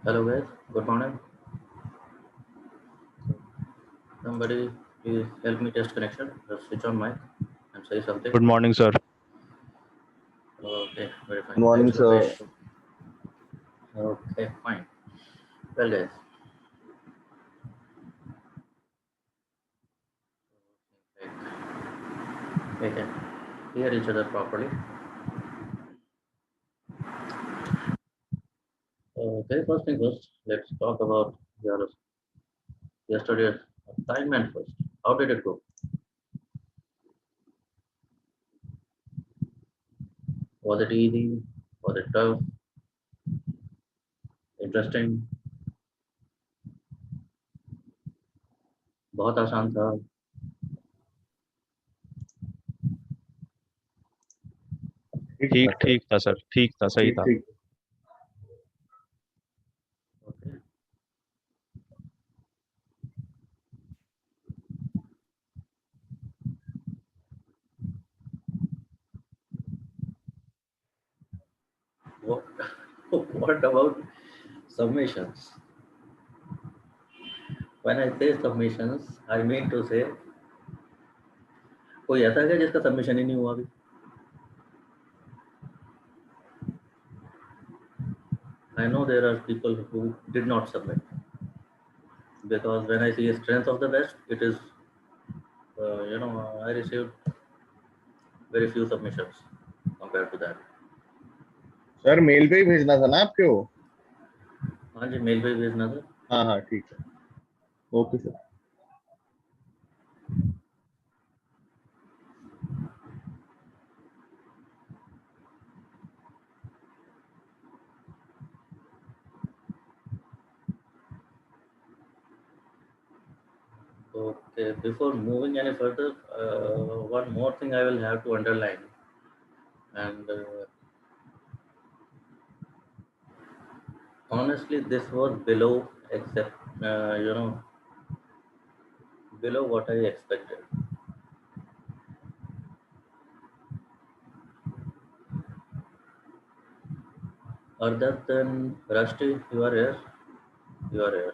Hello guys, good morning. Somebody please help me test connection. Just switch on mic and say something. Good morning, sir. Okay, very fine. Good morning, Thanks, sir. Logesh. Okay, fine. Well guys, like we can hear each other properly. Okay, first thing first, let's talk about your yesterday's assignment first. How did it go? Was it easy? Was it tough? Interesting? बहुत आसान था. ठीक ठीक था sir, ठीक था, सही था। ठीक। Okay. What, what about submissions? When I say submissions, I mean to say कोई ऐसा है जिसका सबमिशन ही नहीं हुआ अभी? I know there are people who did not submit because when I see a strength of the best, it is I received very few submissions compared to that. Sir mail पे ही भेजना था ना आपके वो। हाँ जी, मेल पे भेजना था. हाँ हाँ ठीक है, okay sir. Okay, before moving any further, one more thing I will have to underline, and honestly, this was below except below what I expected. Other than Rashti, you are here. You are here.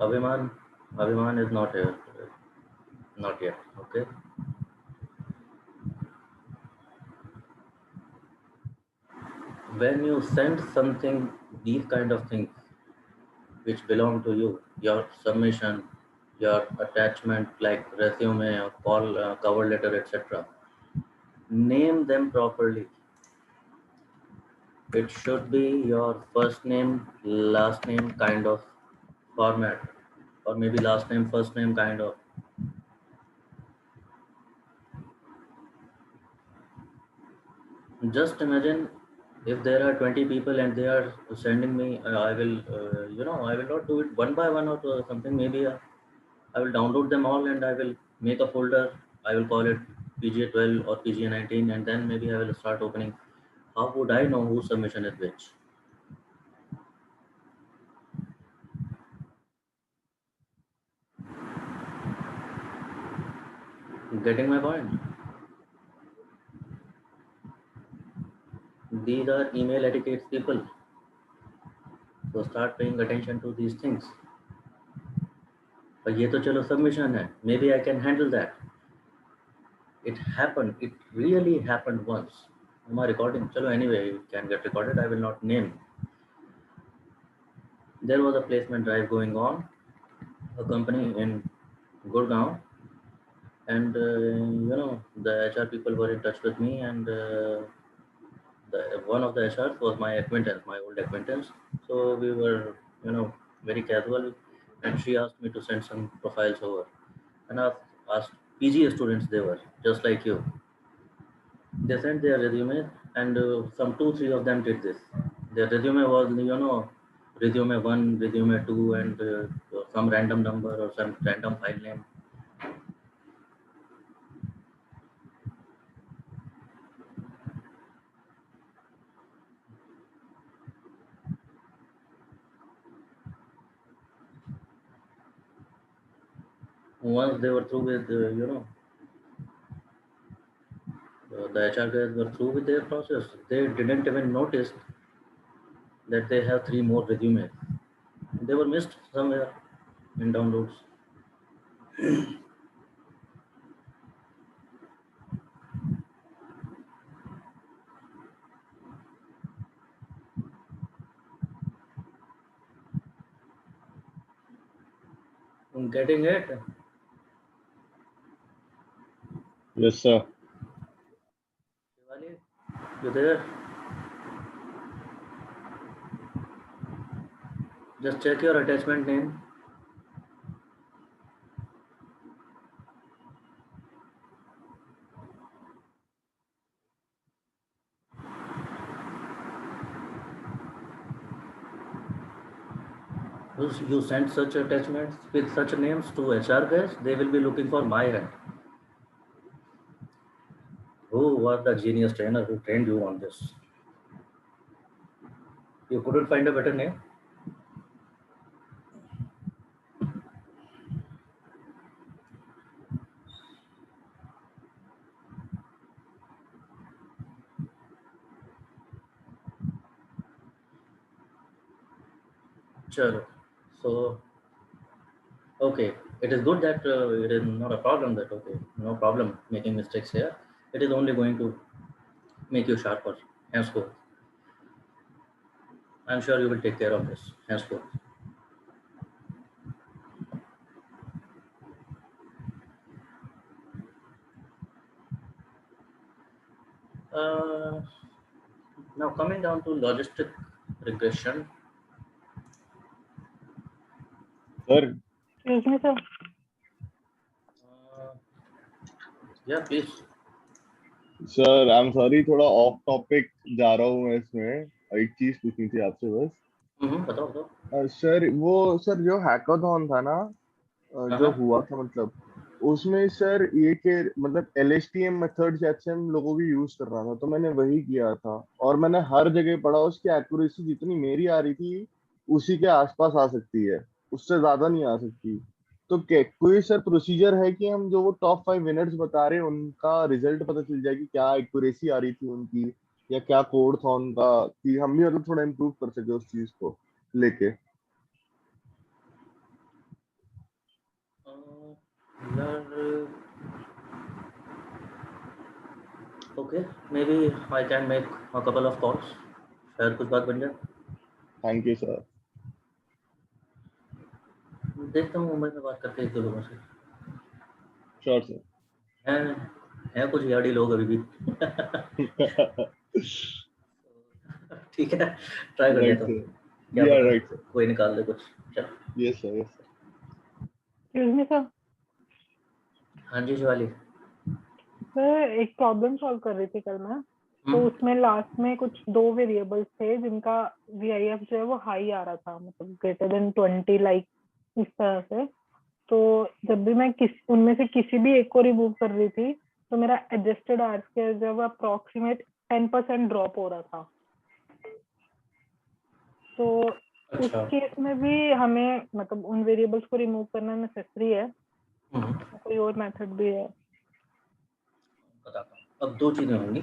Abhiman, Abhiman is not here. Not yet. Okay. When you send something, these kind of things which belong to you, your submission, your attachment like resume or call, cover letter, etc., name them properly. It should be your first name, last name kind of format, or maybe last name, first name kind of. Just imagine if there are 20 people and they are sending me, I will, I will not do it one by one or something. Maybe I will download them all and I will make a folder. I will call it PGA-12 or PGA-19, and then maybe I will start opening. How would I know whose submission is which? Getting my point? These are email etiquette people. So start paying attention to these things. But ये तो चलो submission है. Maybe I can handle that. It happened. It really happened once. My recording, chalo anyway, it can get recorded. I will not name. There was a placement drive going on, a company in Gurgaon, and the HR people were in touch with me, and one of the HRs was my acquaintance, my old acquaintance. So we were, very casual, and she asked me to send some profiles over, and I asked PGA students they were just like you. They sent their resume, and some two, three of them did this. Their resume was, resume one, resume two, and some random number or some random file name. Once they were through with, the HR guys were through with their process, they didn't even notice that they have 3 more resumes. They were missed somewhere in downloads. I'm getting it. Yes, sir. Shivali, you there? Just check your attachment name. You send such attachments with such names to HR guys, they will be looking for my hand. Who was the genius trainer who trained you on this? You couldn't find a better name? Chalo. So, okay, it is good that it is not a problem that, okay, no problem making mistakes here. It is only going to make you sharper henceforth. I'm sure you will take care of this henceforth. Uh, Now coming down to logistic regression. Sir, Excuse me, sir. Uh, yeah, please. Sir I am sorry, थोड़ा of topic जा रहा हूँ मैं इसमें। एक चीज पूछनी थी आपसे बस। बताओ बताओ। सर वो सर जो हैकाथॉन था ना, जो हाँ हुआ था मतलब उसमें सर ये के मतलब LSTM मेथड शायद से हम लोगों की यूज कर रहा था, तो मैंने वही किया था और मैंने हर जगह पढ़ा उसकी एक्यूरेसी जितनी मेरी आ रही थी उसी के आसपास आ सकती है, उससे ज्यादा नहीं आ सकती। तो कोई सर प्रोसीजर है कि हम जो वो टॉप 5 विनर्स बता रहे हैं उनका रिजल्ट पता चल जाए कि क्या एक्यूरेसी आ रही थी उनकी या क्या कोड था उनका, कि हम भी मतलब थोड़ा इम्प्रूव कर सके उस चीज को लेके। यार okay, maybe I can make a couple of calls, शायद कुछ बात बन जाए। Thank you sir. देखता हूँ मुंबई में बात करके एक दो लोगों से। Sure sir. हैं कुछ यार्डी लोग अभी भी। ठीक है, ट्राई कर राइट लेता हूँ, सर, क्या या पता राइट सर, कोई निकाल दे कुछ। चलो। Yes sir, yes sir. Excuse me, sir. हाँ जी शिवाली। सर एक प्रॉब्लम सॉल्व कर रही थी कल मैं, तो उसमें लास्ट में कुछ 2 वेरिएबल्स थे जिनका VIF जो है वो हाई आ रहा था, मतलब ग्रेटर देन 20 लाइक इस तरह से। तो जब भी मैं उनमें से किसी भी एक को रिमूव कर रही थी तो मेरा एडजस्टेड आर स्क्वायर जो है अप्रोक्सीमेट 10% ड्रॉप हो रहा था। तो उस केस में भी हमें मतलब उन वेरिएबल्स को रिमूव करना नेसेसरी है, कोई और मेथड भी है? बताता हूँ। अब 2 चीजें होंगी।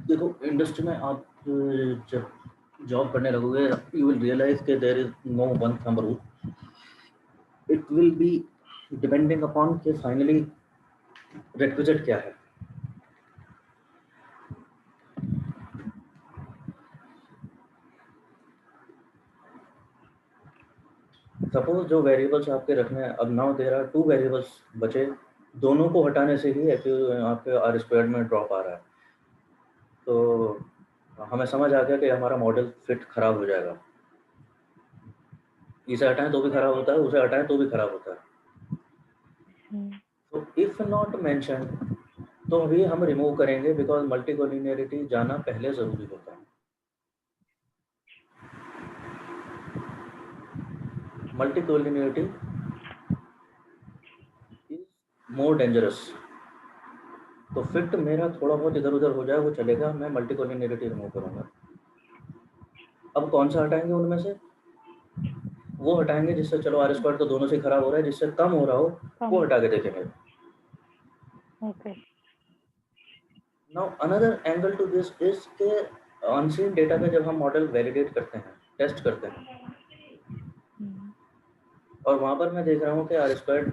देखो, इंडस्ट्री में आप जब जॉब करने लगोगे यू विल रियलाइज कि there is no one thumb rule. It will be depending upon कि फाइनली रिक्विजिट क्या है। सपोज जो वेरिएबल्स आपके रखने हैं, अब नाउ देयर आर 2 वेरिएबल्स बचे, दोनों को हटाने से ही आपके आर स्क्वायर में ड्रॉप आ रहा है। तो हमें समझ आ गया कि हमारा मॉडल फिट खराब हो जाएगा। इसे हटाएं तो भी खराब होता है, उसे हटाएं तो भी खराब होता है। तो इफ नॉट मेंशन तो भी हम रिमूव करेंगे, बिकॉज मल्टीकोलिनियरिटी जाना पहले जरूरी होता है। Multicollinearity is more dangerous. तो फिट मेरा थोड़ा बहुत इधर उधर हो जाए वो चलेगा, मैं मल्टीकोलिनियरिटी रिमूव करूंगा। अब कौन सा हटाएंगे उनमें से? वो हटाएंगे जिससे चलो आर स्क्वायर तो दोनों से खराब हो रहा है, जिससे कम हो रहा हो वो हटा के देखेंगे। Now another angle to this is के अनसीन डेटा पे जब हम मॉडल वैलिडेट करते हैं, टेस्ट करते हैं, और वहां पर मैं देख रहा हूँ कि R squared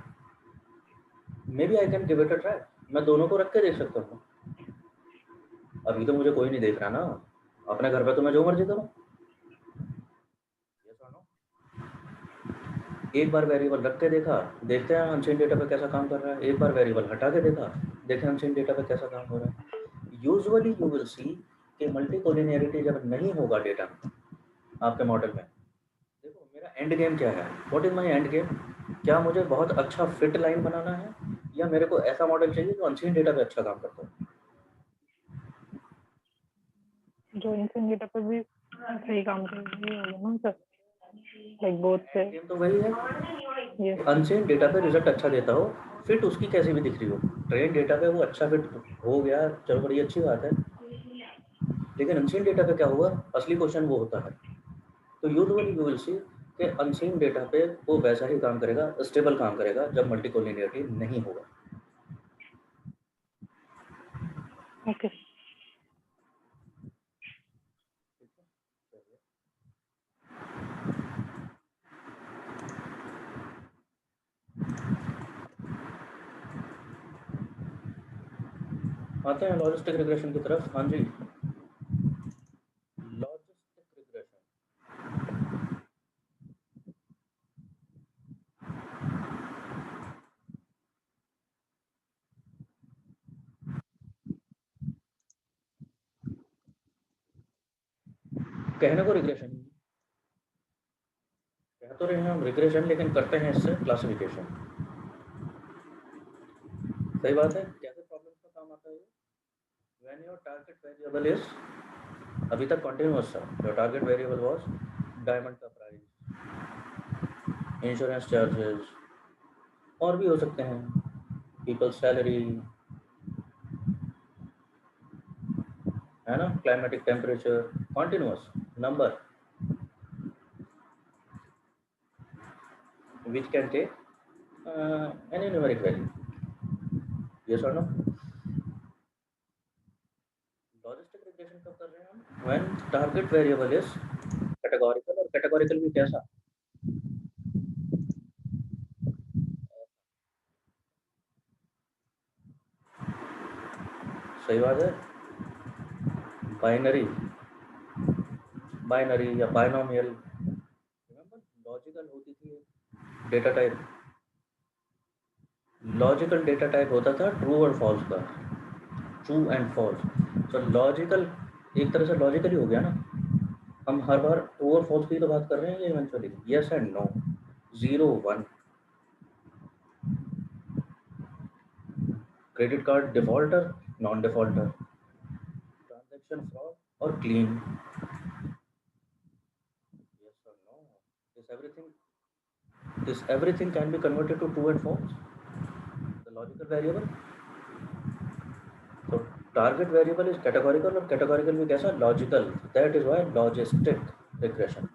maybe I can give it a try, मैं दोनों को रख के देख सकता हूँ। अभी तो मुझे कोई नहीं देख रहा ना, अपने घर पे तो मैं जो मर्जी करूँ। Yes or no? एक बार वेरिएबल रख के देखा, देखते हैं अनसीन डेटा पे कैसा काम कर रहा है। एक बार वेरिएबल हटा के देखा, देखें अनसीन डेटा पे कैसा काम हो रहा है। यूजुअली यू विल सी कि मल्टी कोलिनियरिटी जब नहीं होगा डेटा आपके मॉडल में, देखो मेरा एंड गेम क्या है, what is my end game. क्या मुझे बहुत अच्छा फिट लाइन बनाना है, या मेरे को ऐसा मॉडल चाहिए जो अनसीन डेटा पे अच्छा काम करता है। जो इनसेन डेटा पे भी सही काम कर रही होगा ना सर, लाइक बोथ से। गेम तो वही है, यस अनसीन डेटा पे रिजल्ट अच्छा देता हो, फिट उसकी कैसी भी दिख रही हो। ट्रेन डेटा पे वो अच्छा फिट हो गया, चलो बड़ी अच्छी बात है, लेकिन अनसीन डेटा पे क्या हुआ, असली क्वेश्चन वो होता है। तो यूजुअली यू विल सी कि अनसीन डेटा पे वो वैसा ही काम करेगा, स्टेबल काम करेगा जब मल्टी कोलिनियरिटी नहीं होगा। ओके। आते हैं लॉजिस्टिक रिग्रेशन की तरफ। हाँ जी, लॉजिस्टिक रिग्रेशन कहने को रिग्रेशन कह तो रहे हैं हम रिग्रेशन, लेकिन करते हैं इससे क्लासिफिकेशन। सही बात है। कैसे प्रॉब्लम का काम आता है ये, when your target variable is, अभी तक कंटिन्यूअस था, your target variable was diamond का प्राइस, इंश्योरेंस चार्जेस, और भी हो सकते हैं, पीपल सैलरी, है ना, climatic temperature, continuous number which can take any numeric value. Yes or no? Logistic regression कब कर रहे हैं हम, when target variable is categorical, और categorical भी कैसा, सही बात है, बाइनरी, बाइनरी या बाइनोमियल। रिमेंबर लॉजिकल होती थी data type, logical data type होता था ट्रू और फॉल्स का, ट्रू एंड फॉल्स। तो लॉजिकल एक तरह से लॉजिकल ही हो गया ना, हम हर बार ट्रू और फॉल्स की तो बात कर रहे हैं, ये eventually yes and no, 0 1, credit card defaulter, non defaulter, transaction fraud और clean, yes or no, this everything can be converted to true and false, the logical variable. So target variable is categorical, और categorical भी कैसा, logical, that is why logistic regression.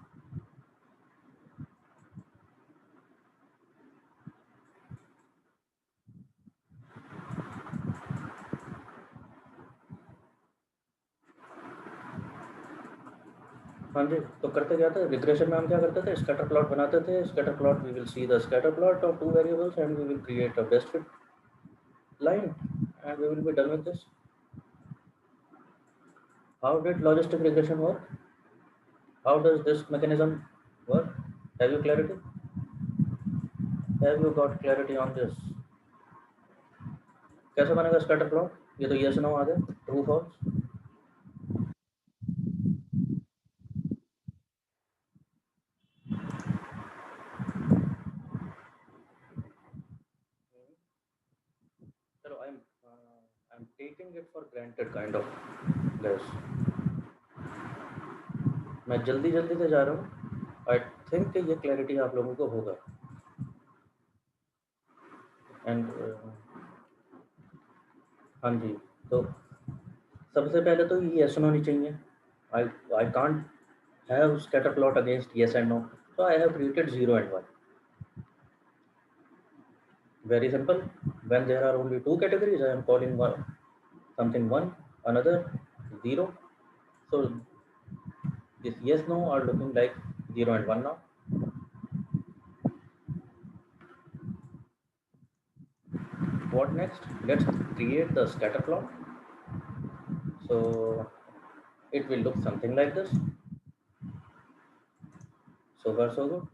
हाँ जी, तो करते क्या था regression में, हम क्या करते थे, स्कैटर प्लॉट बनाते थे। Scatter plot, we will see the scatter plot of two variables and we will create a best fit line, and we will be done with this. How did logistic regression work? How does this mechanism work? Have you clarity? Have you got clarity on this? कैसे बनेगा scatter plot, ये तो yes no आ गए, true false. चलो I am taking it for granted kind of this, मैं जल्दी जल्दी से जा रहा हूँ। आई थिंक कि ये क्लैरिटी आप लोगों को होगा। एंड हाँ जी, तो सबसे पहले तो ये यस नो नहीं चाहिए। I I can't have scatter plot against yes and no, so I have created 0 and 1. Very simple. When there are only two categories, I am calling one something 1, another 0. So this yes no are looking like 0 and 1 now. What next? Let's create the scatter plot. So it will look something like this. So far so good.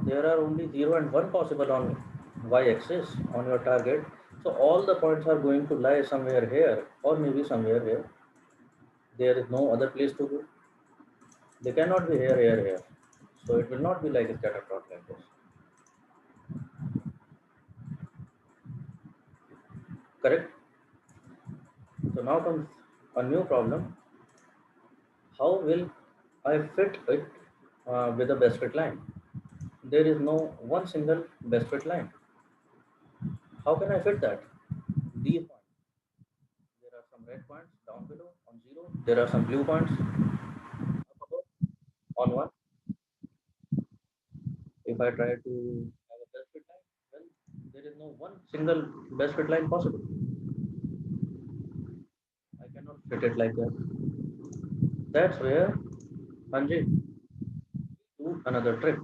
There are only 0 and 1 possible on y-axis on your target. So all the points are going to lie somewhere here or maybe somewhere here. There is no other place to go. They cannot be here, here, here. So it will not be like a scatter plot like this. Correct? So now comes a new problem. How will I fit it with a best fit line? There is no one single best fit line. How can I fit that? These points. There are some red points down below on 0. There are some blue points up above on 1. If I try to have a best fit line, well, there is no one single best fit line possible. I cannot fit it like that. That's where Sanjay do another trick.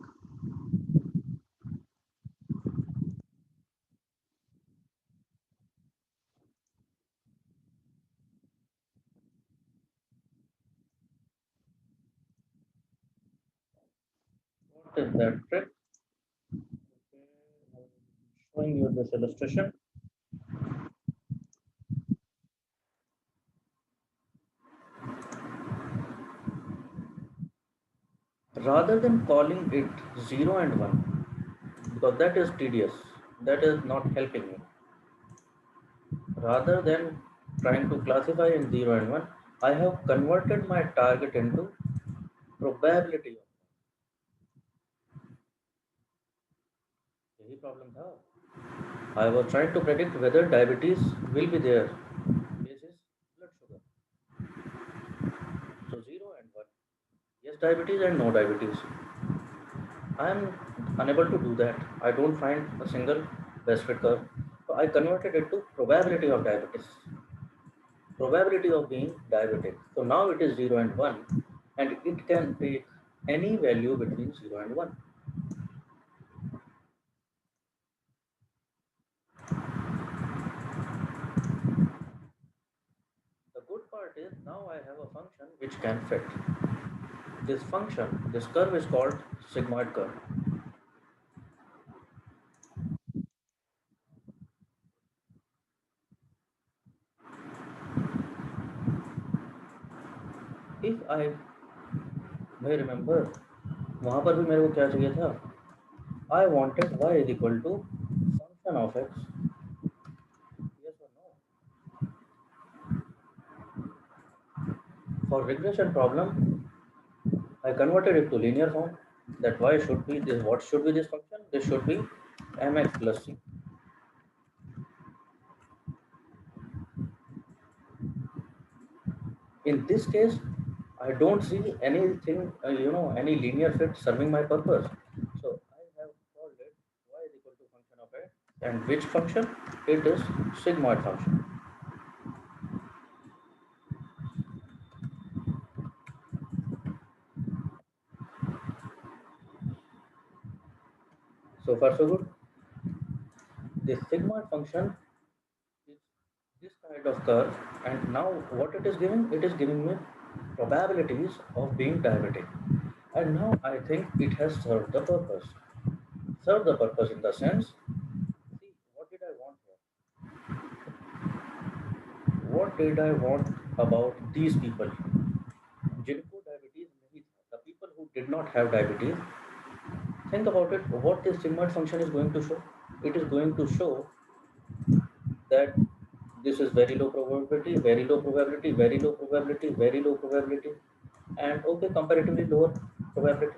What is that trick? Okay, I'm showing you this illustration. Rather than calling it 0 and 1, because that is tedious, that is not helping me. Rather than trying to classify in 0 and 1, I have converted my target into probability of. यही problem था. I was trying to predict whether diabetes will be there basis blood sugar. So 0 and 1, yes diabetes and no diabetes. I am unable to do that. I don't find a single best fit curve. So I converted it to probability of diabetes, probability of being diabetic. So now it is 0 and 1, and it can take any value between 0 and 1. The good part is now I have a function which can fit. This function, this curve is called sigmoid curve. If I may remember, वहाँ पर भी मेरे को क्या चाहिए था? I wanted y is equal to function of x. Yes or no? For regression problem, I converted it to linear form. That y should be this. What should be this function? This should be mx plus c. In this case, I don't see anything, any linear fit serving my purpose. So I have called it y is equal to function of x, and which function? It is sigmoid function. So far so good. This sigmoid function is this kind of curve, and now what it is giving? It is giving me probabilities of being diabetic. And now I think it has served the purpose. Served the purpose in the sense, see, what did I want here? What did I want about these people? जिनको diabetes नहीं था, the people who did not have diabetes, think about it, what this sigmoid function is going to show. It is going to show that this is very low probability, very low probability, very low probability, very low probability, and okay, comparatively lower probability.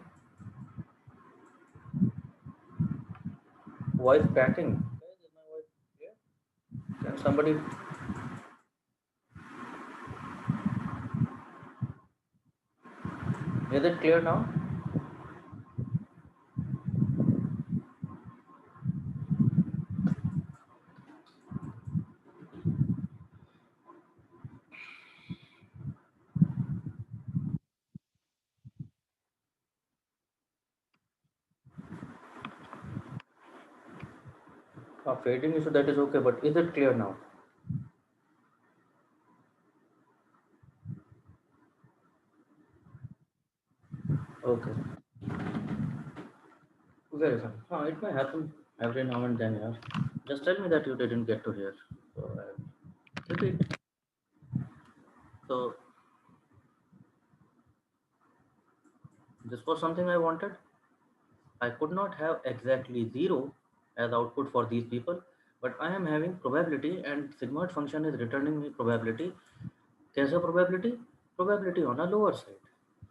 Voice cracking. Guys, is my voice clear? Can somebody? Is it clear now? Fading issue, that is okay, but is it clear now? Okay. Very fine. It may happen every now and then, yeah. Just tell me that you didn't get to hear. So I'll repeat. So this was something I wanted. I could not have exactly 0 as output for these people, but I am having probability and sigmoid function is returning me probability. कैसा probability? Probability on a lower side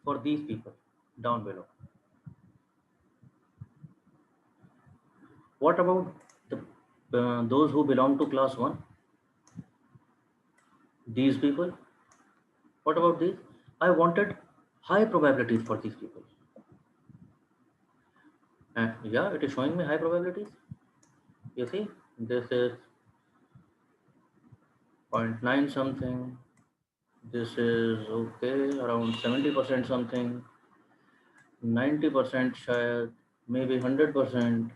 for these people down below. What about those who belong to class 1? These people? What about these? I wanted high probabilities for these people. And yeah, it is showing me high probabilities. You see, this is 0.9 something. This is okay, around 70% something, 90% shayad, maybe 100%.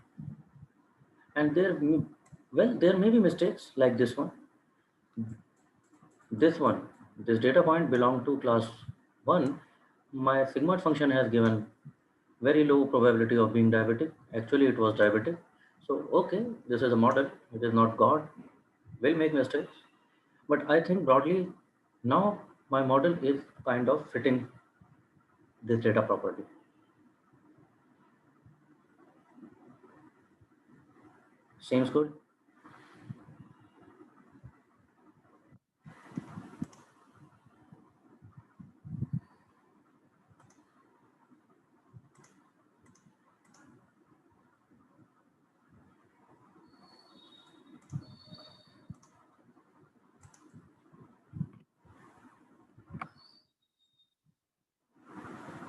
And there may be mistakes like this one. This data point belong to class 1. My sigmoid function has given very low probability of being diabetic. Actually, it was diabetic. So, okay, this is a model. It is not God. Will make mistakes. But I think broadly, now my model is kind of fitting this data properly. Seems good.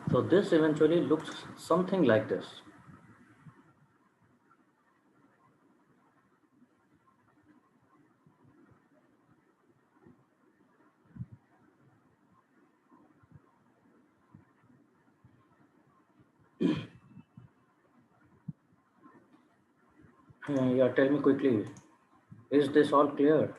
So this eventually looks something like this. Yeah, tell me quickly. Is this all clear?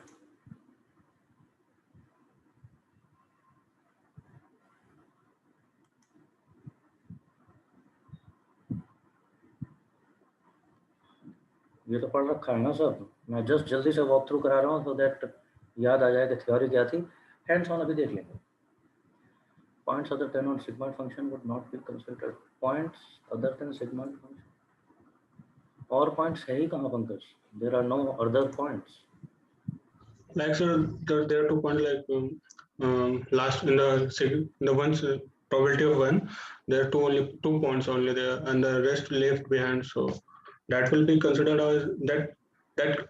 ये तो पढ़ रखा है ना सब. मैं just जल्दी से वॉक थ्रू करा रहा हूँ so that याद आ जाए कि थ्योरी क्या थी. हैंड्स ऑन अभी देख लेंगे. Points other than on sigmoid function would not be considered. Points other than sigmoid function. और points है ही कहाँ Pankaj? There are no other points. Like sir, there are 2 points last in the ones probability of 1. There are only 2 points only there, and the rest left behind. So that will be considered as that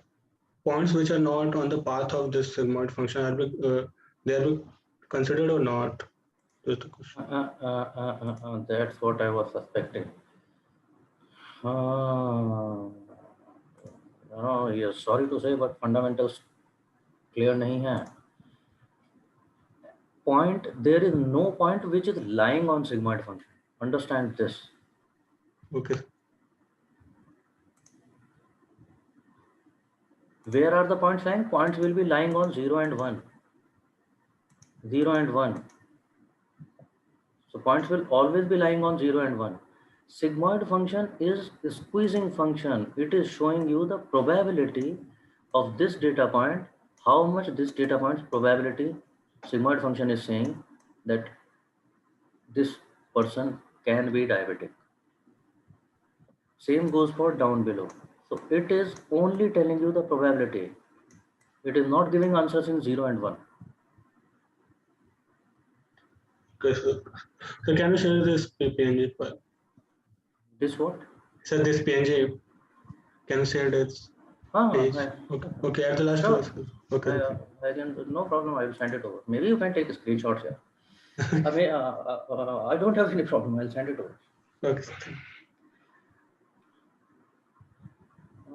points which are not on the path of this sigmoid function they are considered or not. Just a question. That's what I was suspecting. Yes, sorry to say, but fundamentals clear नहीं है. There is no point which is lying on sigmoid function. Understand this. Okay. Where are the points lying? Points will be lying on 0 and 1. 0 and 1. So points will always be lying on 0 and 1. Sigmoid function is a squeezing function. It is showing you the probability of this data point, how much this data point's probability. Sigmoid function is saying that this person can be diabetic. Same goes for down below. So it is only telling you the probability. It is not giving answers in 0 and 1. Okay, so can you share this PNG file? This what? So this PNG, can you share this page? Okay, at the last. Sure. Okay. I can, no problem. I will send it over. Maybe you can take screenshots here. I mean, I don't have any problem. I'll send it over. Okay.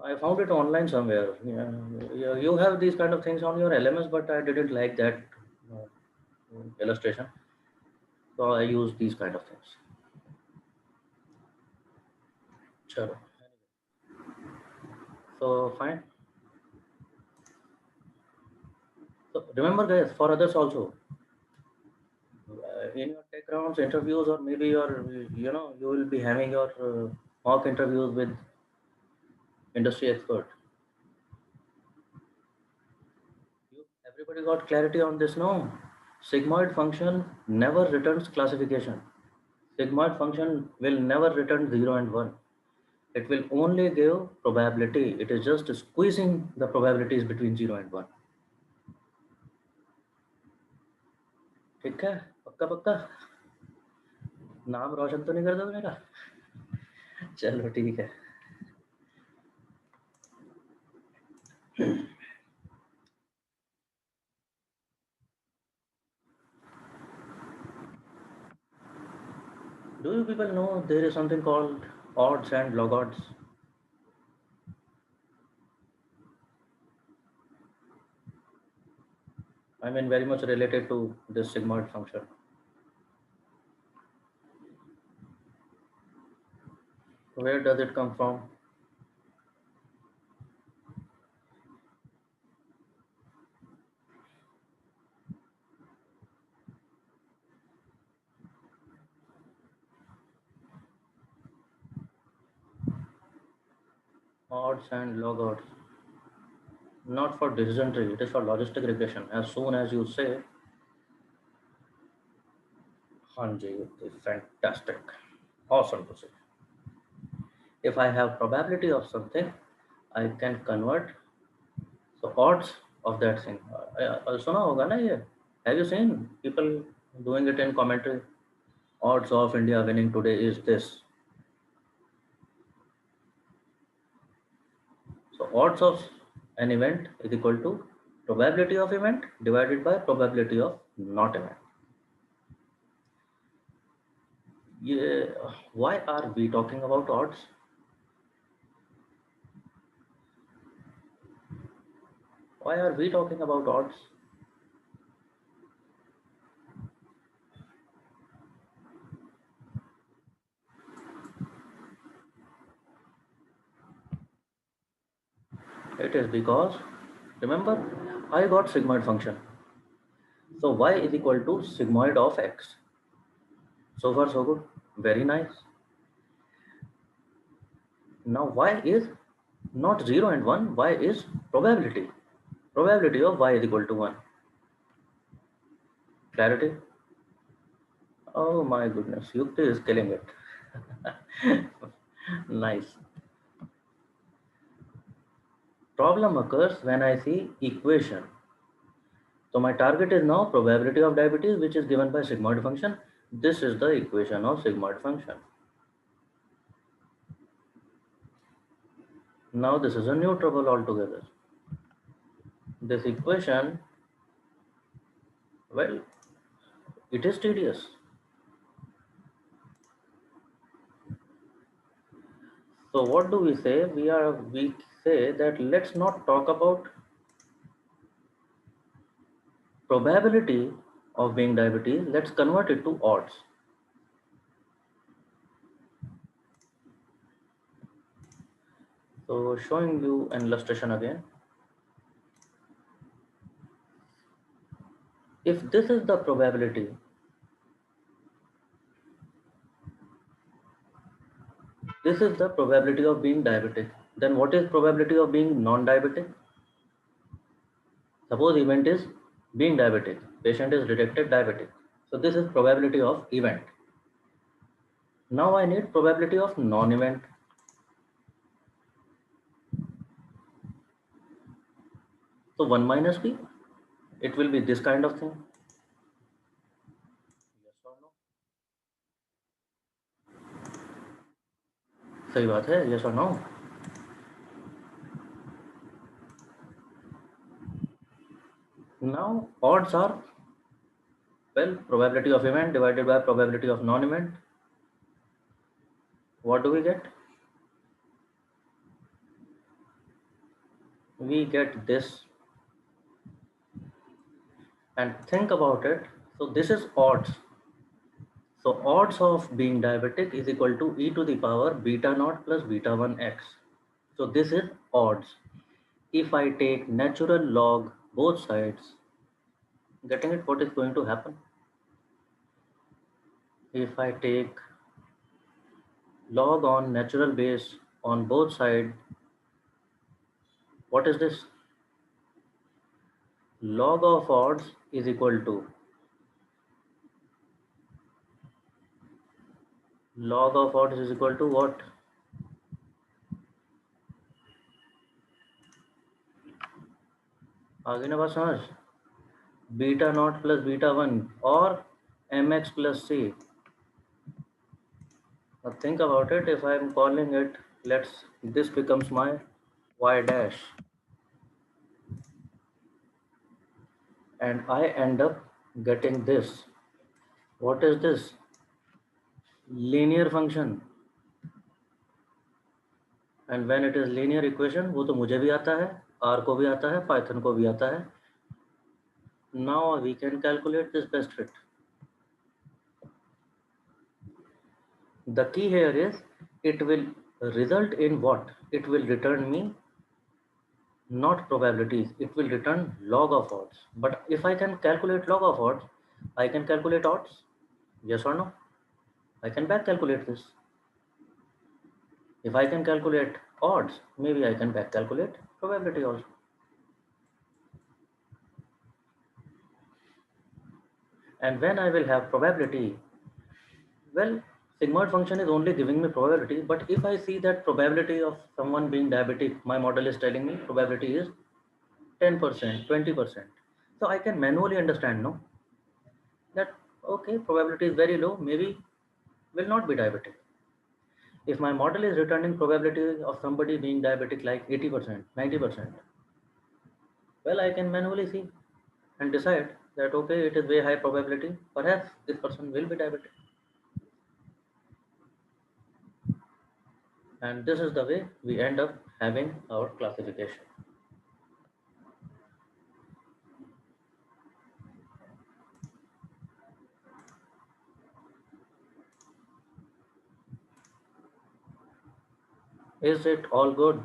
I found it online somewhere. Yeah, you have these kind of things on your LMS, but I didn't like that illustration. So I use these kind of things. Chalo. So fine. So remember, guys, for others also, in your tech rounds, interviews, or maybe you will be having your mock interviews with industry expert. Everybody got clarity on this? No. Sigmoid function never returns classification. Sigmoid function will never return 0 and 1. It will only give probability. It is just squeezing the probabilities between 0 and 1. ठीक है, पक्का पक्का, नाम रोशन तो नहीं कर दोगे मेरा? चलो ठीक है. Do you people know there is something called odds and log odds? I mean, very much related to this sigmoid function. Where does it come from? Odds and log odds. Not for decision tree, it is for logistic regression. As soon as you say, Hanji, it is fantastic, awesome to say. If I have probability of something, I can convert so odds of that thing. सुना होगा ना ये? Have you seen people doing it in commentary? Odds of India winning today is this. So odds of an event is equal to probability of event divided by probability of not event. Yeah, why are we talking about odds? Why are we talking about odds? It is because, remember, I got sigmoid function. So y is equal to sigmoid of x. So far so good, very nice. Now y is not 0 and 1, y is probability. Probability of y is equal to 1. Clarity? Oh my goodness, Yukti is killing it. Nice. Problem occurs when I see equation. So my target is now probability of diabetes, which is given by sigmoid function. This is the equation of sigmoid function. Now this is a new trouble altogether. This equation, well, it is tedious. So what do we say? We say that let's not talk about probability of being diabetes. Let's convert it to odds. So showing you an illustration again. If this is the probability, this is the probability of being diabetic, then what is probability of being non-diabetic? Suppose event is being diabetic, patient is detected diabetic. So this is probability of event. Now I need probability of non-event. So 1 minus b, it will be this kind of thing. Yes or no? सही बात है, yes or no? Now odds are, well, probability of event divided by probability of non-event. What do we get? We get this. And think about it. So this is odds. So odds of being diabetic is equal to e to the power beta naught plus beta 1 x. So this is odds. If I take natural log both sides, Getting it? What is going to happen if I take log on natural base on both sides? What is this? Log of odds is equal to log of odds is equal to what? आगे ना बात समझ? Beta naught plus beta 1 or mx plus c. Now think about it. If I am calling it, this becomes my y dash, and I end up getting this. What is this? Linear function. And when it is linear equation, वो तो मुझे भी आता है, R को भी आता है, Python को भी आता है. Now we can calculate this best fit. The key here is it will result in what? It will return me not probabilities, it will return log of odds. But if I can calculate log of odds, I can calculate odds. Yes or no? I can back calculate this. If I can calculate odds, maybe I can back calculate probability also. And when I will have probability, well, sigmoid function is only giving me probability, but if I see that probability of someone being diabetic, my model is telling me probability is 10%, 20%. So I can manually understand, no, that okay, probability is very low, maybe will not be diabetic. If my model is returning probability of somebody being diabetic like 80%, 90%, well, I can manually see and decide that okay, it is very high probability, perhaps this person will be diabetic. And this is the way we end up having our classification. Is it all good?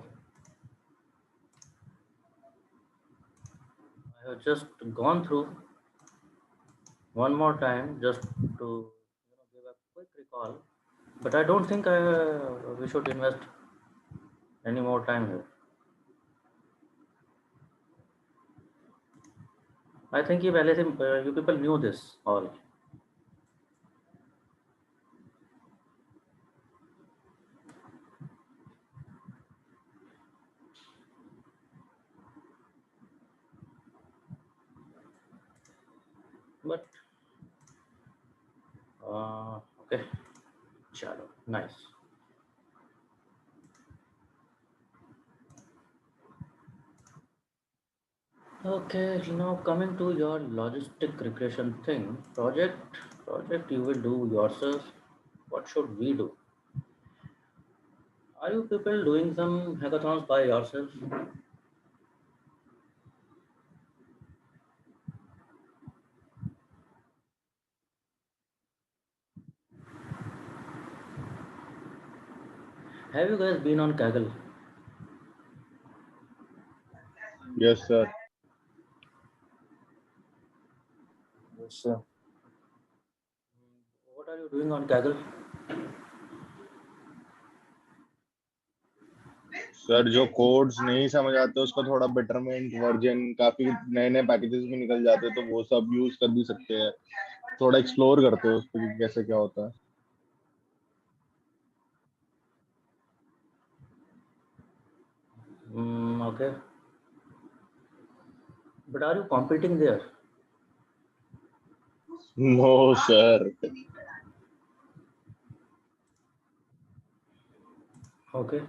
I have just gone through one more time just to give a quick recall, but I don't think we should invest any more time here. I think you people knew this all. But okay, chalo, nice. Okay, now coming to your logistic regression thing, project you will do yourself. What should we do? Are you people doing some hackathons by yourself? Have you guys been on Kaggle? Yes, sir. Yes, sir. What are you doing on Kaggle? Sir जो codes नहीं समझ आते उसका थोड़ा betterment version काफी नए नए packages भी निकल जाते हैं तो वो सब यूज कर भी सकते हैं. थोड़ा एक्सप्लोर करते हैं उस पर कि कैसे क्या होता है. Okay. But are you competing there? No sir. Okay.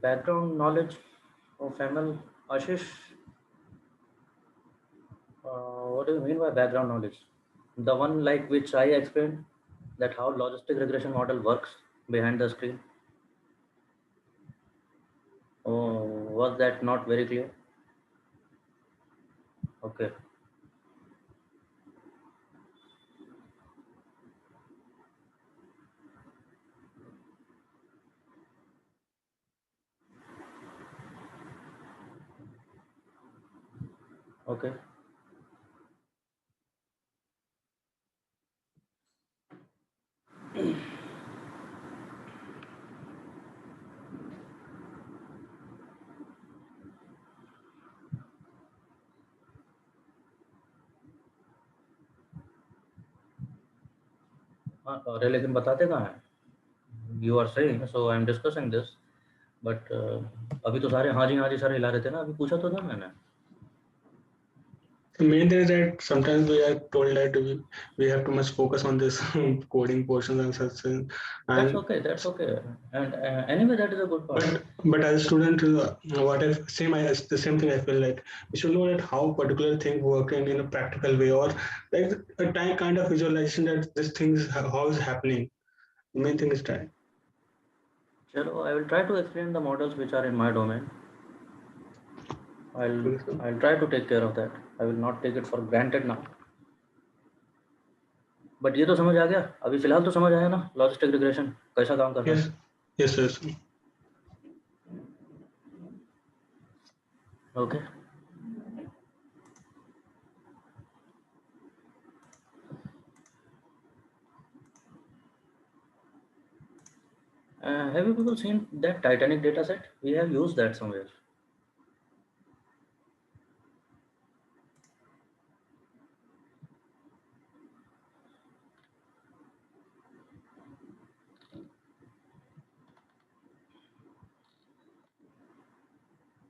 Background knowledge of ML, Ashish. What do you mean by background knowledge? The one like which I explained, that how logistic regression model works behind the screen. Oh, was that not very clear? Okay. Okay. हाँ, अरे लेकिन बताते कहाँ हैं? You are saying, so I am discussing this, but अभी तो सारे हाँ जी सारे हिला रहे थे ना, अभी पूछा तो था मैंने. The main thing is that sometimes we are told that we have too much focus on this coding portions and such things. That's And okay, that's okay. And anyway, that is a good part. but as a student, what if the same thing I feel like we should know that how particular thing working in a practical way, or like a time kind of visualization that this thing is how is happening. The main thing is that. Chalo, I will try to explain the models which are in my domain. I'll try to take care of that. I will not take it for granted now. But ये तो समझ आ गया, अभी फिलहाल तो समझ आया ना लॉजिस्टिक रिग्रेशन कैसा काम कर रहा है. Yes. Okay. Have you people seen that Titanic data set? We have used that somewhere.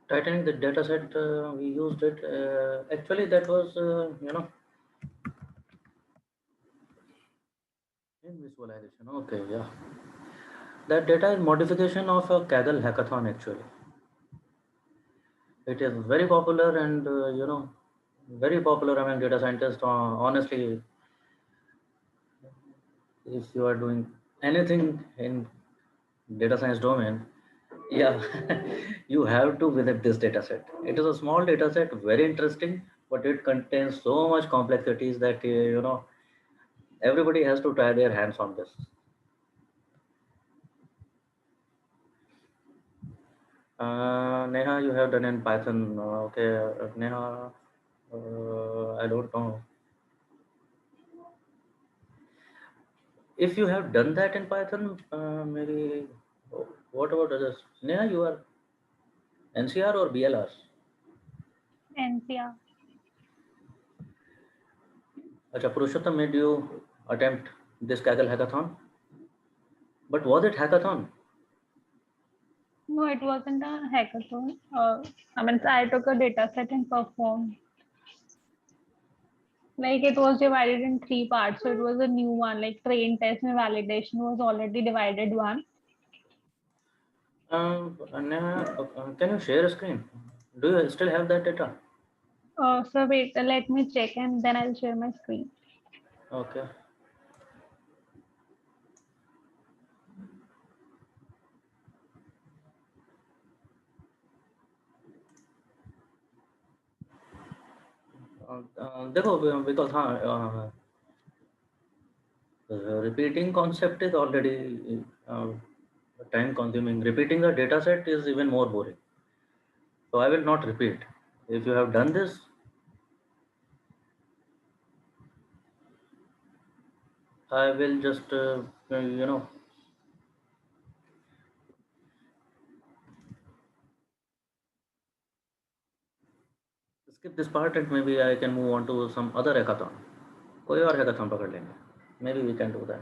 Titanic, the data set, we used it. Actually, that was, in visualization. Okay, yeah. That data is modification of a Kaggle hackathon actually. It is very popular and, very popular among data scientists. Honestly, if you are doing anything in data science domain, yeah, you have to visit this data set. It is a small data set, very interesting, but it contains so much complexities that, everybody has to try their hands on this. Neha, you have done in Python. Okay, Neha, I don't know. If you have done that in Python, maybe, what about others? Neha, you are NCR or BLR? NCR. Acha, Purushottam made you attempt this Kaggle hackathon? But was it hackathon? No, it wasn't a hackathon. I took a data set and performed. Like it was divided in three parts. So it was a new one, like train test and validation was already divided one. Neha, can you share a screen? Do you still have that data? So wait, let me check and then I'll share my screen. Okay. देखो, because the repeating concept is already time consuming. Repeating the data set is even more boring. So I will not repeat. If you have done this, I will just, skip this part and maybe I can move on to some other hackathon. कोई और hackathon पकड़ लेंगे. Maybe we can do that.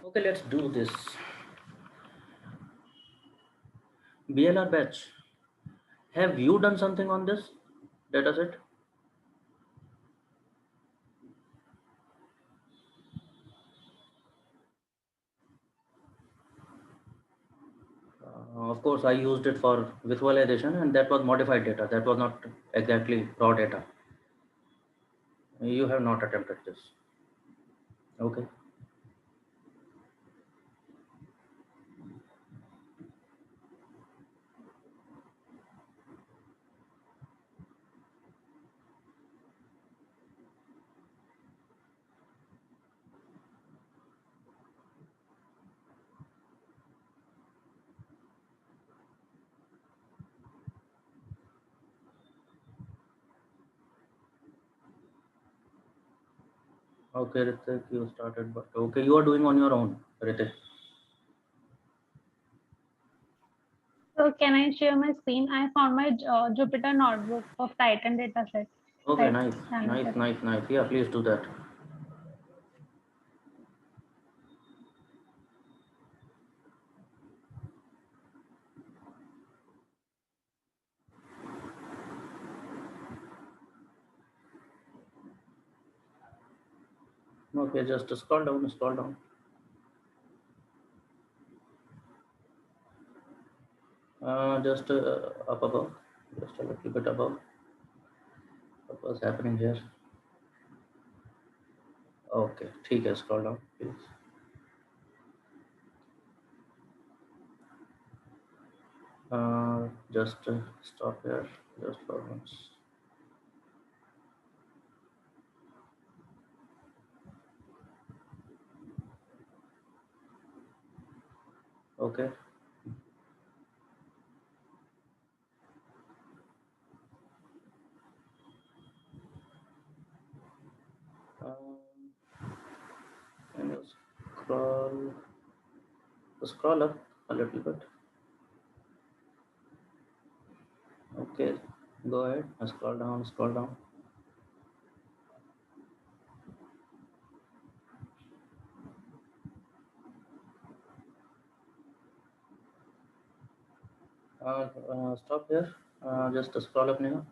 Okay, let's do this. BLR batch. Have you done something on this dataset? Of course, I used it for visualization, and that was modified data. That was not exactly raw data. You have not attempted this. Okay. Okay, Ritik, you started, but okay, you are doing on your own, Ritik. So can I share my screen? I found my Jupyter notebook of Titan dataset. Okay, Right. nice, nice, nice, nice. Yeah, please do that. Okay, just scroll down, scroll down. Just up above, just a little bit above. What was happening here? Okay, ठीक है, scroll down, please. Just stop here, just for once. Okay. And you scroll up a little bit. Okay, go ahead. Scroll down, scroll down. Stop here. Just scroll up now.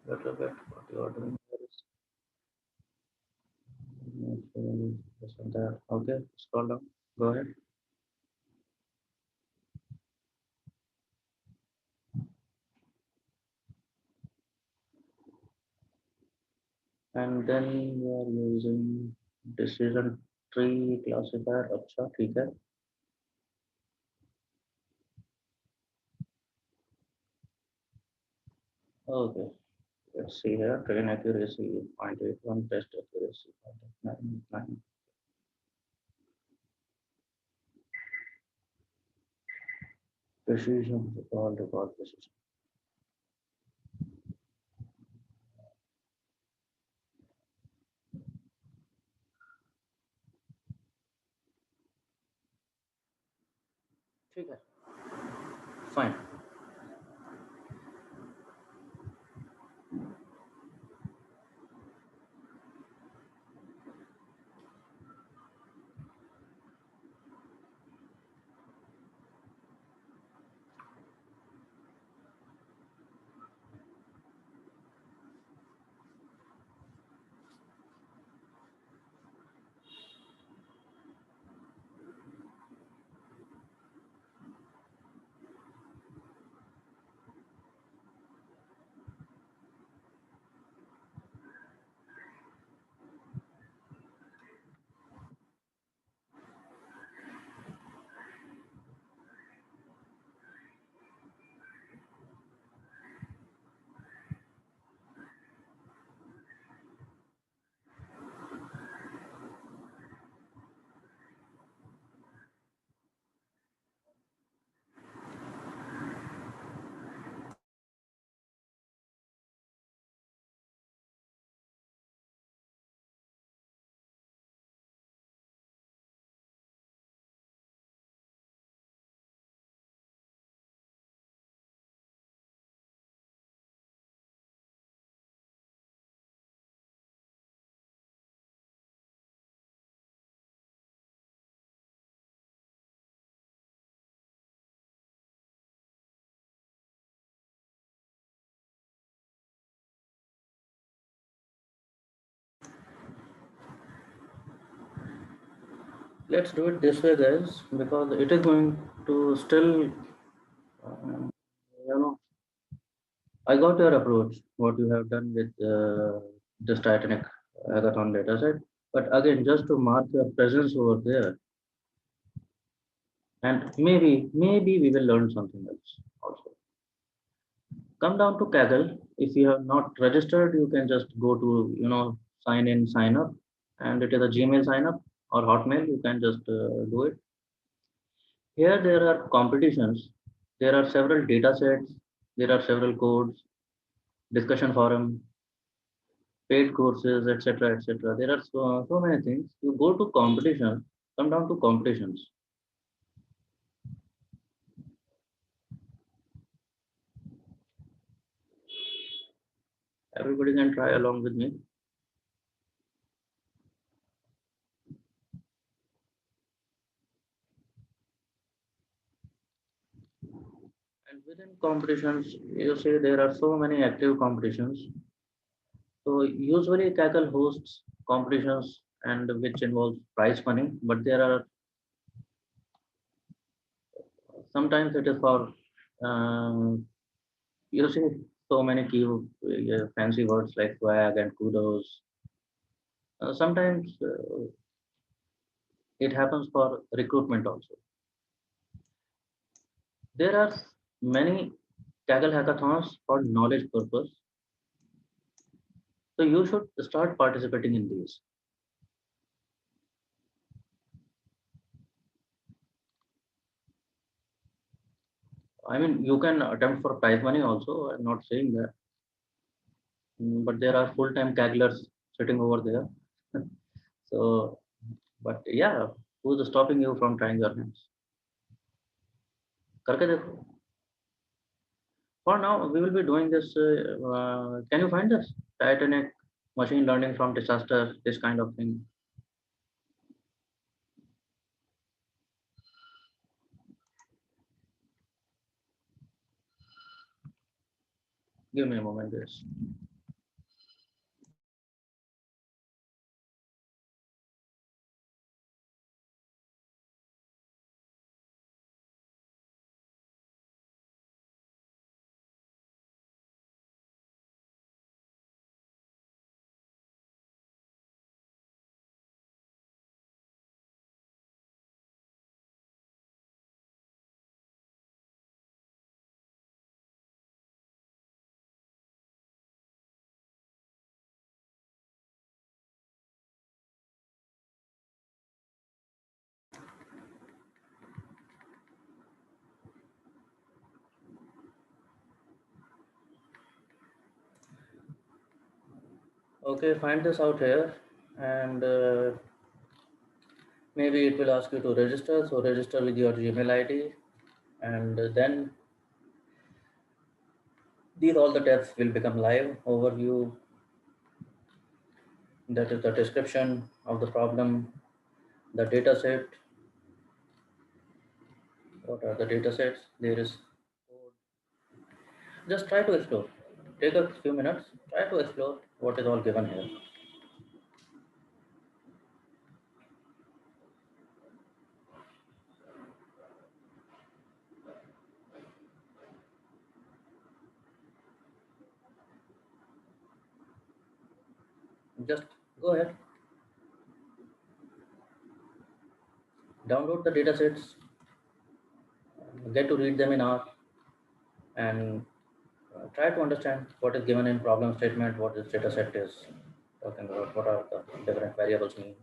Little bit. What you are doing here is this and that. Okay, scroll down. Go ahead. And then you are using decision tree classifier. अच्छा, ठीक है. Okay. Let's see here. Train accuracy 0.81, test accuracy 0.99. Precision, record precision. ठीक है. Fine. Let's do it this way, guys, because it is going to still You know, I got your approach, what you have done with this Titanic hackathon dataset. But again, just to mark your presence over there, and maybe we will learn something else also. Come down to Kaggle. If you have not registered, you can just go to, sign in, sign up, and it is a Gmail sign up or Hotmail. You can just do it. Here there are competitions. There are several data sets. There are several codes, discussion forum, paid courses, etc., etc. There are so many things. You go to competitions. Come down to competitions. Everybody can try along with me. And within competitions, you see there are so many active competitions. So usually Kaggle hosts competitions and which involves prize money, but there are sometimes it is for you see so many key fancy words like swag and kudos. Sometimes it happens for recruitment also. There are many Kaggle hackathons for knowledge purpose. So you should start participating in these. I mean, you can attempt for prize money also. I'm not saying that. But there are full-time Kagglers sitting over there. So, but yeah, who's stopping you from trying your hands? करके देखो. For now, we will be doing this. Can you find this Titanic machine learning from disaster? This kind of thing. Give me a moment, guys. Okay, find this out here, and maybe it will ask you to register. So register with your Gmail ID, and then these all the tabs will become live. Overview, that is the description of the problem, the data set. What are the data sets? There is code. Just try to explore. Take a few minutes, try to explore what is all given here. Just go ahead, download the data sets, get to read them in R, and try to understand what is given in problem statement, what this data set is talking about, what are the different variables mean.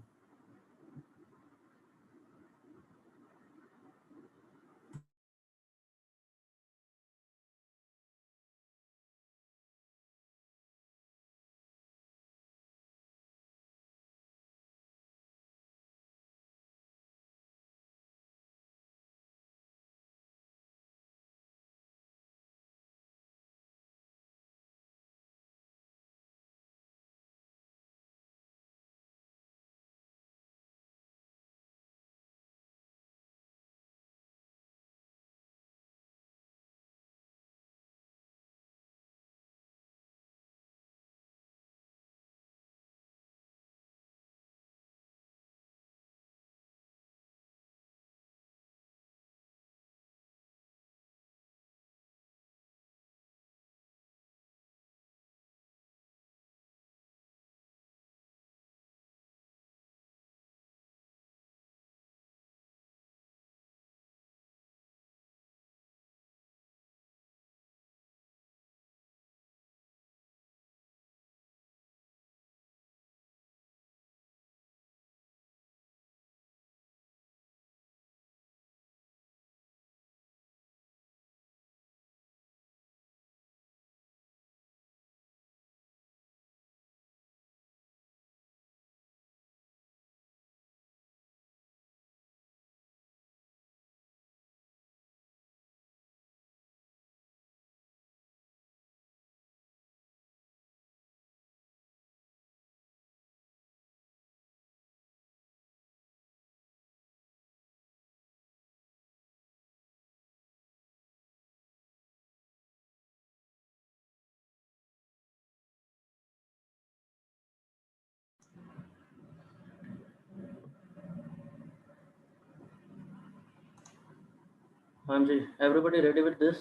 Hamji, everybody ready with this?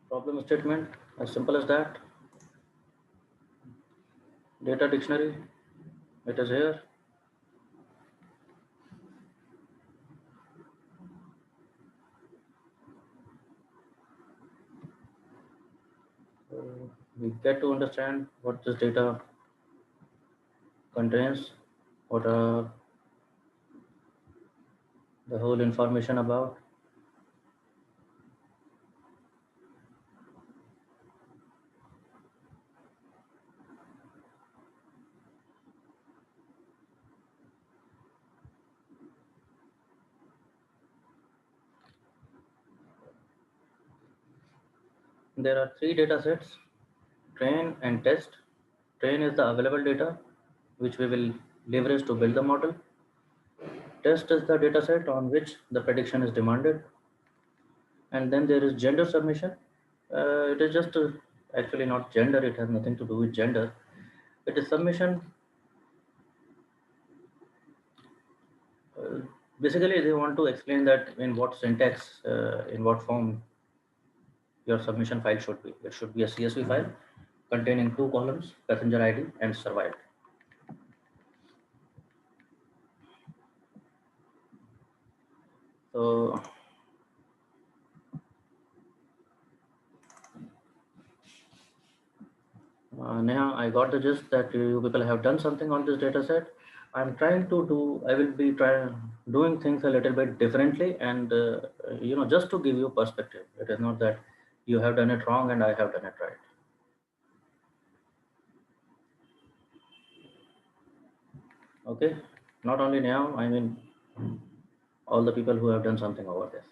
Problem statement, as simple as that. Data dictionary, it is here. We get to understand what this data contains, what are the whole information about. There are three data sets, train and test. Train is the available data which we will leverage to build the model. Test is the data set on which the prediction is demanded. And then there is gender submission. It is just actually not gender, it has nothing to do with gender. It is submission. Uh, Basically, they want to explain that in what syntax, in what form your submission file should be. It should be a CSV file containing two columns, passenger ID and survived. So Neha, I got the gist that you people have done something on this data set. I'm trying to do, I will be doing things a little bit differently and, just to give you perspective. It is not that you have done it wrong and I have done it right. Okay. Not only now, I mean, all the people who have done something over this.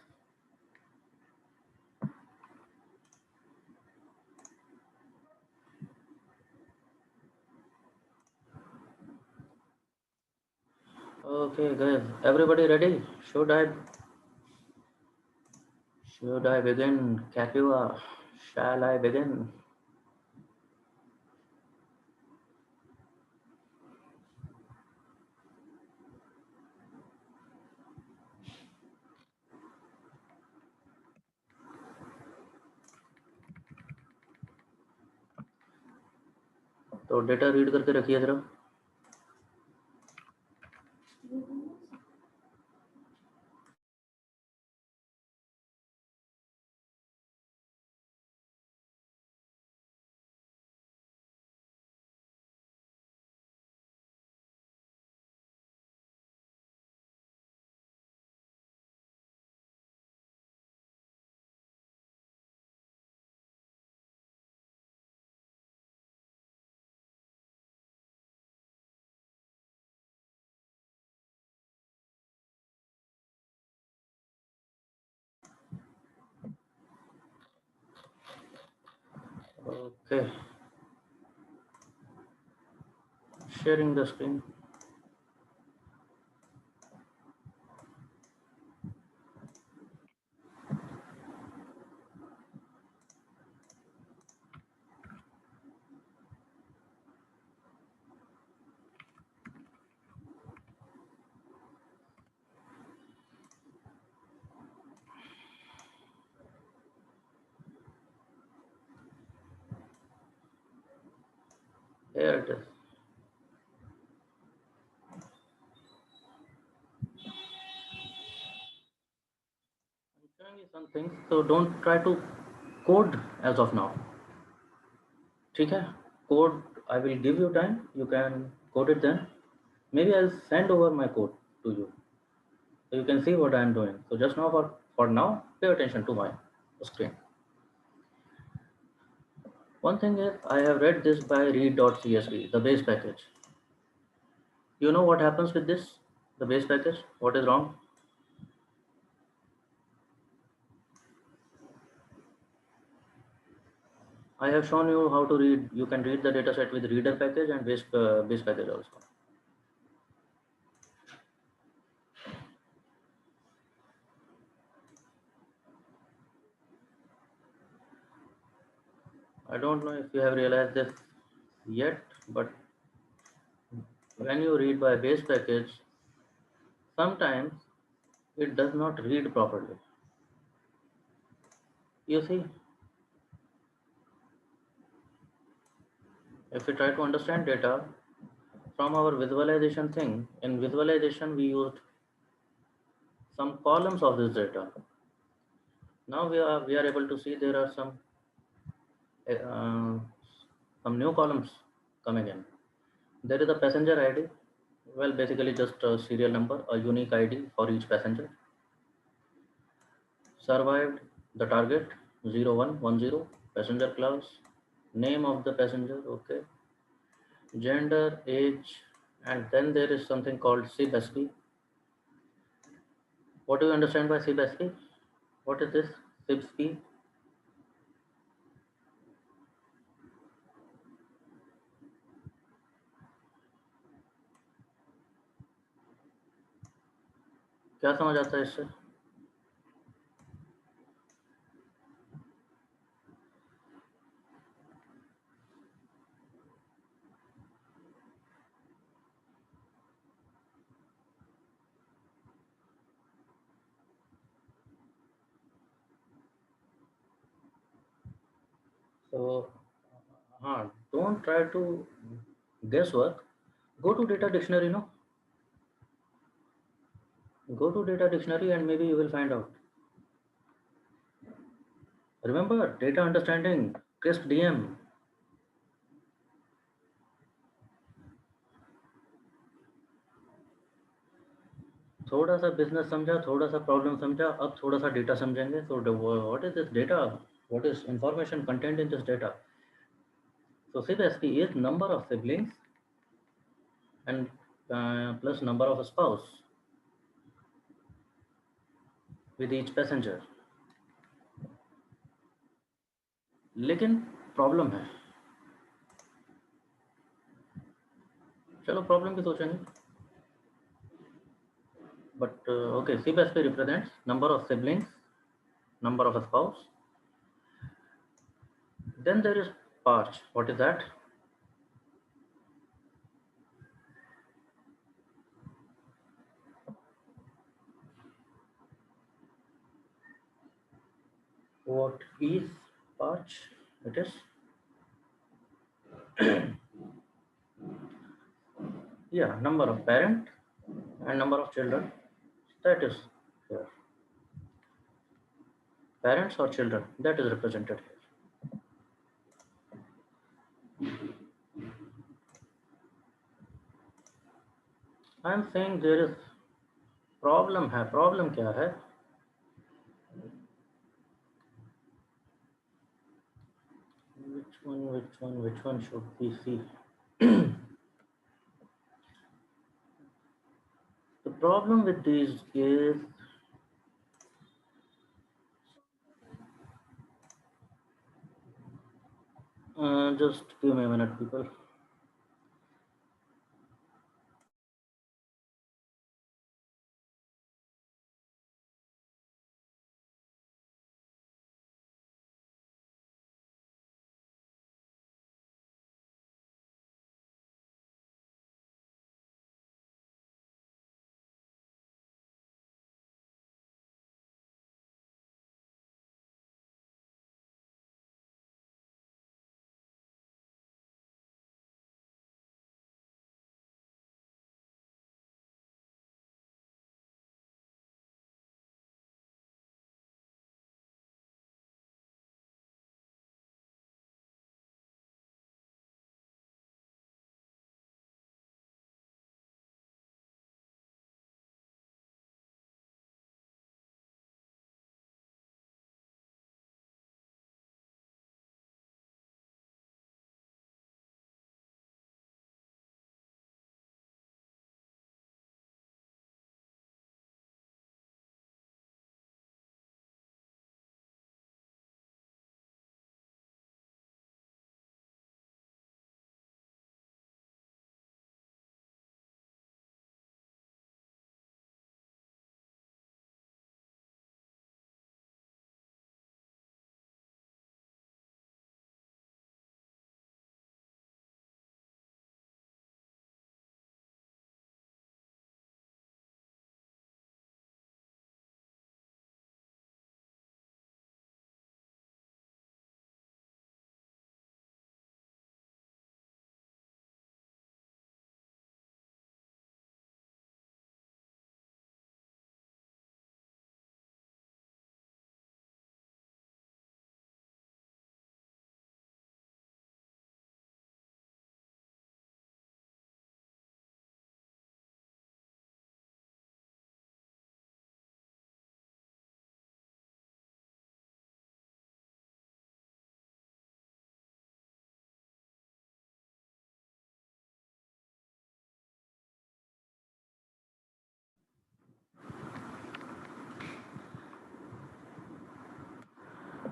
Okay, guys, everybody ready? Should I begin? Kapua, shall I begin? तो data read करके रखिए जरा. Okay, sharing the screen. Here it is. I'm showing you some things, so don't try to code as of now. ठीक है? Code, I will give you time. You can code it then. Maybe I'll send over my code to you, so you can see what I'm doing. So just now, for now, pay attention to my screen. One thing is, I have read this by read.csv, the base package. You know what happens with this, the base package? What is wrong? I have shown you how to read. You can read the dataset with reader package and base package also. I don't know if you have realized this yet, but when you read by base package, sometimes it does not read properly. You see, if we try to understand data from our visualization thing, in visualization we used some columns of this data. Now we are able to see there are uh, some new columns coming in. There is a passenger ID. Well, basically just a serial number, a unique ID for each passenger. Survived the target 0110, passenger class, name of the passenger, okay, gender, age, and then there is something called CBSP. What do you understand by CBSP? What is this CBSP? क्या समझ आता है इससे? So, don't try to guesswork. Go to data dictionary, no? Go to data dictionary and maybe you will find out. Remember, data understanding, crisp DM. थोड़ा सा business समझा, थोड़ा सा प्रॉब्लम समझा, अब थोड़ा सा डेटा समझेंगे. So what is this data? What is information contained in this data? So CBSP is number of siblings and plus number of spouse with each passenger. लेकिन प्रॉब्लम है. चलो प्रॉब्लम भी सोचेंगे. But okay, CBSP represents number of siblings, number of spouse. Then there is parch. What is that? What is parch? It is yeah, number of parent and number of children. That is here. Parents or children, that is represented here. I am saying there is problem है. Problem क्या है? Which one should we see? The problem with these is just give me a minute, people.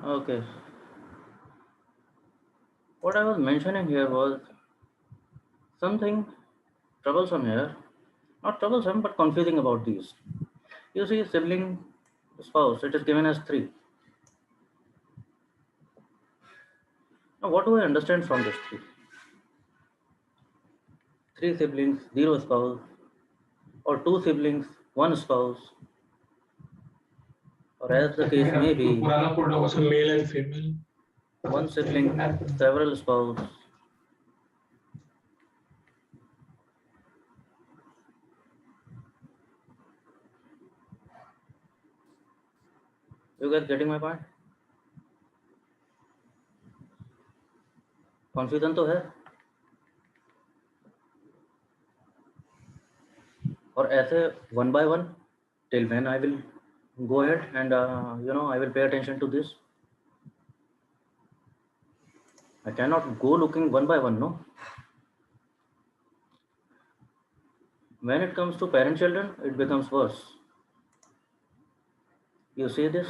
Okay. What I was mentioning here was something troublesome here. Not troublesome, but confusing about these. You see, sibling, spouse, it is given as 3. Now, what do I understand from this 3? 3 siblings, 0 spouse, or 2 siblings, 1 spouse, or as the case may be, So male and female. 1 sibling, several spouse. You guys getting my point? Confusion तो है और ऐसे one by one till when I will go ahead and I will pay attention to this. I cannot go looking one by one, no. When it comes to parent children, it becomes worse. You see this?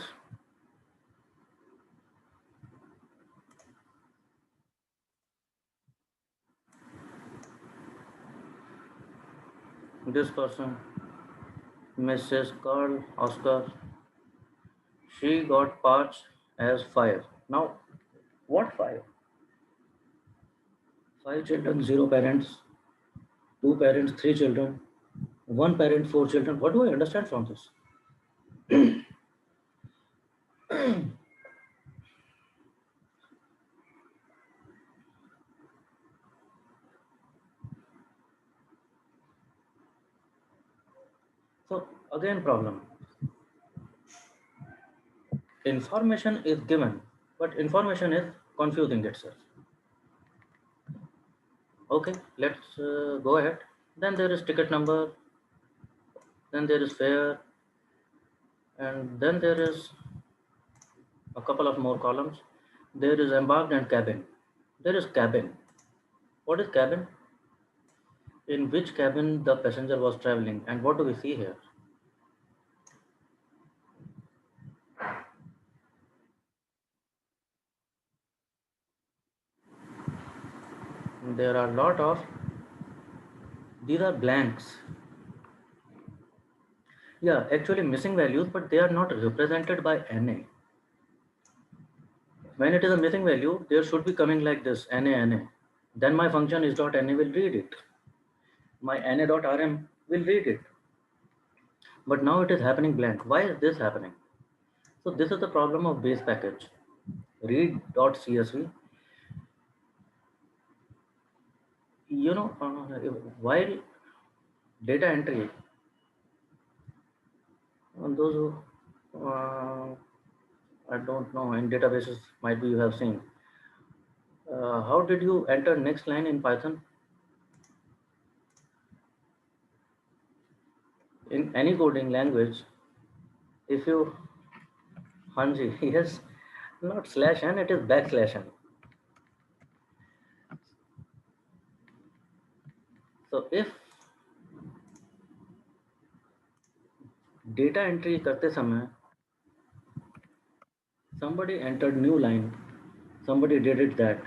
This person, Mrs. Carl Oscar, she got parts as 5. Now, what 5? 5 children, 0 parents, 2 parents, 3 children, 1 parent, 4 children. What do I understand from this? So again problem. Information is given, but information is confusing itself. Okay, let's go ahead. Then there is ticket number, then there is fare, and then there is a couple of more columns. There is embarked and cabin. There is cabin. What is cabin? In which cabin the passenger was traveling, and what do we see here? There are a lot of, these are blanks. Yeah, actually missing values, but they are not represented by NA. When it is a missing value, there should be coming like this, NA. Then my function is .NA will read it. My NA.RM will read it. But now it is happening blank. Why is this happening? So this is the problem of base package. Read.csv. While data entry, those who, I don't know, in databases might be you have seen. How did you enter next line in Python? In any coding language, if you, Hanji, yes, not /n, it is \n. So if data entry करते समय somebody entered new line, somebody did it that,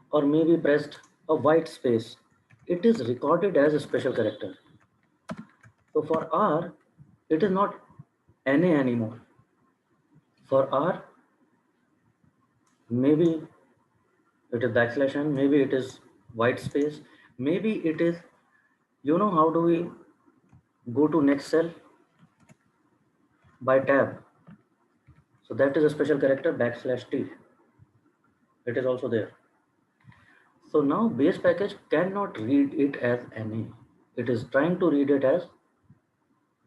or maybe pressed a white space, it is recorded as a special character. So for R, it is not NA anymore. For R, maybe it is \n, maybe it is white space, maybe it is, how do we go to next cell? By tab. So that is a special character \T. It is also there. So now base package cannot read it as NA. It is trying to read it as,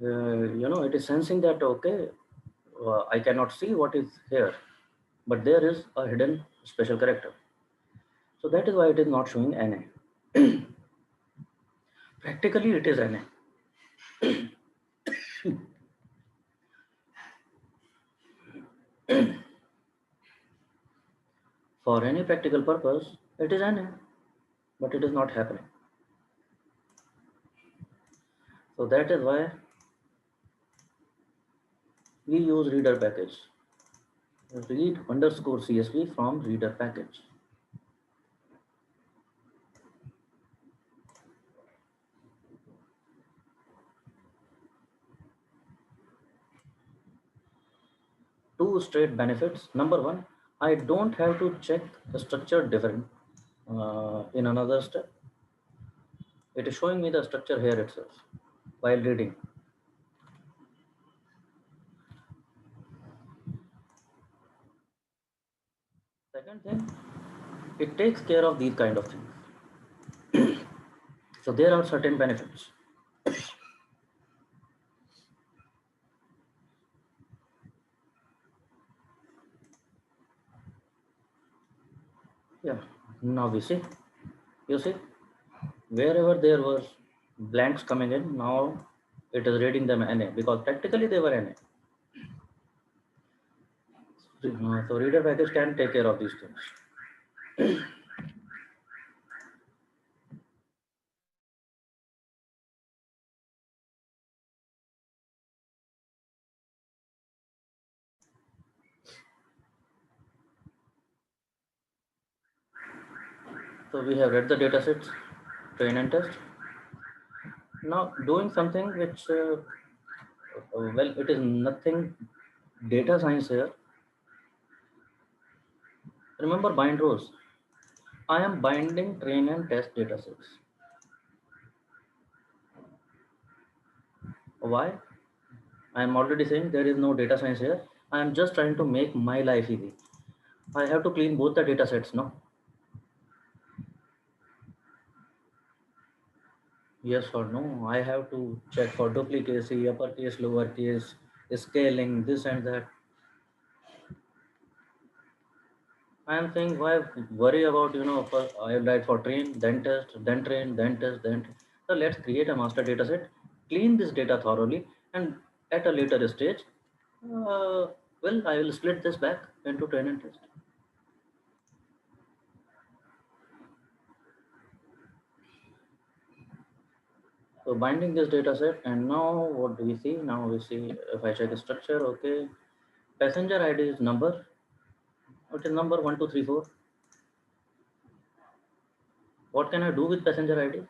it is sensing that, okay, I cannot see what is here, but there is a hidden special character. So that is why it is not showing NA. Practically it is NA. For any practical purpose, it is NA, but it is not happening. So that is why we use reader package. read underscore CSV from reader package. Two straight benefits. Number one, I don't have to check the structure different in another step. It is showing me the structure here itself while reading. Second thing, it takes care of these kind of things. So there are certain benefits. Yeah, now we see, you see, wherever there was blanks coming in, now it is reading them NA because practically they were NA. So reader package can take care of these things. So we have read the data sets, train and test. Now doing something which, well, it is nothing data science here. Remember bind rows. I am binding train and test data sets. Why? I am already saying there is no data science here. I am just trying to make my life easy. I have to clean both the data sets, no? Yes or no? I have to check for duplicacy, uppercase, lowercase, scaling, this and that. I am saying why worry about, first I will write for train, then test, then train, then test, then. So let's create a master data set, clean this data thoroughly, and at a later stage, well, I will split this back into train and test. So binding this data set, and now what do we see? Now we see if I check the structure, okay, passenger ID is number. What is number 1234? What can I do with passenger ID?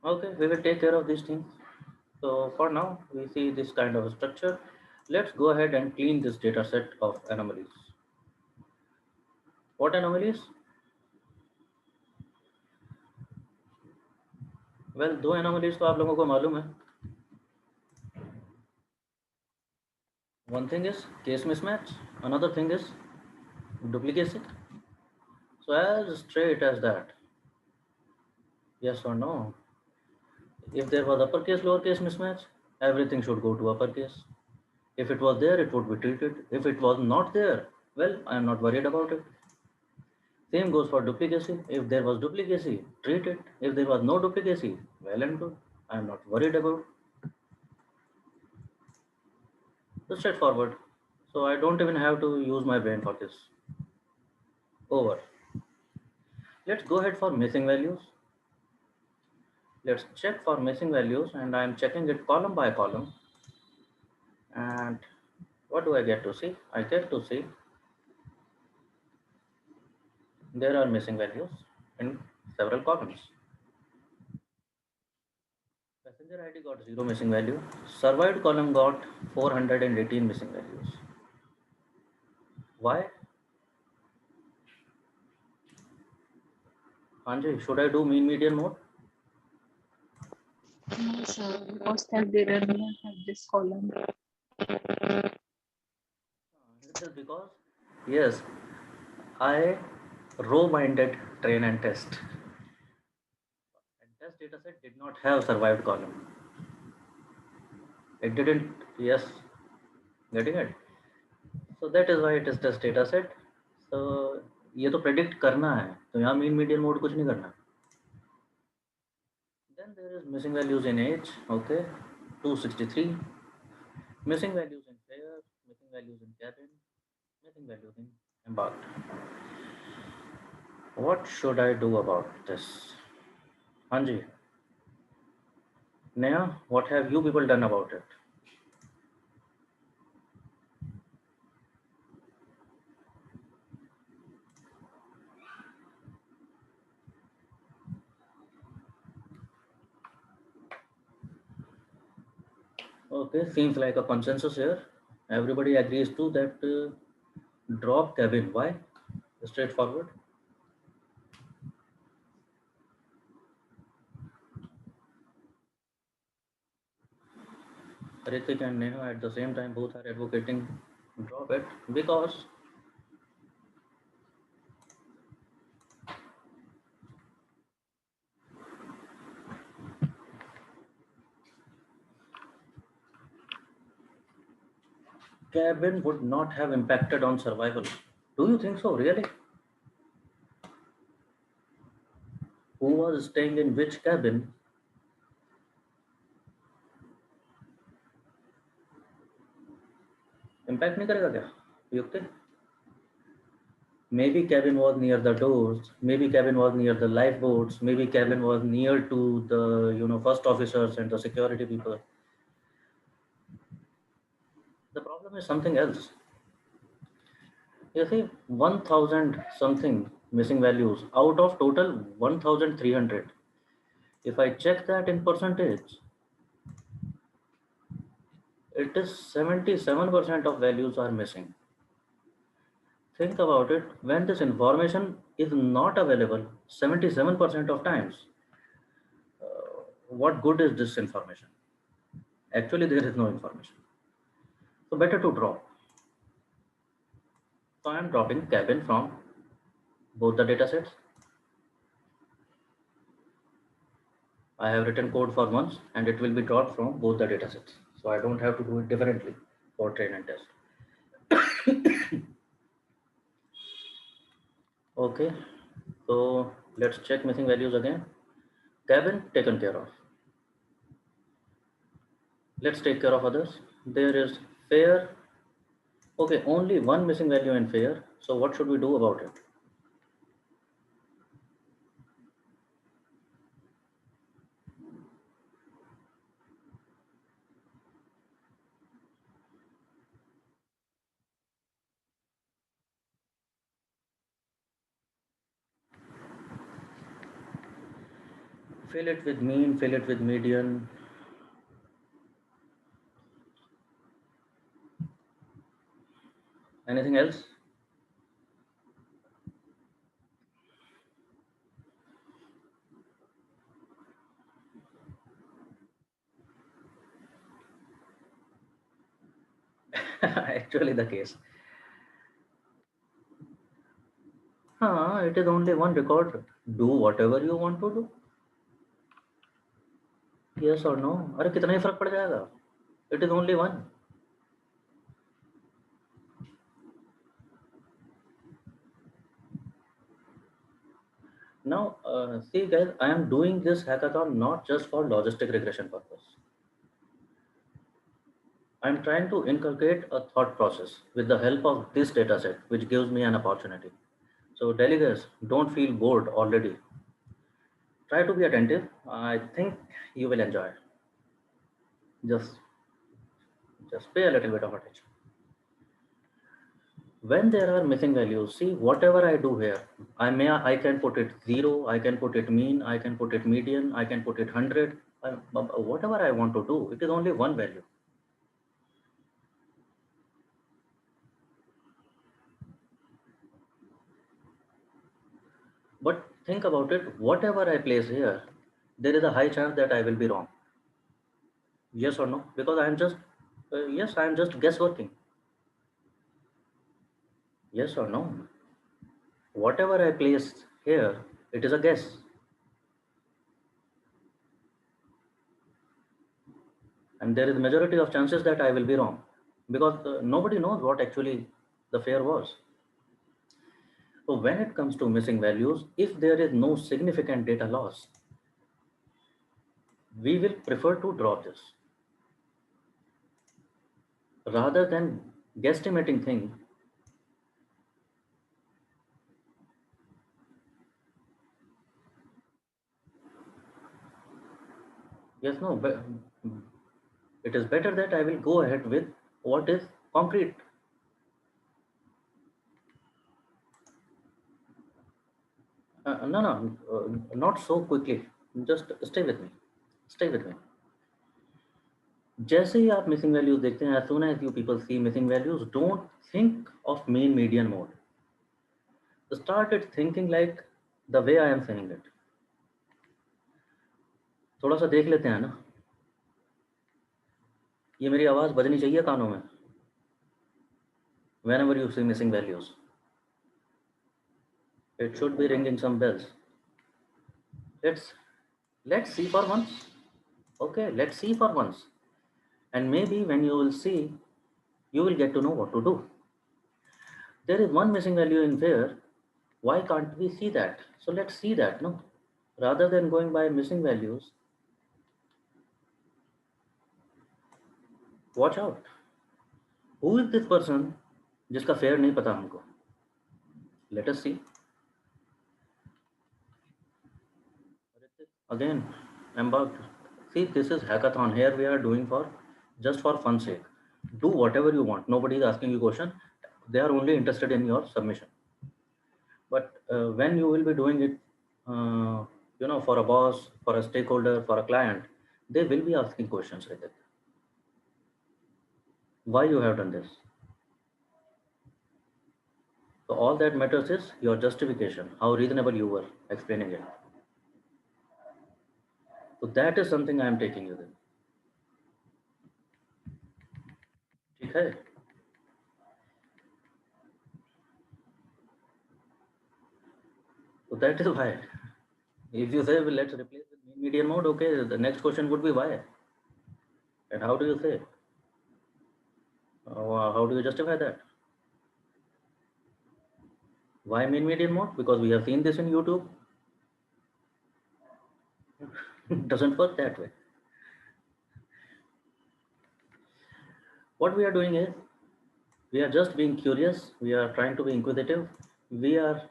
Okay, we will take care of these things. So for now, we see this kind of structure. Let's go ahead and clean this data set of anomalies. What anomalies? Well, दो anomalies तो आप लोगों को मालूम है. One thing is case mismatch. Another thing is duplicacy. So as straight as that. Yes or no? If there was uppercase, lowercase mismatch, everything should go to uppercase. If it was there, it would be treated. If it was not there, well, I am not worried about it. Same goes for duplicacy. If there was duplicacy, treat it. If there was no duplicacy, well and good. I am not worried about. So straightforward. So I don't even have to use my brain for this. Over. Let's go ahead for missing values. Let's check for missing values, and I'm checking it column by column. And what do I get to see? I get to see there are missing values in several columns. Passenger ID got 0 missing value. Survived column got 418 missing values. Why? Anjay, should I do mean median mode? No, sir, because that they did not have this column. It is because, yes, I row minded train and test. And test dataset did not have survived column. It didn't, yes, getting it. So that is why it is test dataset. So ये तो predict करना है, तो यहाँ mean median mode कुछ नहीं करना. Then there is missing values in age, okay, 263. Missing values in fair, missing values in cabin, missing values in embarked. What should I do about this? Hanji, Neha, what have you people done about it? Okay, seems like a consensus here. Everybody agrees to that drop cabin. Why? Straightforward. Ritik and Neha at the same time both are advocating drop it because cabin would not have impacted on survival. Do you think so, really? Who was staying in which cabin? Impact नहीं करेगा क्या? युक्ति? Maybe cabin was near the doors. Maybe cabin was near the lifeboats. Maybe cabin was near to the first officers and the security people. The problem is something else. You see, 1,000 something missing values out of total 1,300. If I check that in percentage, it is 77% of values are missing. Think about it. When this information is not available 77% of times, what good is this information? Actually, there is no information. So better to drop. So I am dropping cabin from both the datasets. I have written code for once and it will be dropped from both the datasets. So I don't have to do it differently for train and test. Okay, so let's check missing values again. Cabin taken care of. Let's take care of others. There is fare. Okay, only one missing value in fare. So what should we do about it? Fill it with mean, fill it with median. Anything else? Actually the case. It is only one record. Do whatever you want to do. Yes or no? अरे कितना ही फर्क पड़ जाएगा? It is only one. Now, see guys, I am doing this hackathon not just for logistic regression purpose. I'm trying to inculcate a thought process with the help of this dataset, which gives me an opportunity. So delegates, don't feel bored already. Try to be attentive. I think you will enjoy it. Just, just pay a little bit of attention. When there are missing values, see whatever I do here, I can put it 0, I can put it mean, I can put it median, I can put it 100, whatever I want to do. It is only one value. But think about it, whatever I place here, there is a high chance that I will be wrong. Yes or no? Because I am just, yes, I am just guessworking. Yes or no? Whatever I place here, it is a guess. And there is majority of chances that I will be wrong. Because nobody knows what actually the fare was. So when it comes to missing values, if there is no significant data loss, we will prefer to drop this. Rather than guesstimating thing, Yes, no, but it is better that I will go ahead with what is concrete. No, not so quickly. Just stay with me. Stay with me. जैसे ही आप missing values देखते हैं, as soon as you people see missing values, don't think of mean median mode. Start it thinking like the way I am saying it. थोड़ा सा देख लेते हैं ना, ये मेरी आवाज़ बजनी चाहिए कानों में whenever you see missing values. It should be ringing some bells. Let's see for once. Okay, let's see for once. And maybe when you will see, you will get to know what to do. There is one missing value in where. Why can't we see that? So let's see that, no? Rather than going by missing values, watch out. Who is this person जिसका fair नहीं पता हमको? Let us see. Again, I'm about see, this is hackathon. Here we are doing for just for fun sake. Do whatever you want. Nobody is asking you question. They are only interested in your submission. But when you will be doing it, for a boss, for a stakeholder, for a client, they will be asking questions like that. Why you have done this? So all that matters is your justification, how reasonable you were explaining it. So that is something I am taking you then. ठीक है? So that is why. If you say, well, let's replace with mean median mode, okay, the next question would be why? And how do you say? How do you justify that? Why mean median mode? Because we have seen this in YouTube. It doesn't work that way. What we are doing is, we are just being curious. We are trying to be inquisitive. We are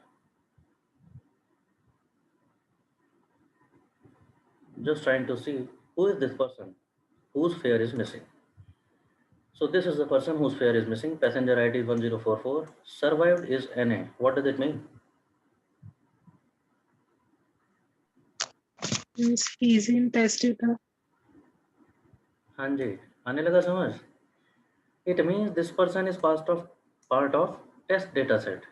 just trying to see who is this person whose fare is missing. So this is the person whose fare is missing. Passenger ID 1044. Survived is NA. What does it mean? It's easy in test data. हाँ जी, आने लगा समझ? It means this person is part of test data set.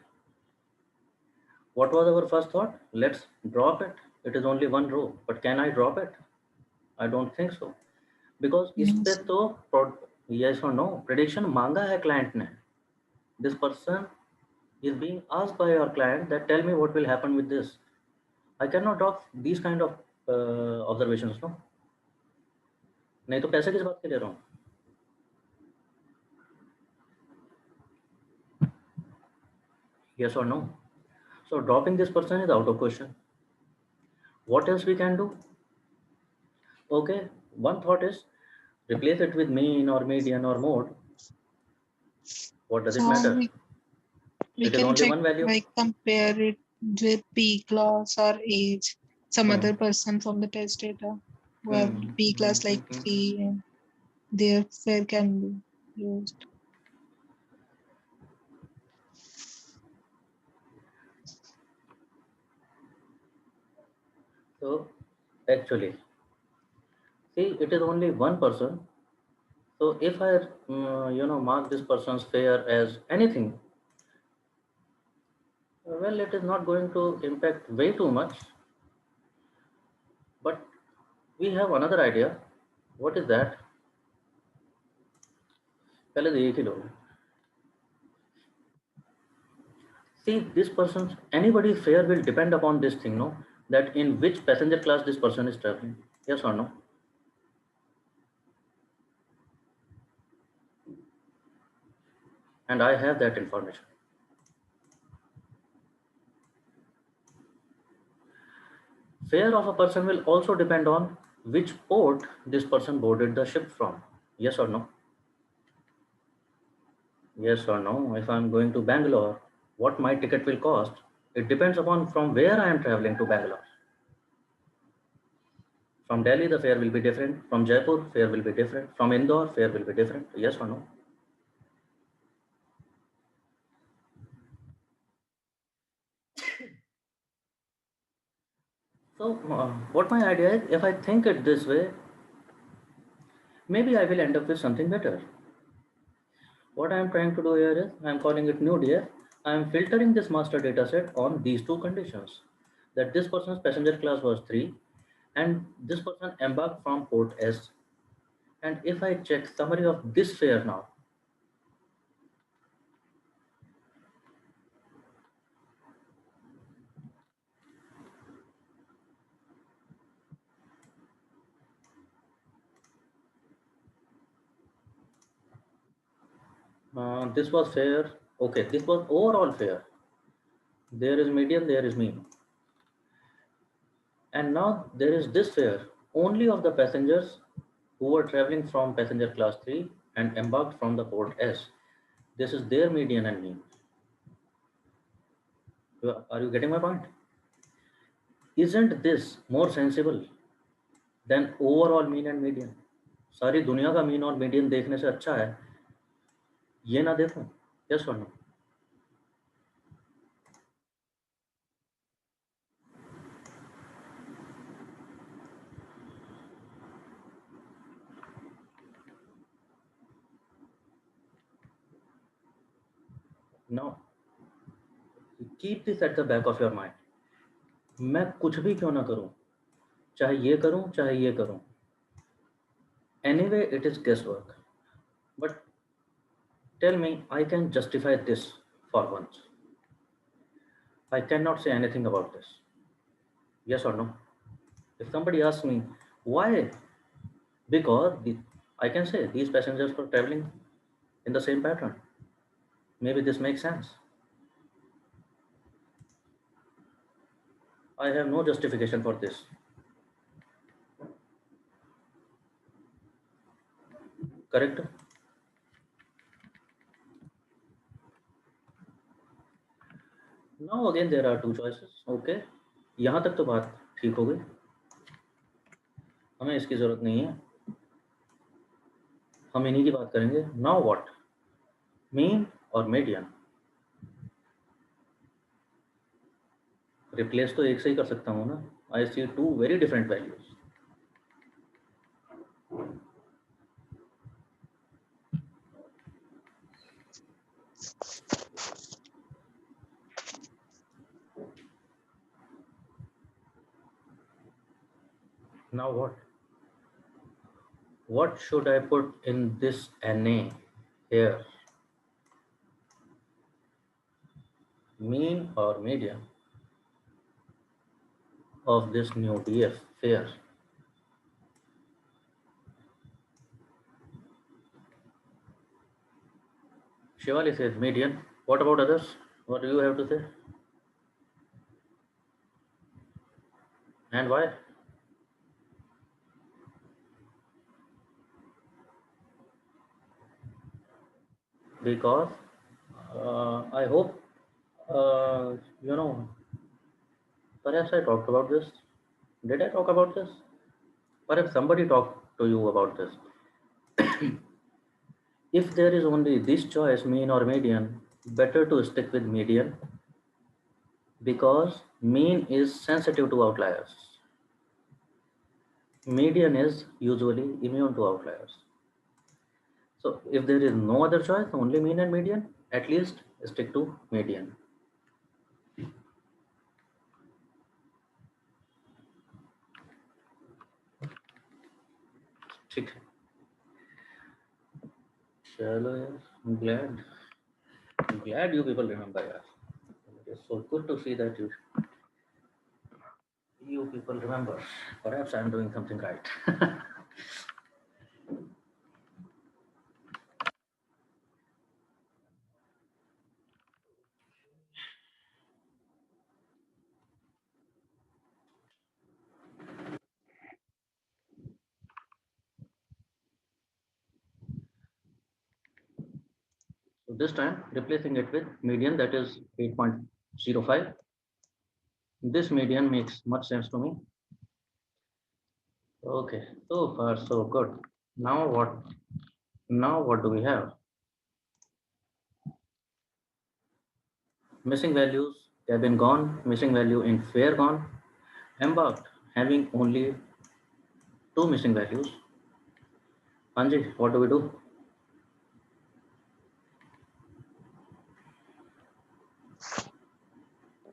What was our first thought? Let's drop it. It is only one row, but can I drop it? I don't think so. Because इस पे तो yes or no prediction मांगा है client ने. This person is being asked by your client that tell me what will happen with this. I cannot drop these kind of observations, no. नहीं तो पैसे किस बात के ले रहा हूँ? Yes or no? So dropping this person is out of question. What else we can do? Okay, one thought is replace it with mean or median or mode. What does it matter? We It is can only check, one value. like compare it with P class or age, some other person from the test data who have P class like 3 and their fare can be used. So actually, see, it is only one person. So if I, mark this person's fare as anything, well, it is not going to impact way too much. But we have another idea. What is that? पहले तो एक ही लो. See, this person's anybody's fare will depend upon this thing, no? That in which passenger class this person is traveling. Yes or no? And I have that information. Fare of a person will also depend on which port this person boarded the ship from. Yes or no? Yes or no? If I'm going to Bangalore, what my ticket will cost, it depends upon from where I am traveling to Bangalore. From Delhi, the fare will be different. From Jaipur, fare will be different. From Indore, fare will be different. Yes or no? So what my idea is, if I think it this way, maybe I will end up with something better. What I am trying to do here is, I am calling it new DF. I am filtering this master data set on these two conditions. That this person's passenger class was 3 and this person embarked from port S. And if I check summary of this fare now, this was fare, okay, this was overall fare. There is median, there is mean. And now there is this fare only of the passengers who were traveling from passenger class 3 and embarked from the port S. This is their median and mean. Are you getting my point? Isn't this more sensible than overall mean and median? सारी दुनिया का mean और median देखने से अच्छा है ये ना देखूं? Yes or no? Now, keep this at the back of your mind. मैं कुछ भी क्यों ना करूं, चाहे ये करूं चाहे ये करूं, anyway it is guesswork. But tell me, I can justify this for once. I cannot say anything about this. Yes or no? If somebody asks me why, because I can say these passengers were traveling in the same pattern. Maybe this makes sense. I have no justification for this. Correct? Now again there are two choices. Okay, यहाँ तक तो बात ठीक हो गई, हमें इसकी जरूरत नहीं है, हम इन्हीं की बात करेंगे. Now what? Mean और median? Replace तो एक से ही कर सकता हूँ ना. I see two very different values. Now what? What should I put in this NA here? Mean or median of this new DF fare? Shivali says median. What about others? What do you have to say? And why? Because I hope you know, perhaps I talked about this. Did I talk about this? Perhaps somebody talked to you about this. If there is only this choice, mean or median, better to stick with median because mean is sensitive to outliers. Median is usually immune to outliers. So if there is no other choice, only mean and median, at least stick to median. ठीक है, चलो यार, I'm glad you people remember यार. It is so good to see that you people remember. Perhaps I'm doing something right. So this time replacing it with median, that is 8.05. This median makes much sense to me. Okay, so far so good. Now what? Now what do we have? Missing values, cabin gone, missing value in fare gone, embarked, having only two missing values. Anji, what do we do?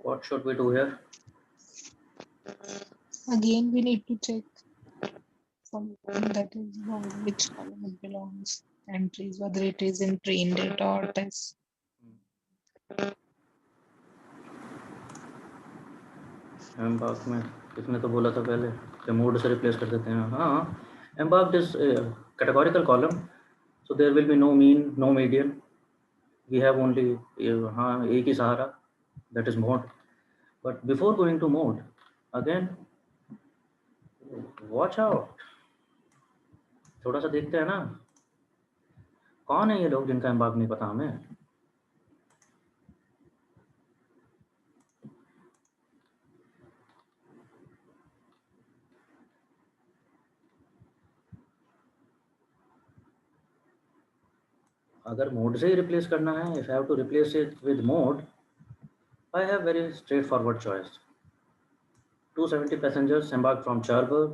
What should we do here? Again, we need to check from that is which column it belongs. Entries, whether it is in train data or test. Embark में किसने तो बोला था पहले कि mode से replace कर देते हैं हाँ embarked is categorical column so there will be no mean no median we have only हाँ एक ही सहारा that is mode but before going to mode again watch out थोड़ा सा देखते हैं ना कौन है ये लोग जिनका एम्बार्क नहीं पता हमें अगर मोड से ही रिप्लेस करना है if I have to replace it with mode I have very straightforward choice 270 passengers embarked from Cherbourg,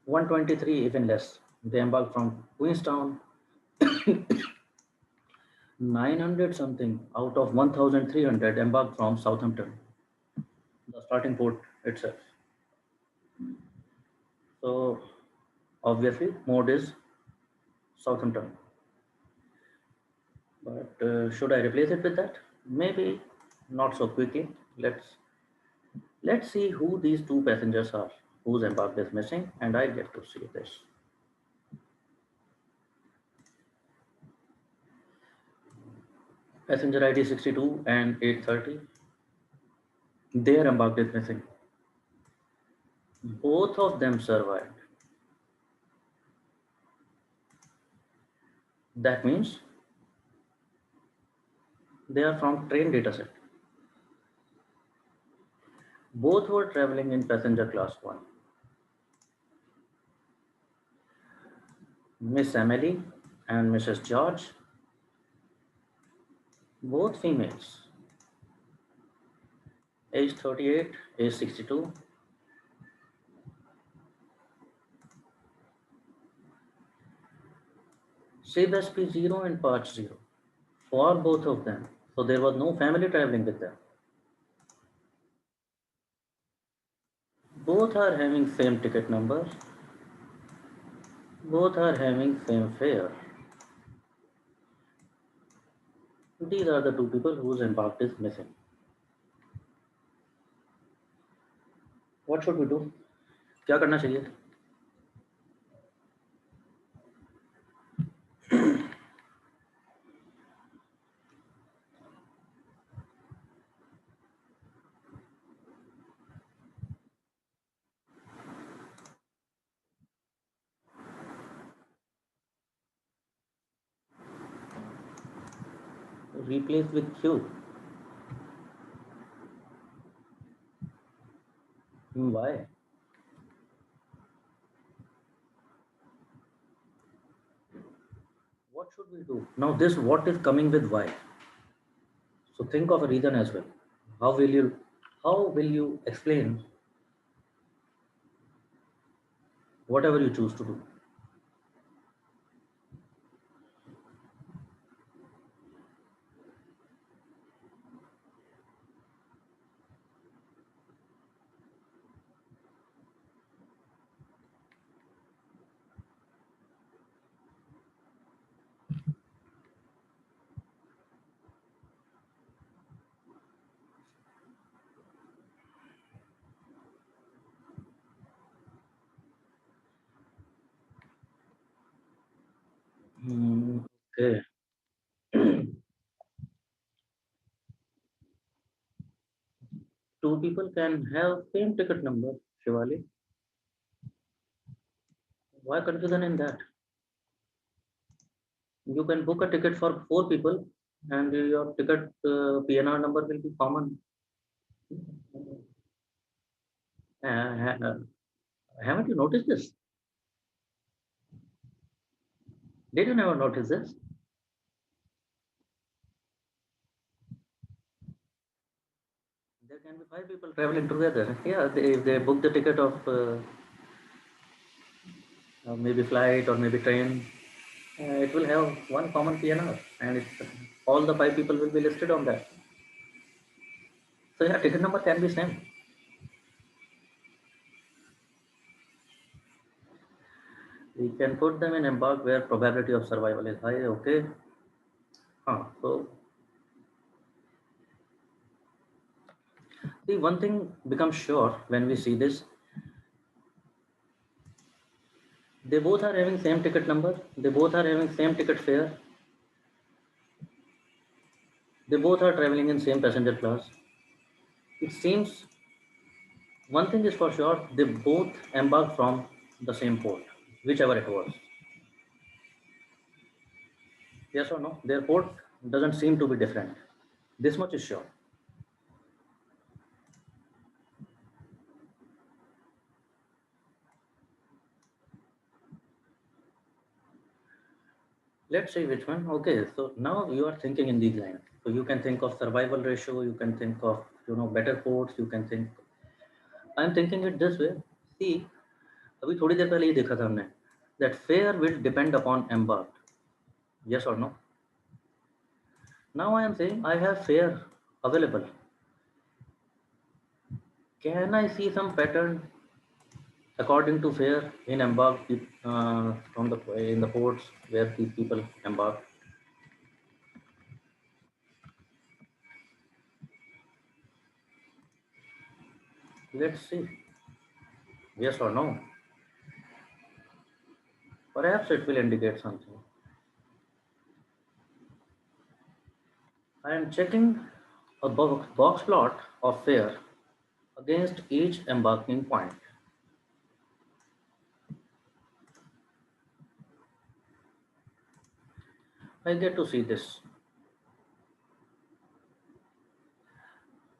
123 even less. They embarked from Queenstown, 900 something out of 1,300 embarked from Southampton, the starting port itself. So obviously mode is Southampton. But should I replace it with that? Maybe not so quickly. Let's see who these two passengers are, whose embarked is missing, and I get to see this. Passenger ID 62 and 830. Their embarked is missing. Both of them survived. That means they are from train dataset. Both were traveling in passenger class 1. Miss Emily and Mrs. George, both females, age 38, age 62. SIB 0 and Patch 0 for both of them. So there was no family traveling with them. Both are having same ticket number. Both are having same fare. These are the two people whose embarked is missing. What should we do? क्या करना चाहिए? Replace with Q. Why? What should we do? Now this what is coming with why. So think of a reason as well. How will you explain whatever you choose to do? Okay. Two people can have same ticket number, Shivali. Why confusion in that? You can book a ticket for four people and your ticket PNR number will be common. Uh, Haven't you noticed this? Did you never notice this? There can be 5 people traveling together. Yeah, if they book the ticket of maybe flight or maybe train, it will have one common PNR, and all the 5 people will be listed on that. So yeah, ticket number can be same. We can put them in embark where probability of survival is high. Okay. So see, one thing becomes sure when we see this. They both are having same ticket number. They both are having same ticket fare. They both are traveling in same passenger class. It seems one thing is for sure, they both embarked from the same port, whichever it was. Yes or no? Their port doesn't seem to be different. This much is sure. Let's see which one. Okay, so now you are thinking in these lines. So you can think of survival ratio, you can think of better ports, you can think. I'm thinking it this way. See, अभी थोड़ी देर पहले ये देखा था हमने that fare will depend upon embarked. Yes or no? Now I am saying I have fare available. Can I see some pattern according to fare in embarked from the in the ports where these people embark? Let's see. Yes or no? Perhaps it will indicate something. I am checking a box plot of fare against each embarking point. I get to see this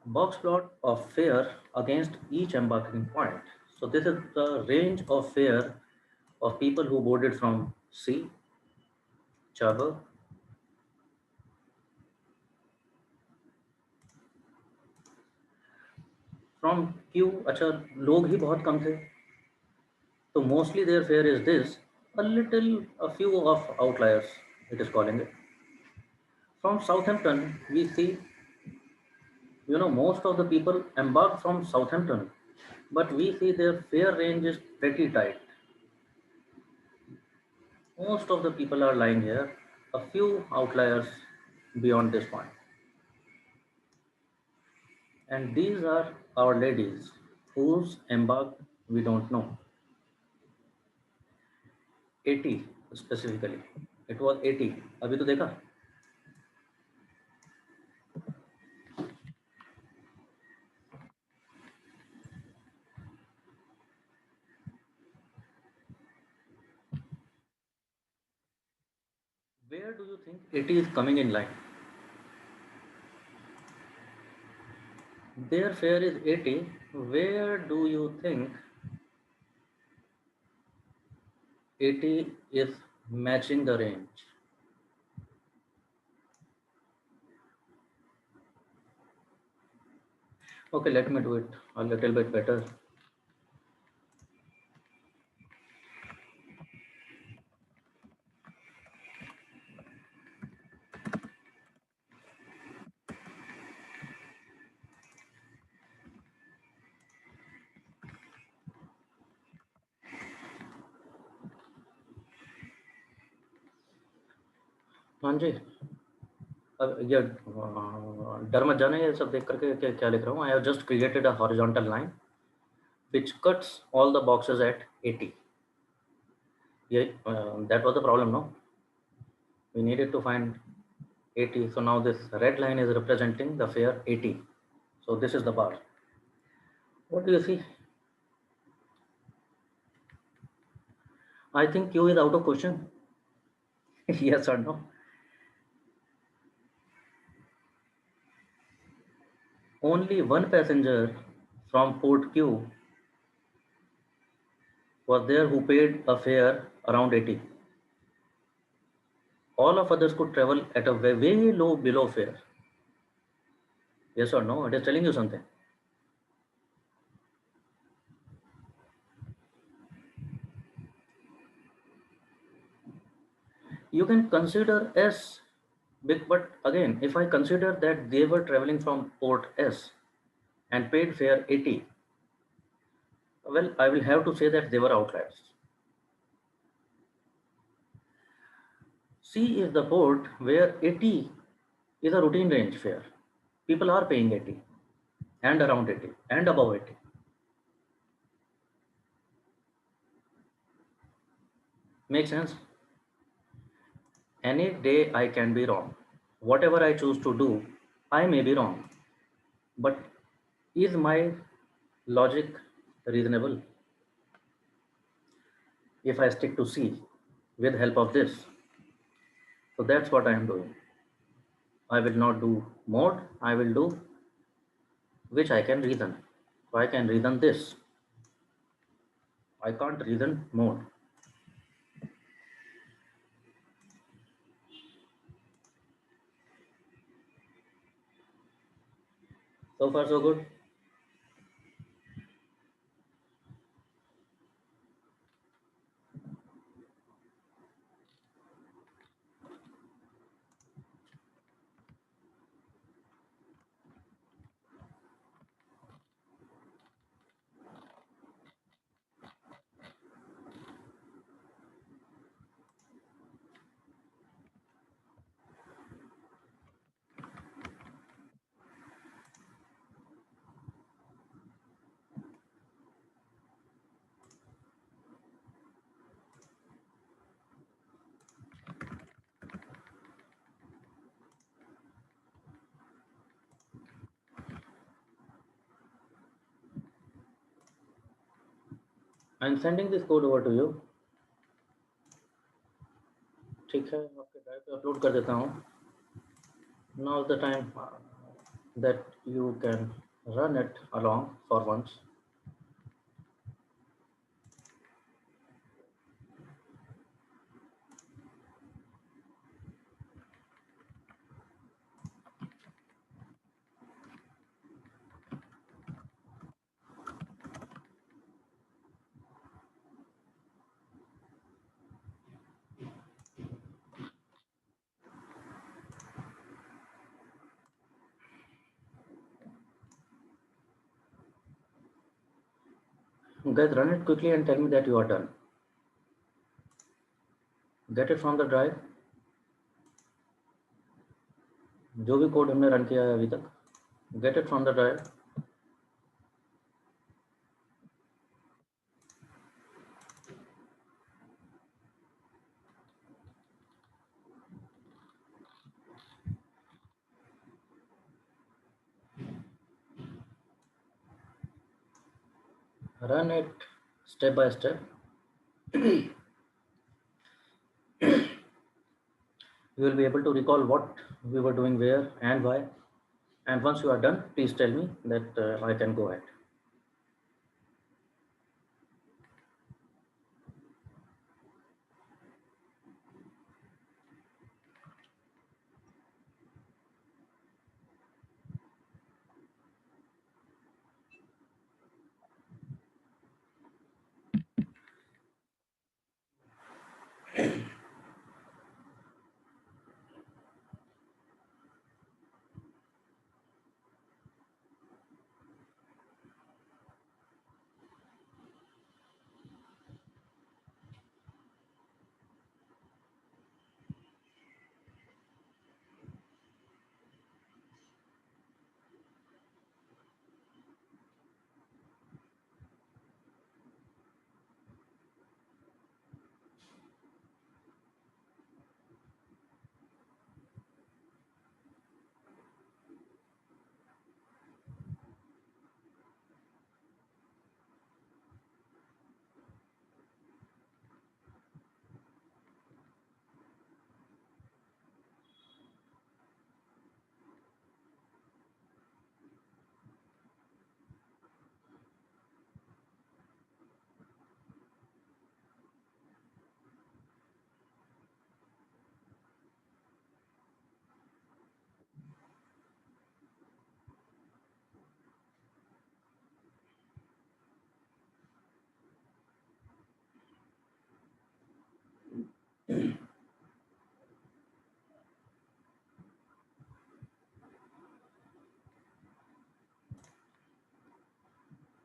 box plot of fare against each embarking point. So this is the range of fare of people who boarded from C, charter, from Q. अच्छा लोग ही बहुत कम थे. So mostly their fare is this. A few of outliers. It is calling it. From Southampton, we see most of the people embark from Southampton, but we see their fare range is pretty tight. Most of the people are lying here, a few outliers beyond this point. And these are our ladies whose embarked we don't know. 80 specifically. It was 80. अभी तो देखा. Where do you think 80 is coming in line? Their fare is 80. Where do you think 80 is matching the range? Okay, let me do it a little bit better. हाँ जी. अब ये डर मत जाना, ये सब देख करके क्या लिख रहा हूँ. I have just created a horizontal line which cuts all the boxes at 80. Yeah, that was the problem, no? We needed to find 80. So now this red line is representing the fare 80. So this is the bar. What do you see? I think Q is out of question. Yes or no? Only one passenger from port Q was there who paid a fare around 80. All of others could travel at a way low below fare. Yes or no? It is telling you something. You can consider S big, but again, if I consider that they were traveling from port S and paid fare 80, well, I will have to say that they were outliers. C is the port where 80 is a routine range fare. People are paying 80 and around 80 and above 80. Make sense? Any day I can be wrong. Whatever I choose to do, I may be wrong. But is my logic reasonable if I stick to C with help of this? So that's what I am doing. I will not do mode, I will do which I can reason. So I can reason this. I can't reason mode. So far so good. I'm sending this code over to you. ठीक है, आपके drive पे upload कर देता हूँ. Now is the time that you can run it along for once. Guys, run it quickly and tell me that you are done. Get it from the drive. जो भी code हमने run किया है अभी तक, get it from the drive. Run it step by step. You will be able to recall what we were doing where and why. And once you are done, please tell me that I can go ahead.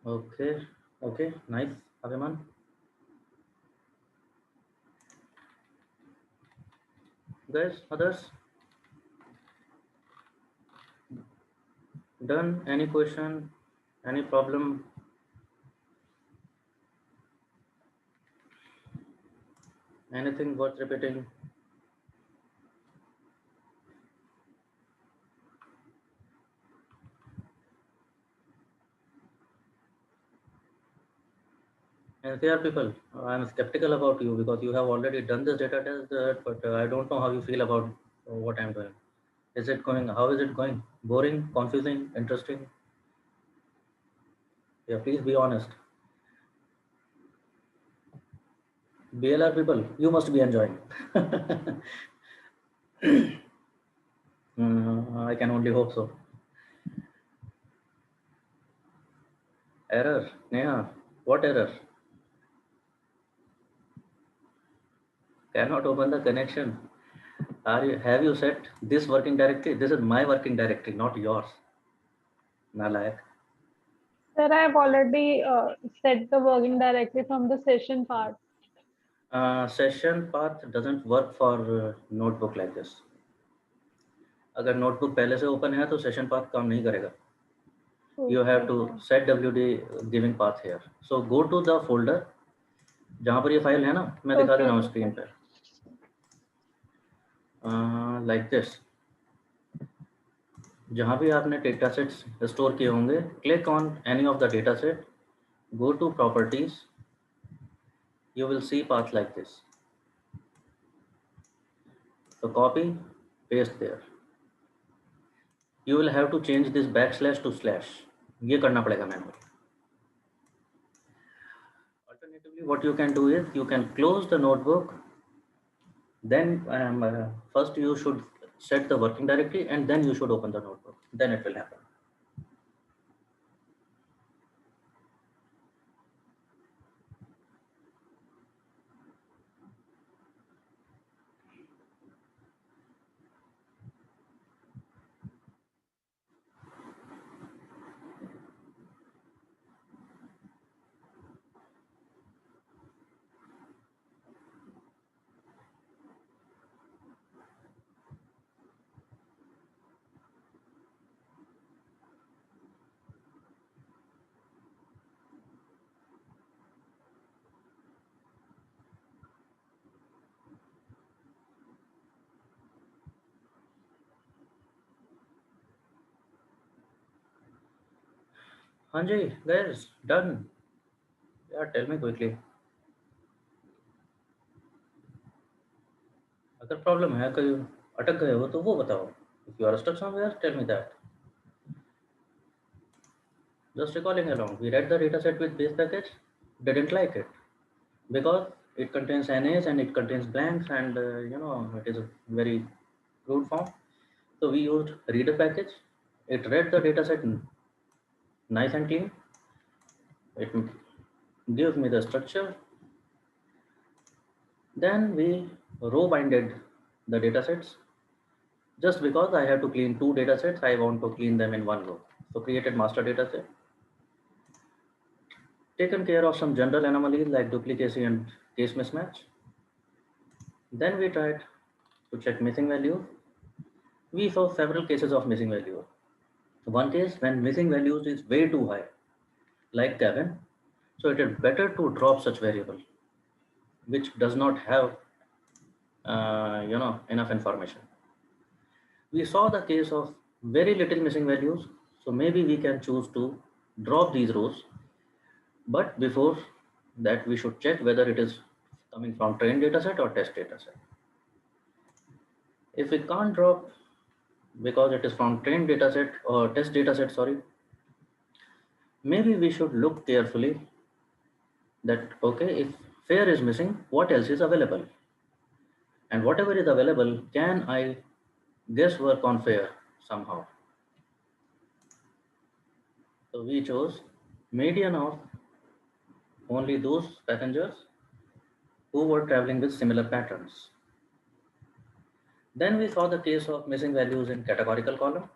Okay, okay, nice, Abhiman. Guys, others, done? Any question? Any problem? Anything worth repeating? And there are people, I'm skeptical about you because you have already done this data test, but I don't know how you feel about what I'm doing. Is it going? How is it going? Boring, confusing, interesting? Yeah, please be honest. BLR people, you must be enjoying. I can only hope so. Error, Neha, what error? Cannot open the connection. Have you set this working directory? This is my working directory, not yours. Nalayak. Sir, I have already set the working directly from the session part. Session path doesn't work for notebook like this. अगर notebook पहले से open है तो session path काम नहीं करेगा. You have to set WD giving path here. So go to the folder जहाँ पर ये फाइल है ना, मैं दिखा दे रहा हूँ स्क्रीन पे. Like this. जहाँ भी आपने डेटा सेट्स स्टोर किए होंगे, click on any of the data set, go to properties, you will see path like this. So copy, paste there. You will have to change this backslash to slash. ये करना पड़ेगा manually. Alternatively, what you can do is you can close the notebook. Then first you should set the working directory and then you should open the notebook. Then it will happen. Hanji, guys, done. Yeah, tell me quickly. अगर problem है, कहीं अटक गए हो तो वो बताओ. If you are stuck somewhere, tell me that. Just recalling along, we read the dataset with base package, didn't like it because it contains NAs and it contains blanks and it is a very crude form. So we used reader package. It read the dataset nice and clean. It gives me the structure. Then we row binded the datasets. Just because I have to clean two datasets, I want to clean them in one row. So created master dataset. Taken care of some general anomalies like duplicacy and case mismatch. Then we tried to check missing value. We saw several cases of missing value. One case when missing values is way too high, like Kevin. So it is better to drop such variable, which does not have enough information. We saw the case of very little missing values, so maybe we can choose to drop these rows. But before that, we should check whether it is coming from trained dataset or test dataset. If we can't drop because it is from trained dataset or test dataset, sorry, maybe we should look carefully that, okay, if fair is missing, what else is available? And whatever is available, can I guesswork on fair somehow? So we chose median of only those passengers who were traveling with similar patterns. Then we saw the case of missing values in categorical column.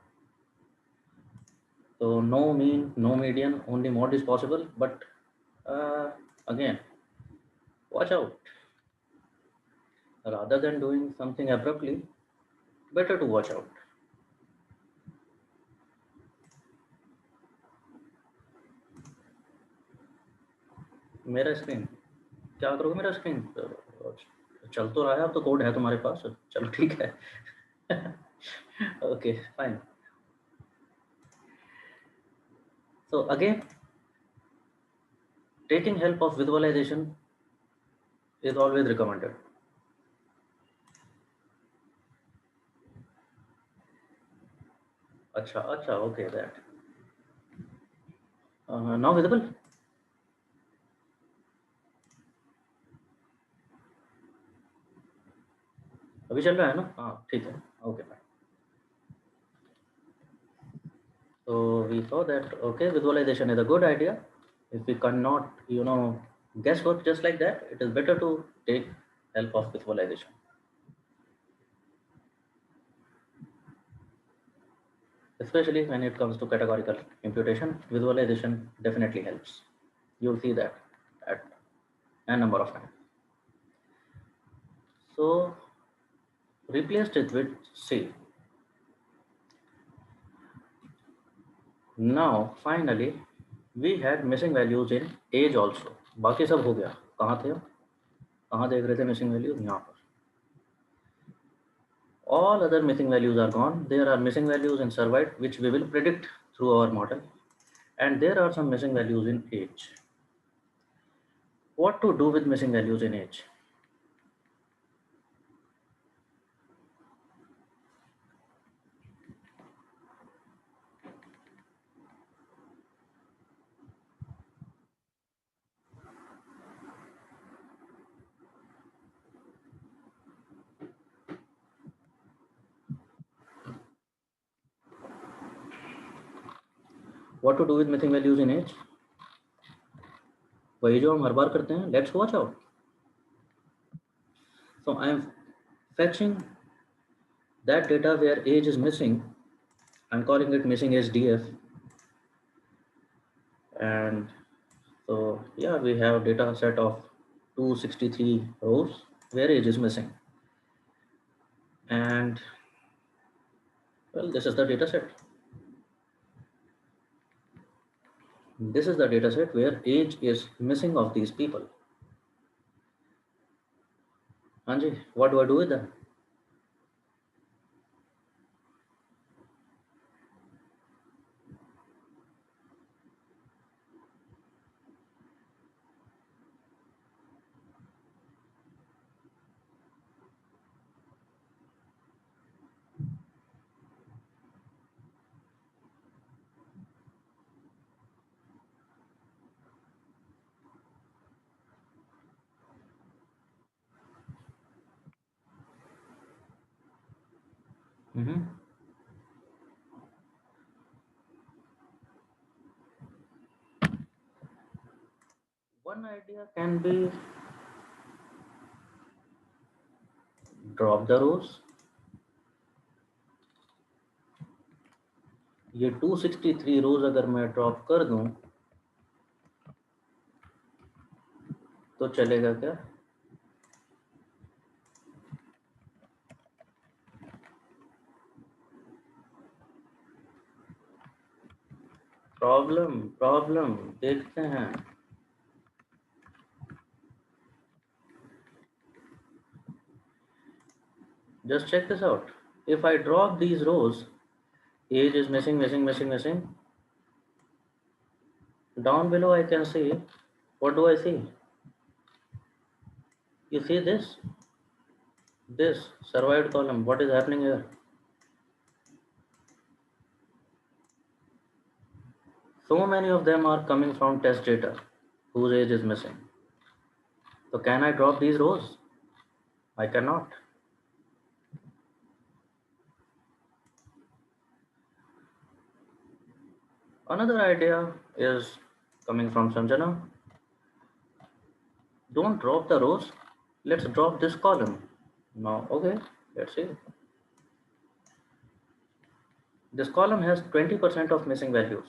So no mean, no median, only mod is possible. But again, watch out. Rather than doing something abruptly, better to watch out. मेरा screen क्या करोगे? मेरा screen चल तो रहा है, अब तो कोड है तुम्हारे पास, चलो ठीक है. Okay, fine. So again, taking help of visualization is always recommended. Acha, okay, that. Now visible? अभी चल रहा है ना? हाँ ठीक है, okay fine. So we saw that okay, visualization is a good idea. If we cannot, guess work just like that, it is better to take help of visualization. Especially when it comes to categorical imputation, visualization definitely helps. You'll see that at a number of times. So replaced it with C. Now finally we had missing values in age also. बाकी सब हो गया. कहाँ थे हम? कहाँ देख रहे थे missing values? यहाँ पर. All other missing values are gone. There are missing values in survived, which we will predict through our model, and there are some missing values in age. What to do with missing values in age? What to do with missing values in age? वही जो हम हर बार करते हैं. Let's watch out. So I am fetching that data where age is missing. I'm calling it missing age df. And so yeah, we have data set of 263 rows where age is missing. And well, this is the data set. This is the data set where age is missing of these people. Anji, what do I do with them? One idea can be drop the rows. ये 263 रोज अगर मैं drop कर दूं तो चलेगा क्या? Problem देखते हैं. Just check this out. If I drop these rows, age is missing. Down below I can see, what do I see? You see this survived column. What is happening here? So many of them are coming from test data whose age is missing. So can I drop these rows? I cannot. Another idea is coming from Sanjana. Don't drop the rows. Let's drop this column. Now, okay, let's see. This column has 20% of missing values,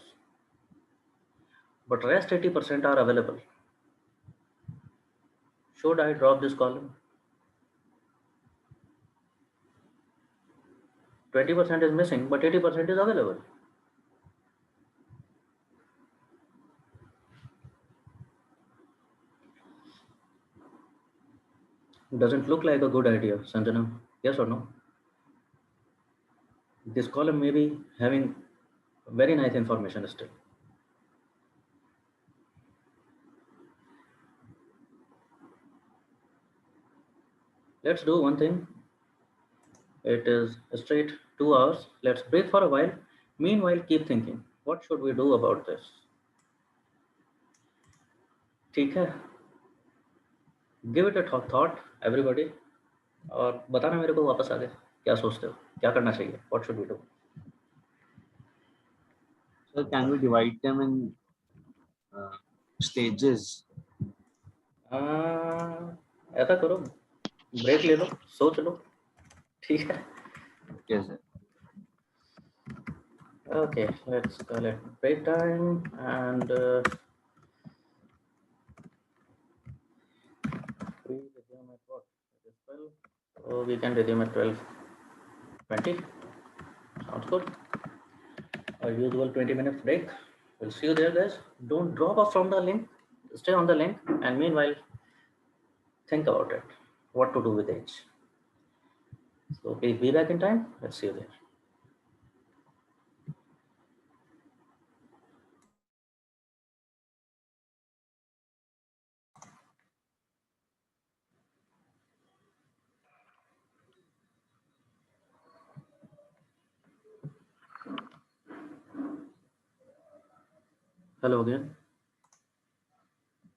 but rest 80% are available. Should I drop this column? 20% is missing, but 80% is available. Doesn't look like a good idea, Sanjana. Yes or no? This column may be having very nice information still. Let's do one thing. It is straight 2 hours. Let's breathe for a while. Meanwhile, keep thinking. What should we do about this? ठीक है? Give it a thought, everybody. और बताना मेरे को वापस आगे क्या सोचते हो, क्या करना चाहिए? What should we do? So can we divide them in stages? ऐसा करो, ब्रेक ले लो, सोच लो, ठीक है? Yes, sir. Okay, let's call it break time and we resume at what? It is 12. So we can resume at 12:20. Sounds good. Our usual 20 minutes break. We'll see you there, guys. Don't drop off from the link. Stay on the link, and meanwhile, think about it. What to do with age. So please be back in time. Let's see you there. Hello again.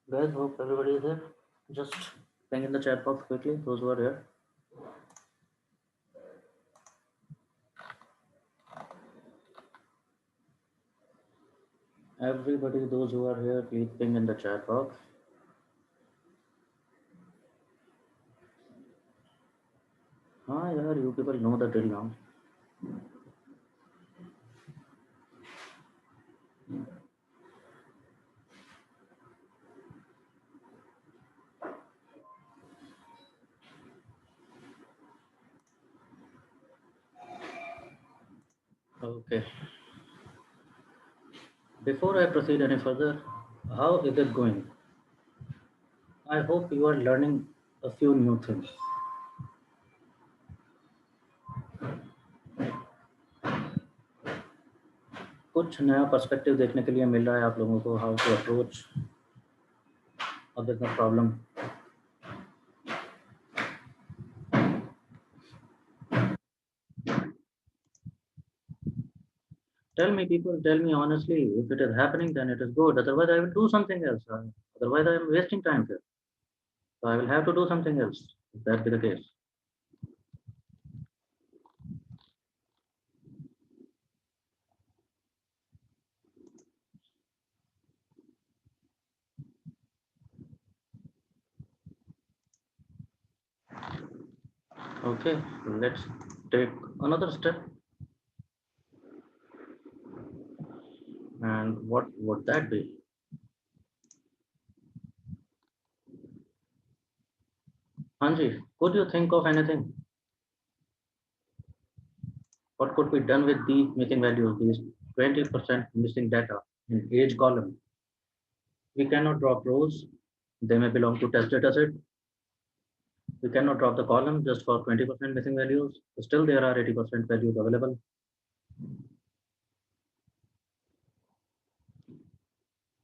Guys, hope everybody is here. Just ping in the chat box quickly, those who are here. Everybody, those who are here, please ping in the chat box. हाँ यार, you people know the drill now. Okay. Before I proceed any further, how is it going? I hope you are learning a few new things. कुछ नया perspective देखने के लिए मिल रहा है आप लोगों को, how to approach a business problem. Tell me, people, tell me honestly, if it is happening, then it is good. Otherwise, I will do something else. Otherwise, I am wasting time here. So I will have to do something else, if that be the case. Okay, let's take another step. And what would that be? Hanji, could you think of anything? What could be done with these missing values, these 20% missing data in age column? We cannot drop rows. They may belong to test data set. We cannot drop the column just for 20% missing values. Still, there are 80% values available.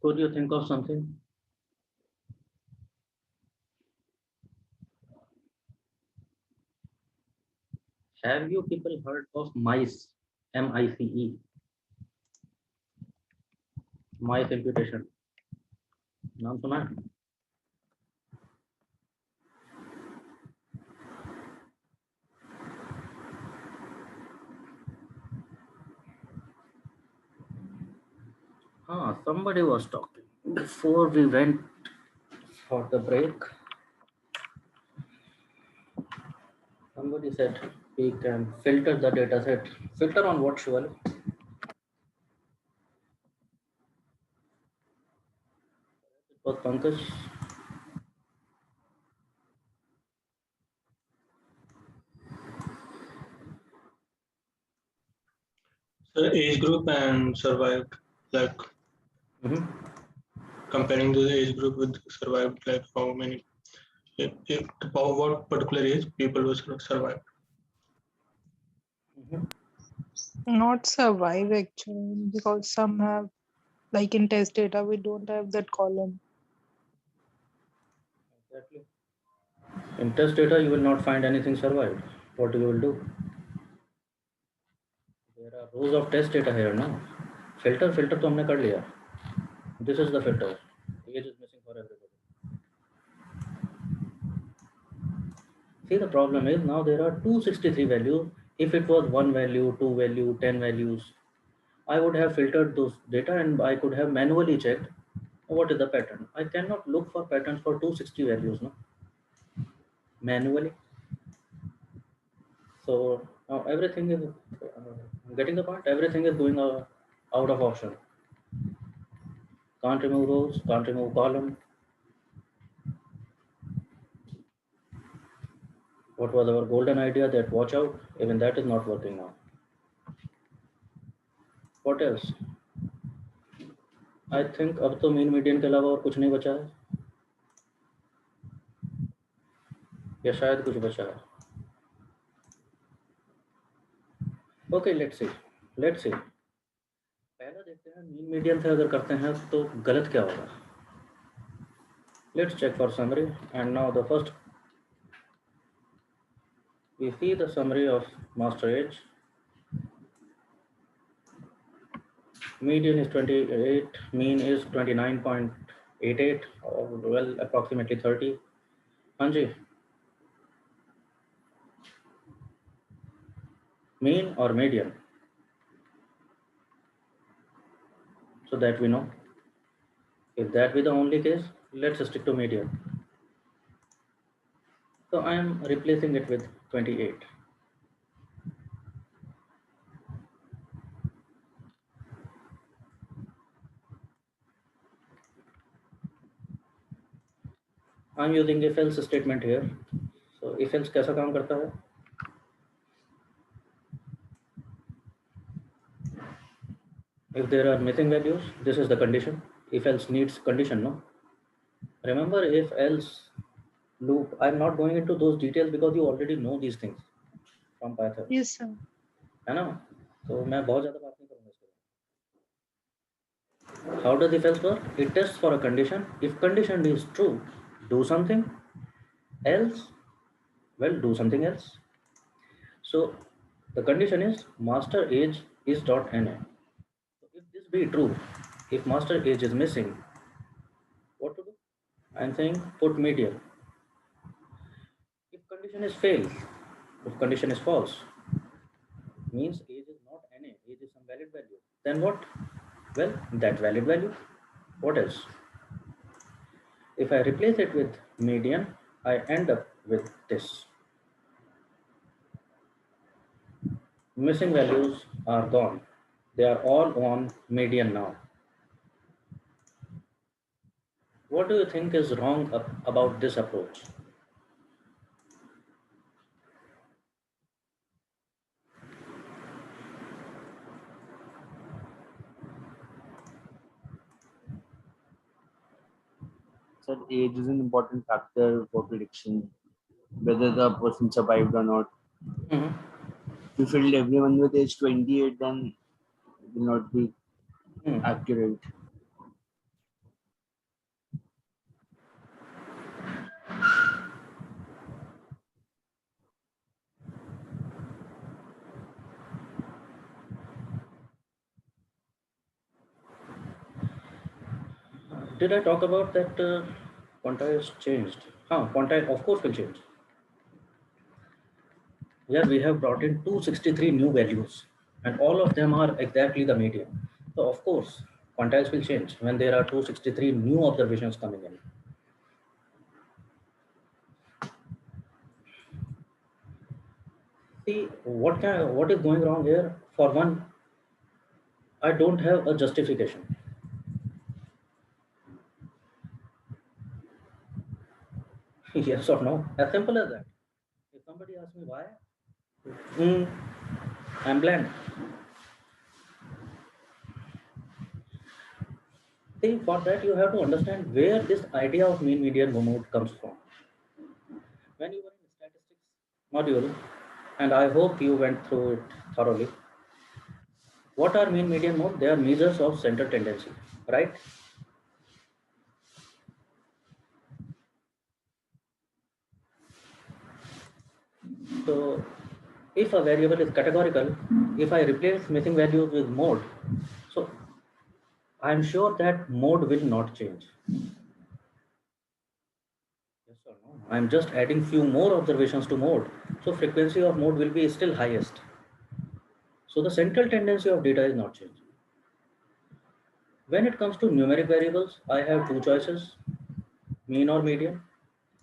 Could you think of something? Have you people heard of mice? MICE. Mice imputation. नाम सुना है? Somebody was talking before we went for the break. Somebody said we can filter the data set. Filter on what, Shival? But Pankaj, So age group and survived, like mhm. comparing the age group with survived, like how many, if of what particular age people will survive. Not survive actually, because some have, like in test data, we don't have that column. Exactly. In test data, you will not find anything survived. What you will do? There are rows of test data here now. Filter तो हमने कर लिया. This is the filter. Age is missing for everybody. See, the problem is now there are 263 values. If it was one value, two value, 10 values, I would have filtered those data and I could have manually checked what is the pattern. I cannot look for patterns for 260 values, no, manually. So now everything is getting the point. Everything is going out of option. Can't remove rows, can't remove column. What was our golden idea that watch out? Even that is not working now. What else? I think अब तो mean median के अलावा और कुछ नहीं बचा है या शायद कुछ बचा है. Okay, let's see. पहला देखते हैं मीन मीडियन से अगर करते हैं तो गलत क्या होगा. Let's check for summary, and now the first we see the summary of master age. Median is 28, mean is 29.88, or well approximately 30. Hanji, mean or median, so that we know. If that be the only case, let's stick to median. So I am replacing it with 28. I am using if else statement here. So if else कैसा काम करता है? If there are missing values, this is the condition. If else needs condition, no? Remember if else loop. I'm not going into those details because you already know these things from Python. Yes, sir. है ना? तो मैं बहुत ज़्यादा बात नहीं करूँगा इसके बारे में. How does if else work? It tests for a condition. If condition is true, do something. Else, well, do something else. So the condition is master age is dot na. So if this be true, if master age is missing, what to do? I'm saying put median. If condition is fail, if condition is false, means age is not na, age is some valid value. Then what? Well, that valid value. What else? If I replace it with median, I end up with this. Missing values are gone. They are all on median now. What do you think is wrong about this approach? So age is an important factor for prediction, whether the person survived or not. Mm-hmm. If you filled everyone with age 28, then it will not be accurate. Did I talk about that quantile changed? Quantile of course will change. Here we have brought in 263 new values and all of them are exactly the median. So of course, quantiles will change when there are 263 new observations coming in. See, what is going wrong here? For one, I don't have a justification. Yes or no? As simple as that. If somebody asks me why, mm, I'm blank. See, for that you have to understand where this idea of mean median mode comes from. When you were in statistics module, and I hope you went through it thoroughly, what are mean median mode? They are measures of central tendency, right? So if a variable is categorical, if I replace missing values with mode, so I'm sure that mode will not change. Yes or no? I'm just adding few more observations to mode. So frequency of mode will be still highest. So the central tendency of data is not changing. When it comes to numeric variables, I have two choices, mean or median.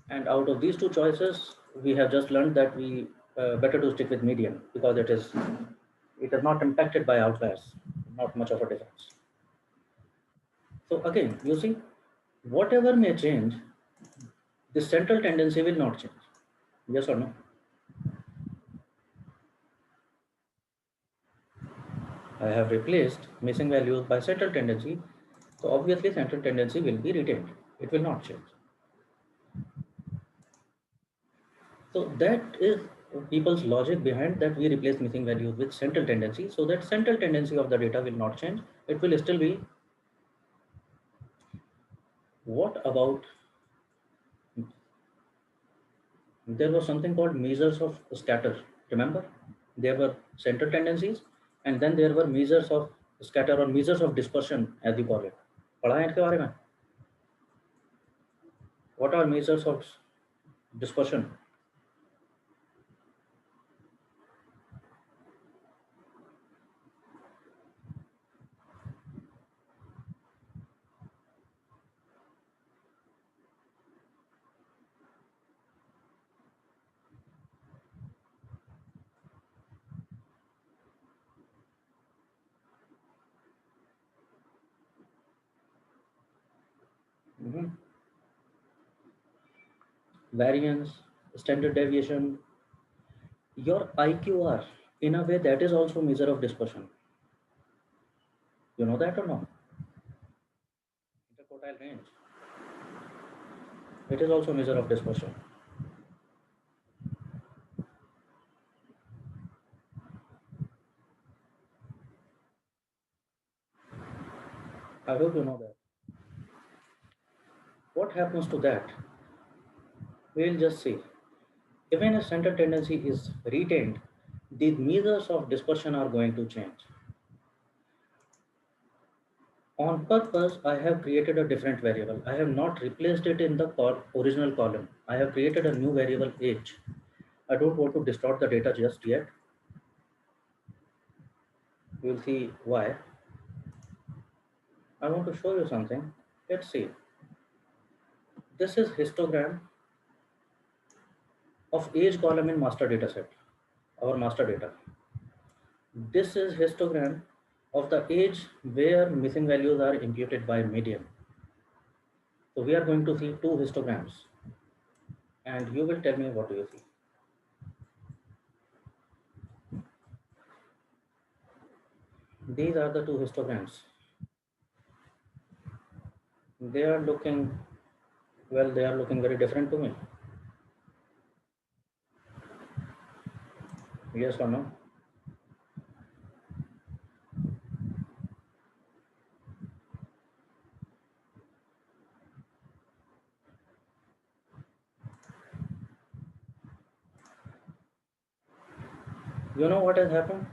And out of these two choices, we have just learned that we better to stick with median because it is not impacted by outliers, not much of a difference. So again, you see, whatever may change, the central tendency will not change. Yes or no? I have replaced missing values by central tendency. So obviously central tendency will be retained. It will not change. So that is people's logic behind that we replace missing values with central tendency so that central tendency of the data will not change. It will still be. What about, there was something called measures of scatter. Remember? There were central tendencies and then there were measures of scatter or measures of dispersion as you call it. पढ़ा है इनके बारे में? What are measures of dispersion? Mhm. Variance, standard deviation, your IQR, in a way that is also measure of dispersion. You know that or no? Interquartile range. It is also measure of dispersion. I hope you know that. What happens to that? We'll just see. Even if central tendency is retained, the measures of dispersion are going to change. On purpose, I have created a different variable. I have not replaced it in the original column. I have created a new variable age. I don't want to distort the data just yet. We'll see why. I want to show you something. Let's see. This is histogram of age column in master data set, our master data. This is histogram of the age where missing values are imputed by median. So we are going to see two histograms and you will tell me what do you see. These are the two histograms. They are looking, well, they are looking very different to me. Yes or no? You know what has happened?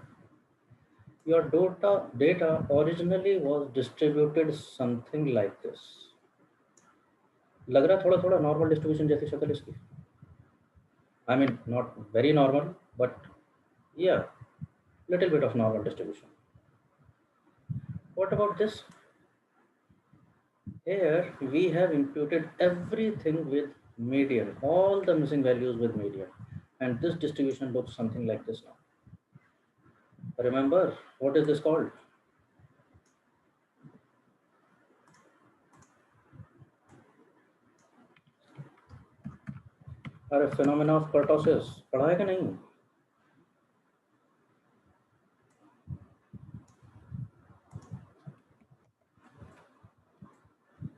Your data originally was distributed something like this. लग रहा थोड़ा थोड़ा normal distribution जैसी शक्ल इसकी. I mean, not very normal, but yeah, little bit of normal distribution. What about this? Here we have imputed everything with median, all the missing values with median, and this distribution looks something like this now. Remember, what is this called? अरे phenomena of kurtosis पढ़ा है कि नहीं?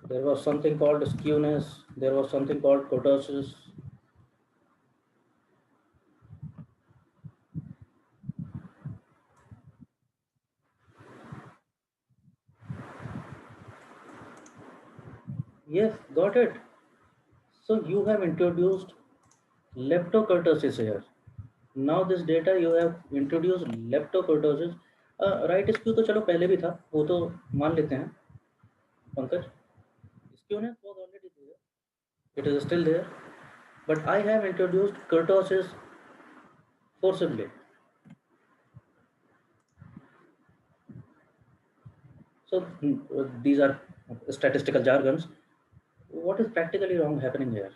There was something called skewness. There was something called kurtosis. Yes, got it. So you have introduced leptokurtosis here. Now this data you have introduced leptokurtosis. Right skew तो चलो पहले भी था, वो तो मान लेते हैं Pankaj. Skewness was already there. It is still there. But I have introduced kurtosis forcibly. So these are statistical jargons. What is practically wrong happening here?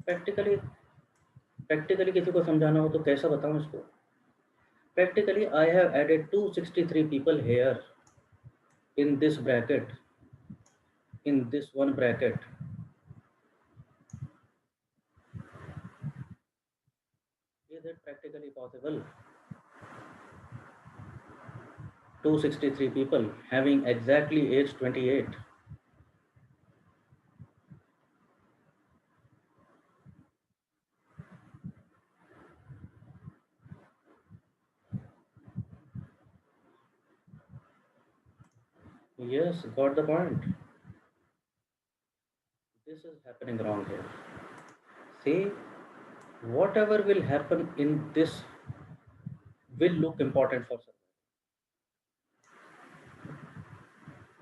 Practically किसी को समझाना हो तो कैसा बताऊं इसको? Practically I have added 263 people here in this bracket, in this one bracket. Is it practically possible? 263 people having exactly age 28. Yes, got the point. This is happening wrong here. See, whatever will happen in this will look important for survival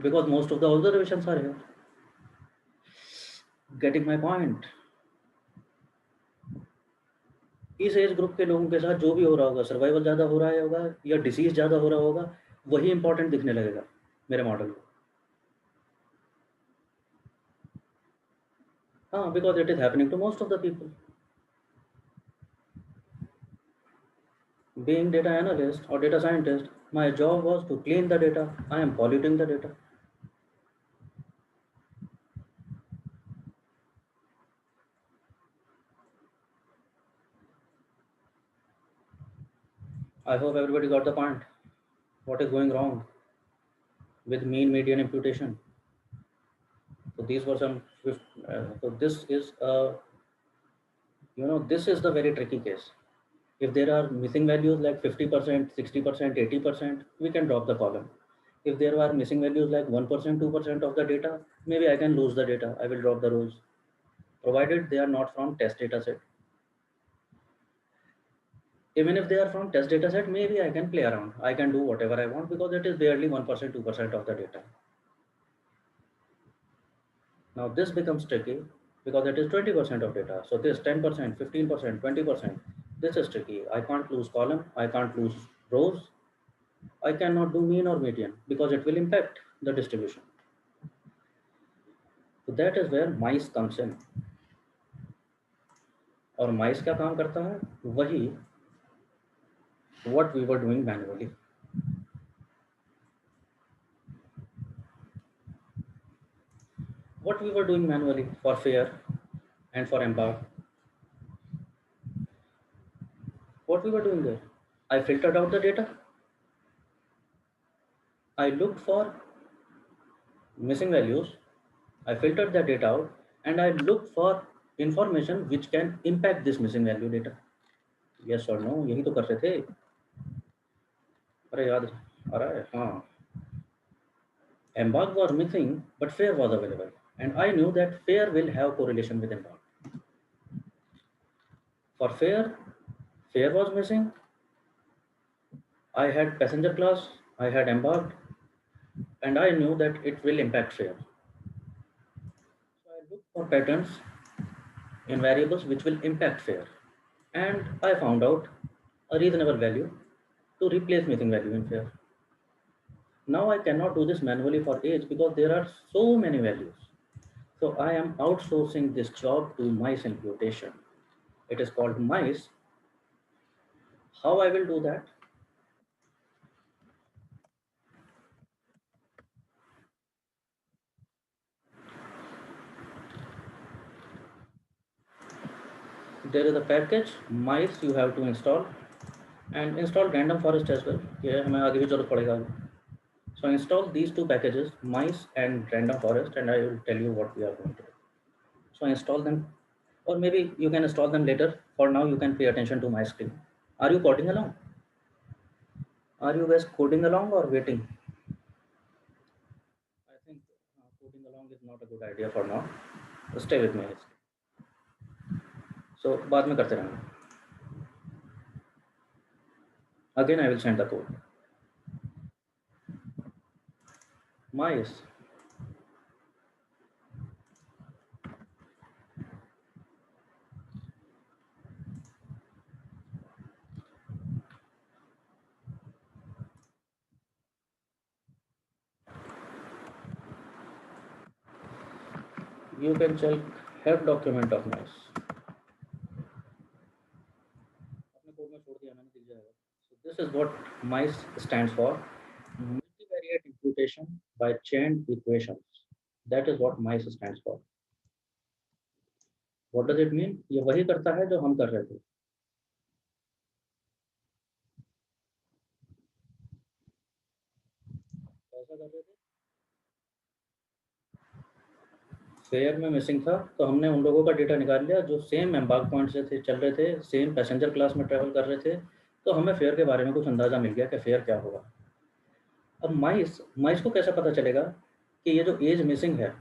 because most of the observations are here. Getting my point? इस age group के लोगों के साथ जो भी हो रहा होगा, सर्वाइवल ज़्यादा हो रहा है होगा या डिसीज ज़्यादा हो रहा होगा, वही इंपॉर्टेंट दिखने लगेगा मेरे मॉडल को. हाँ, because it is happening to most of the people. Being data analyst or data scientist, my job was to clean the data. I am polluting the data. I hope everybody got the point. What is going wrong with mean median imputation? So these were some. So this is this is the very tricky case. If there are missing values like 50%, 60%, 80%, we can drop the column. If there are missing values like 1%, 2% of the data, maybe I can lose the data. I will drop the rows, provided they are not from test data set. Even if they are from test data set, maybe I can play around. I can do whatever I want because it is barely 1%, 2% of the data. Now this becomes tricky because it is 20% of data. So this 10%, 15%, 20%, this is tricky. I can't lose column, I can't lose rows, I cannot do mean or median because it will impact the distribution. So that is where mice comes in. और mice क्या काम करता है? वही what we were doing manually. What we were doing manually for fair and for embark. What we were doing there? I filtered out the data. I looked for missing values. I filtered the data out and I looked for information which can impact this missing value data. Yes or no? यही तो कर रहे थे. अरे याद आ रहा है? हाँ. Embark was missing, but fair was available, and I knew that fair will have correlation with embark. For fair was missing. I had passenger class, I had embarked, and I knew that it will impact fair. So I looked for patterns in variables which will impact fair, and I found out a reasonable value to replace missing value in fair. Now I cannot do this manually for age because there are so many values. So I am outsourcing this job to mice imputation. It is called mice. How I will do that? there is a package mice you have to install and install random forest as well. ये हमें आगे भी जरूरत पड़ेगा. So install these two packages, mice and random forest, and I will tell you what we are going to do. So install them, or maybe you can install them later. For now, you can pay attention to my screen. Are you coding along? Are you guys coding along or waiting? I think coding along is not a good idea for now. So stay with me. So बाद में करते रहेंगे. Again, I will send the code. Mice. You can check help document of mice. अपने code में छोड़ दिया मैंने, दिख जाएगा. So this is what mice stands for. Multivariate imputation by chain equations. That is what mice stands for. What does it mean? ये वही करता है जो हम कर रहे थे. कैसा कर रहे थे? फेयर में मिसिंग था तो हमने उन लोगों का डेटा निकाल लिया जो सेम एम्बार्क पॉइंट से थे, चल रहे थे, सेम पैसेंजर क्लास में ट्रैवल कर रहे थे, तो हमें फेयर के बारे में कुछ अंदाजा मिल गया कि फेयर क्या होगा. अब माइस माइस को कैसे पता चलेगा कि ये जो एज मिसिंग है,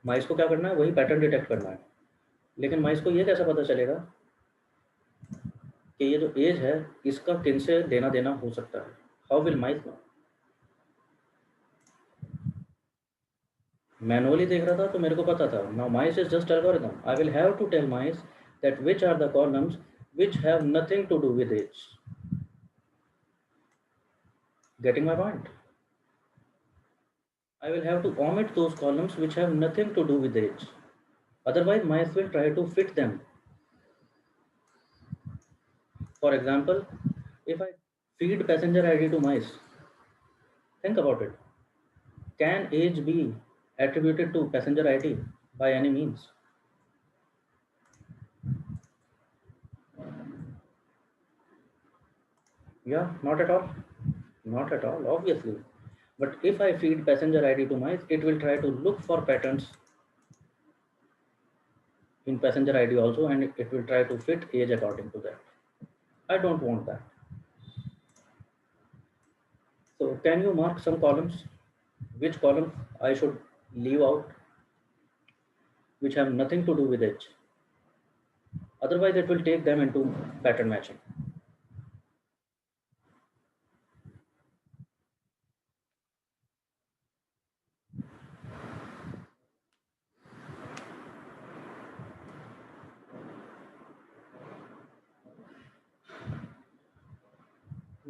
माइस को क्या करना है, वही पैटर्न डिटेक्ट करना है. लेकिन माइस को ये कैसे पता चलेगा कि ये जो एज है इसका किन से लेना देना हो सकता है? How will MICE know? Manually देख रहा था तो मेरे को पता था. Now MICE is just algorithm. I will have to tell MICE that which are the columns which have nothing to do with age. Getting my point? I will have to omit those columns which have nothing to do with age. Otherwise, mice will try to fit them. For example, if I feed passenger ID to mice, think about it. Can age be attributed to passenger ID by any means? Yeah, not at all. Not at all, obviously. But if I feed passenger ID to mice, it will try to look for patterns in passenger ID also, and it will try to fit age according to that. I don't want that. So can you mark some columns? Which column I should leave out, which have nothing to do with age? Otherwise, it will take them into pattern matching.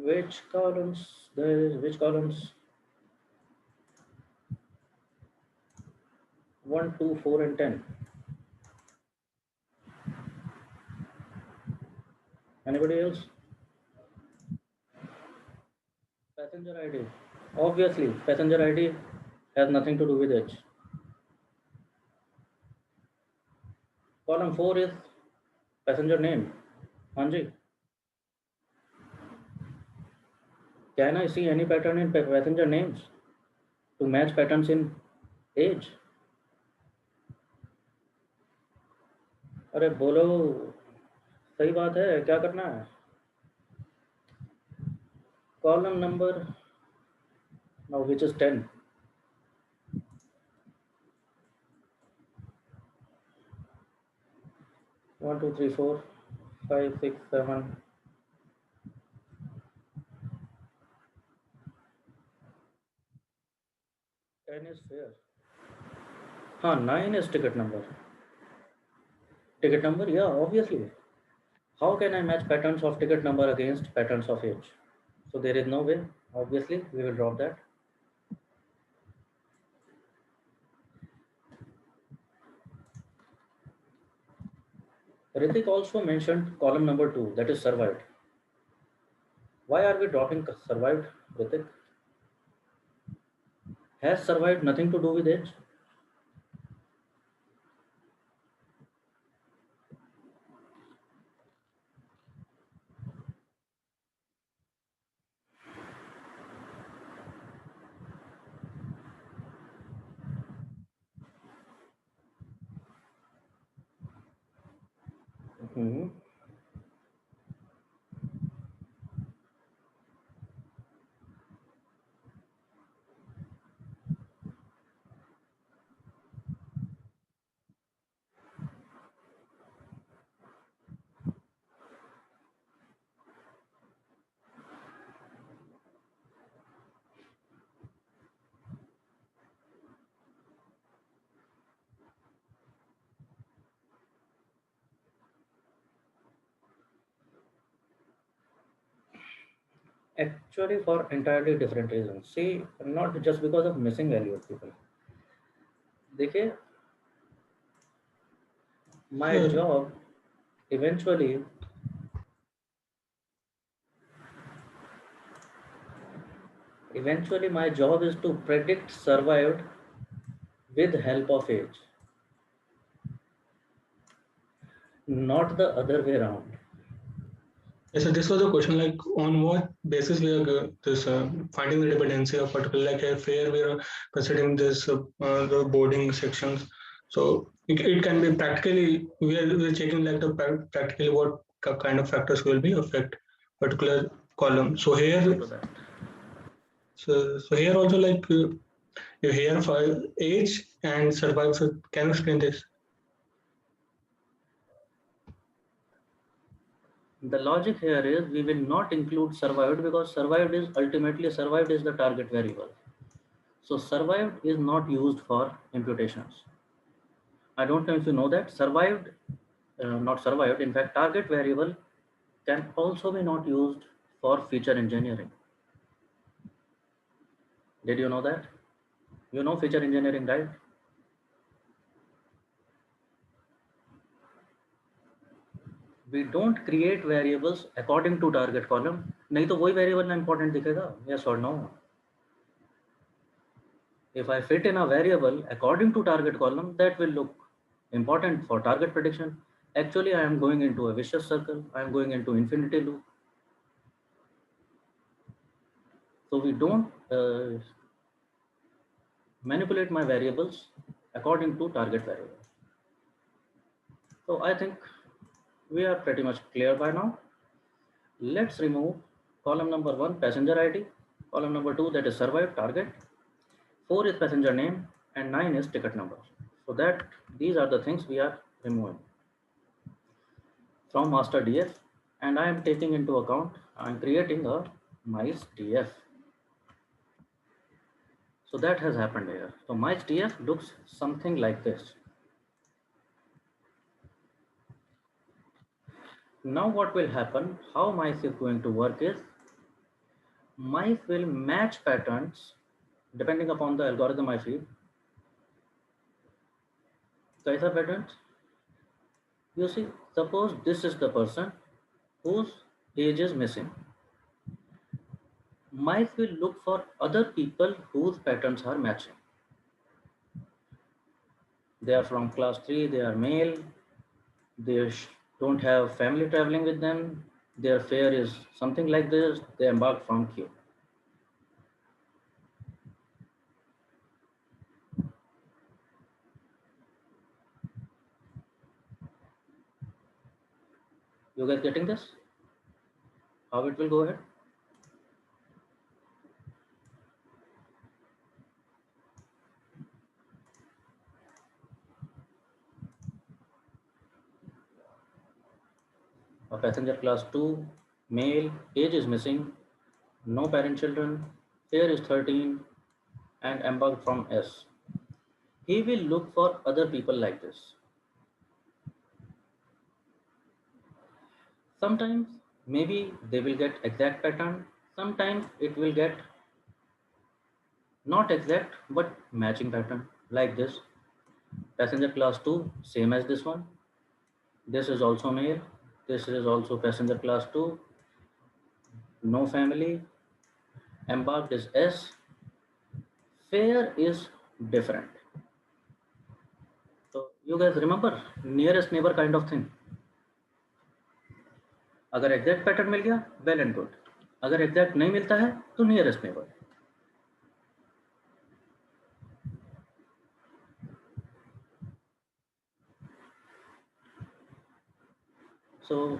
Which columns? There is which columns? 1, 2, 4, and 10. Anybody else? Passenger ID. Obviously, passenger ID has nothing to do with age. Column 4 is passenger name. Hanji. Can I see any pattern in passenger names to match patterns in age? अरे बोलो, सही बात है, क्या करना है? Column number now, which is 10. One, two, three, four, 5, 6, 7. 10 is fair. 9 is ticket number. Ticket number, yeah, obviously. How can I match patterns of ticket number against patterns of age? So there is no way. Obviously, we will drop that. Ritik also mentioned column number 2, that is survived. Why are we dropping survived, Ritik? Has survived nothing to do with age? Mhm. Actually, for entirely different reasons. See, not just because of missing value of people. देखिए, my Sure. job eventually my job is to predict survived with help of age, not the other way around. Yes, so this was a question like on what basis we are this finding the dependency of particular like a fair we are considering this the boarding sections. So it can be practically we are checking like the practically what kind of factors will be affect particular column. So here Come to that. so here also like you here for age and survival. So can you explain this? The logic here is we will not include survived because survived is the target variable. So survived is not used for imputations. I don't know if you know that not survived. In fact, target variable can also be not used for feature engineering. Did you know that? You know feature engineering, right? We don't create variables according to target column. नहीं तो वही variable ना important दिखेगा. Yes or no? If I fit in a variable according to target column, that will look important for target prediction. Actually, I am going into a vicious circle. I am going into infinity loop. So we don't manipulate my variables according to target variable. So I think we are pretty much clear by now. Let's remove column number 1, passenger ID, column number 2, that is survived target, 4 is passenger name, and 9 is ticket number. So that these are the things we are removing from master DF, and I am taking into account, I am creating a mice DF. So that has happened here. So mice DF looks something like this. Now what will happen, how mice is going to work is, mice will match patterns depending upon the algorithm I feed. कैसा patterns? You see, suppose this is the person whose age is missing. Mice will look for other people whose patterns are matching. They are from class 3, they are male, they don't have family traveling with them, their fare is something like this, they embark from Q. You guys getting this? How it will go ahead? A passenger class 2, male, age is missing, no parent children, fare is 13, and embarked from S. He will look for other people like this. Sometimes maybe they will get exact pattern, sometimes it will get not exact but matching pattern like this. Passenger class 2, same as this one. This is also male, this is also passenger class 2, no family, embarked is S, fare is different. So you guys remember nearest neighbor kind of thing. अगर exact pattern मिल गया well and good, अगर exact नहीं मिलता है तो nearest neighbour. So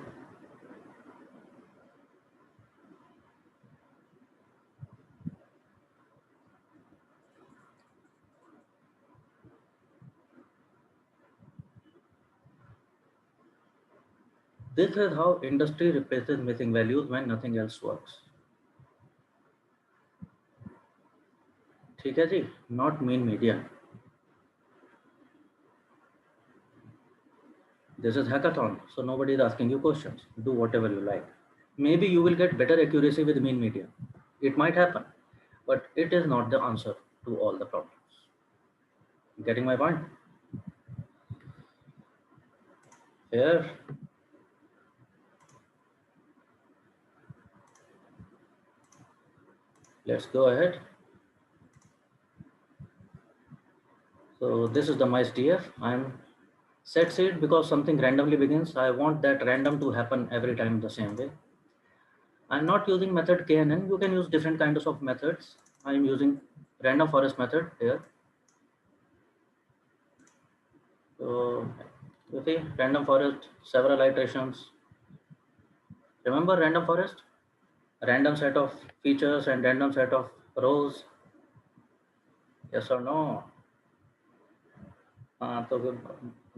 this is how industry replaces missing values when nothing else works. ठीक है जी, not mean media. This is hackathon, so nobody is asking you questions. Do whatever you like. Maybe you will get better accuracy with mean media. It might happen, but it is not the answer to all the problems. Getting my point? Here. Let's go ahead. So this is the mice DF. I'm set seed because something randomly begins. I want that random to happen every time the same way. I'm not using method KNN. You can use different kinds of methods. I'm using random forest method here. So you see random forest, several iterations. Remember random forest? Random set of features and random set of rows. Yes or no? So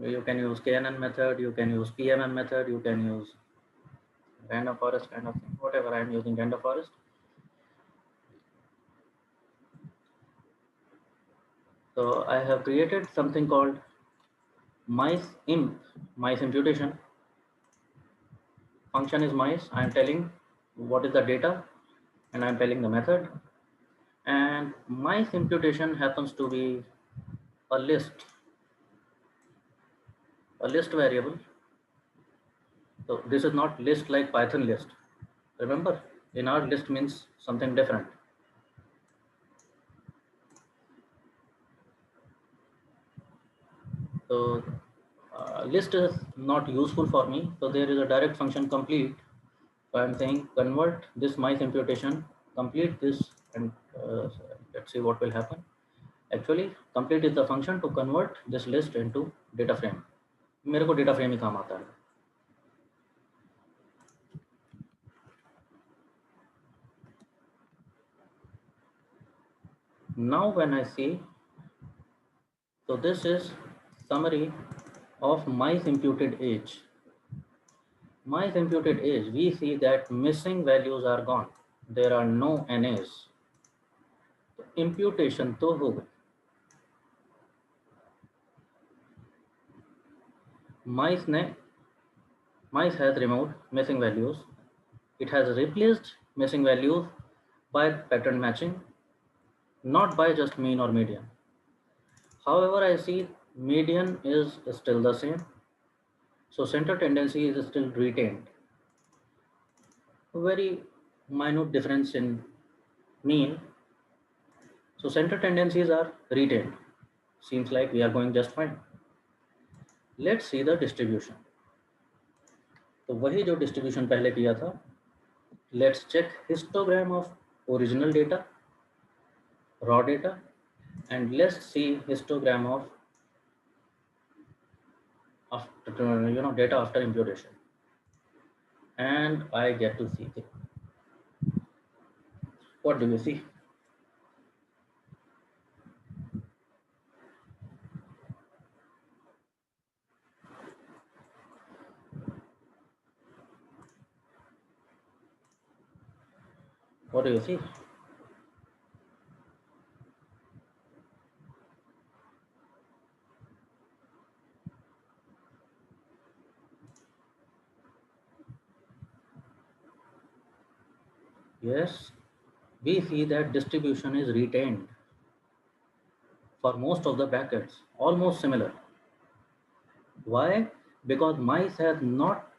you can use KNN method, you can use PMM method, you can use random forest kind of thing, whatever. I'm using random forest. So I have created something called mice imputation. Function is mice. I'm telling what is the data and I'm telling the method. And mice imputation happens to be a list variable. So this is not list like Python list. Remember, in our list means something different. So list is not useful for me. So there is a direct function complete. So I'm saying convert this mice imputation, complete this, and let's see what will happen. Actually, complete is the function to convert this list into data frame. मेरे को data frame ही काम आता है. Now when I see, so this is summary of mice imputed age. Mice imputed age, we see that missing values are gone. There are no NAs. Imputation तो हो गई. Mice has removed missing values. It has replaced missing values by pattern matching, not by just mean or median. However, I see median is still the same. So center tendency is still retained. A very minute difference in mean. So center tendencies are retained. Seems like we are going just fine. Let's see the distribution. तो वही जो distribution पहले किया था. Let's check histogram of original data, raw data, and let's see histogram of data after imputation. And I get to see it. What do you see? What do you see? Yes, we see that distribution is retained for most of the brackets, almost similar. Why? Because mice have not,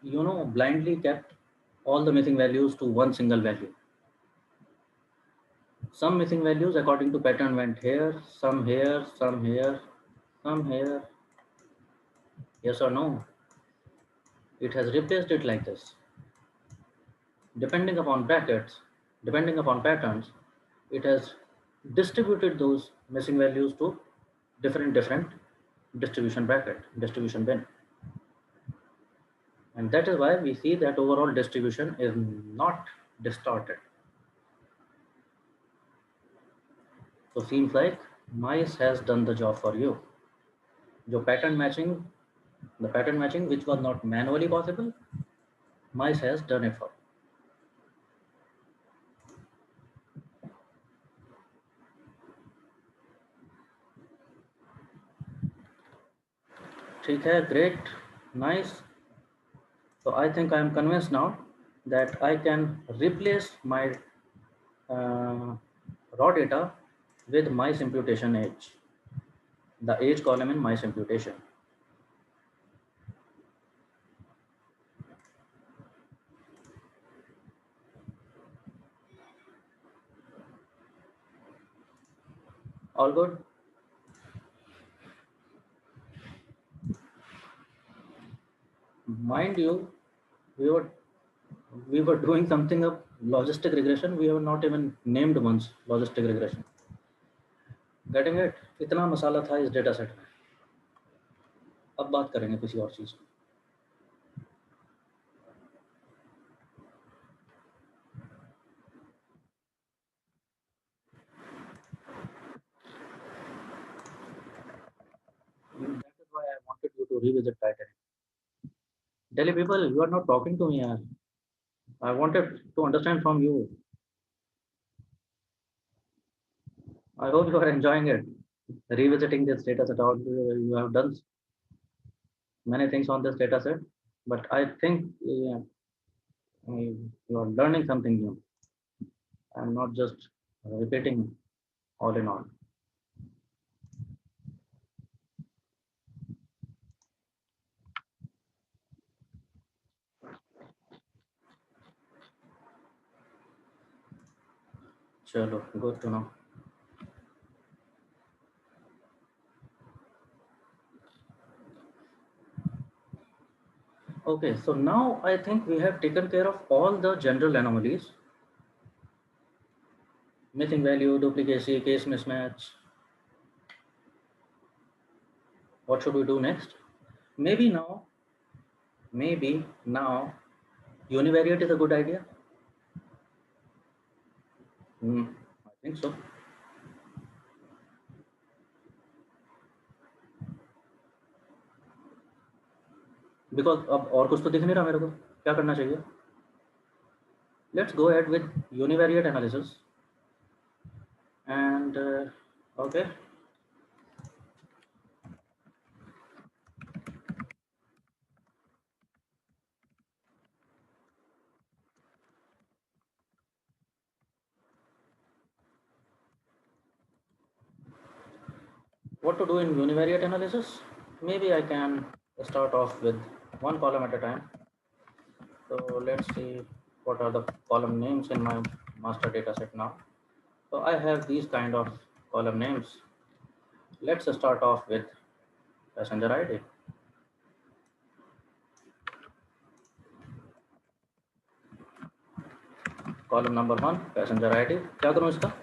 blindly kept all the missing values to one single value. Some missing values according to pattern went here, some here, some here, some here. Yes or no? It has replaced it like this. Depending upon brackets, depending upon patterns, it has distributed those missing values to different distribution bracket, distribution bin. And that is why we see that overall distribution is not distorted. So seems like mice has done the job for you. The pattern matching which was not manually possible, mice has done it for you. ठीक है, great, nice. So I think I am convinced now that I can replace my raw data with mice imputation age, the age column in mice imputation. All good? Mind you, we were doing something of logistic regression. We have not even named once logistic regression. Getting it? इतना मसाला था इस data set में. अब बात करेंगे किसी और चीज की. That is why I wanted you to revisit Titanic. Delhi people, you are not talking to me, yaar. I wanted to understand from you. I hope you are enjoying it. Revisiting this data set, you have done many things on this data set, but I think you are learning something new. I'm not just repeating all in all. Chalo, good to know. Okay, so now I think we have taken care of all the general anomalies. Missing value, duplicacy, case mismatch. What should we do next? Maybe now, univariate is a good idea. I think so. Because अब और कुछ तो दिख नहीं रहा मेरे को, क्या करना चाहिए? Let's go ahead with univariate analysis. And okay. What to do in univariate analysis? Maybe I can start off with one column at a time. So let's see what are the column names in my master data set now. So I have these kind of column names. Let's start off with passenger ID. Column number 1, passenger ID. क्या करूँ इसका?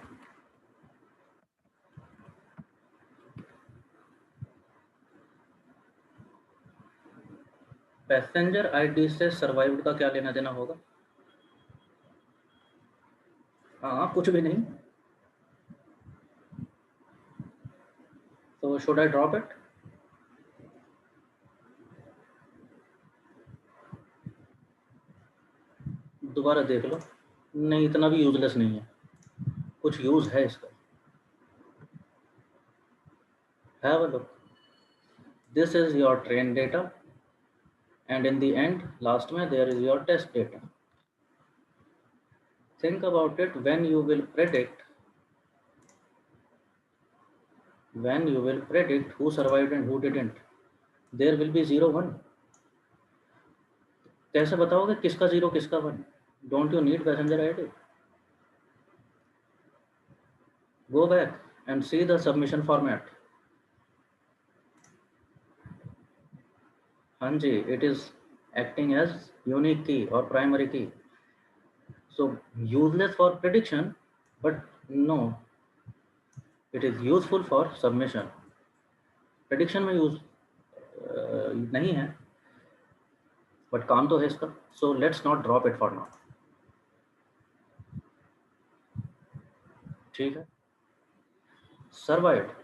Passenger ID से survived का क्या लेना देना होगा? हाँ, कुछ भी नहीं. So should I drop it? दोबारा देख लो. नहीं, इतना भी यूजलेस नहीं है. कुछ यूज है इसका. Have a look. This is your train data, and in the end, last में there is your test data. Think about it. When you will predict who survived and who didn't, there will be 0, 1. कैसे बताओगे किसका 0 किसका 1? Don't you need passenger ID? Go back and see the submission format. Hanji, it is acting as unique key or primary key. So useless for prediction, but no, it is useful for submission. Prediction में use नहीं है. But काम तो है इसका, so let's not drop it for now. ठीक है. Survived.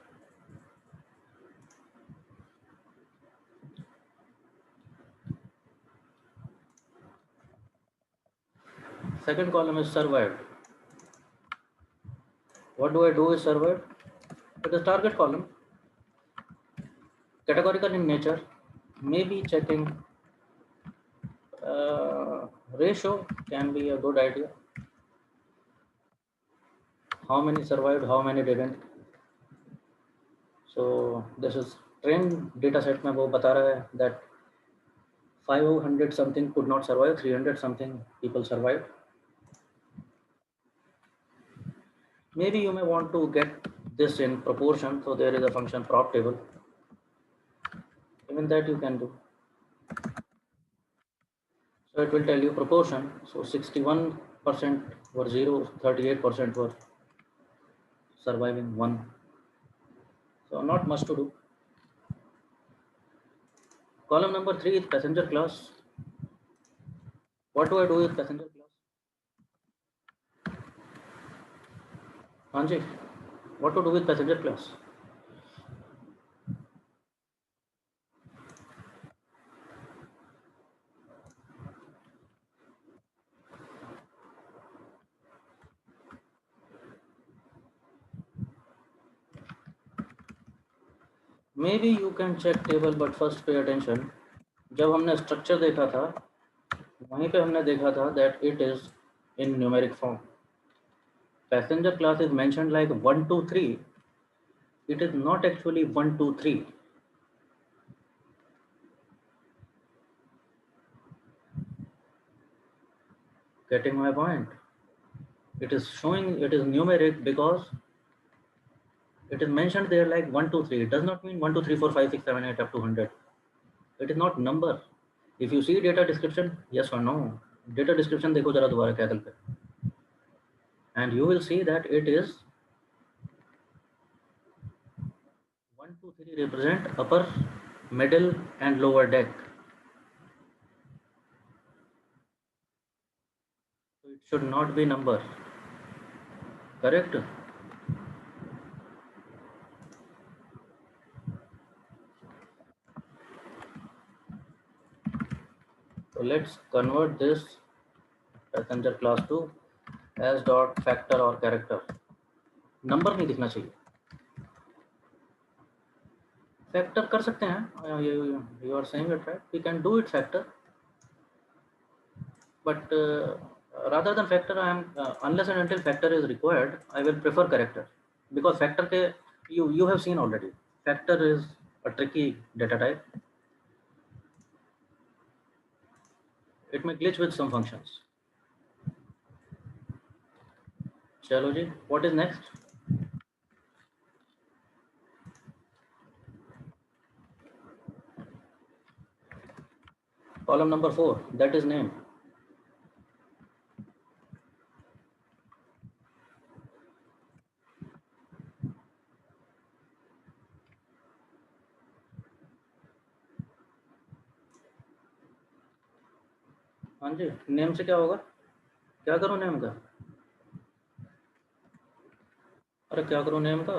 Second column is survived. What do I do with survived? It is target column. Categorical in nature. Maybe checking ratio can be a good idea. How many survived, how many didn't. So this is trained data set में वो बता रहा है that 500 something could not survive, 300 something people survived. Maybe you may want to get this in proportion, so there is a function prop table. Even that you can do. So it will tell you proportion. So 61% were 0, 38% were surviving 1. So not much to do. Column number 3 is passenger class. What do I do with passenger class? Anji, what to do with passenger class? Maybe you can check table, but first pay attention. जब हमने structure देखा था, वहीं पे हमने देखा था that it is in numeric form. Passenger class is mentioned like 1, 2, 3. It is not actually 1, 2, 3. Getting my point? It is showing it is numeric because it is mentioned there like 1, 2, 3. It does not mean 1, 2, 3, 4, 5, 6, 7, 8 up to 100. It is not number. If you see data description, yes or no, data description देखो जरा दोबारा Kaggle पे, and you will see that it is 1, 2, 3 represent upper, middle and lower deck. So it should not be number. Correct? So let's convert this passenger class to as dot factor or character. Number नहीं दिखना चाहिए. Factor कर सकते हैं. You are saying it right. We can do it factor. But rather than factor, I am unless and until factor is required, I will prefer character, because factor के you have seen already. Factor is a tricky data type. It may glitch with some functions. चलो जी, what is next? Column number 4, that is name. हाँ जी, name से क्या होगा? क्या करूँ name का? अरे क्या करूँ नेम का?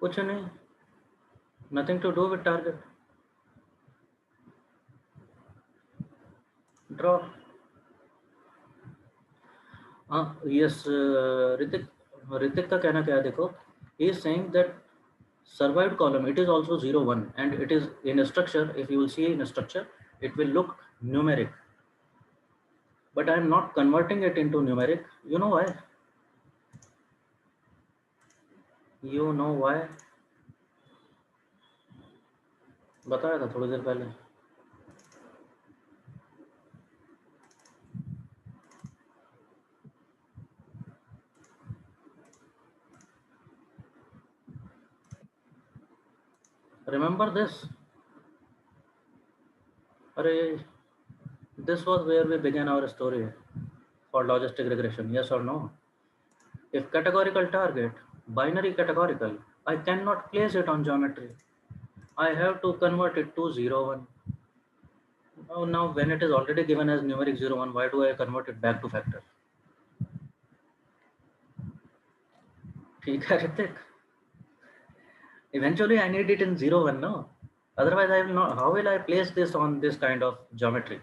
कुछ नहीं. Nothing to do with target. Draw. हाँ yes, ऋतिक का कहना क्या है देखो. He is saying that survived column, it is also 0, 1, and it is in a structure. If you will see in a structure, it will look numeric, but I am not converting it into numeric. You know why? You know why? बताया था थोड़ी देर पहले. Remember this? अरे, this was where we began our story for logistic regression. Yes or no? If categorical target, binary categorical, I cannot place it on geometry. I have to convert it to 0, 1. Now when it is already given as numeric 0, 1, why do I convert it back to factor? ठीक है Hrithik? Eventually I need it in 0, 1, no? Otherwise I will not. How will I place this on this kind of geometry?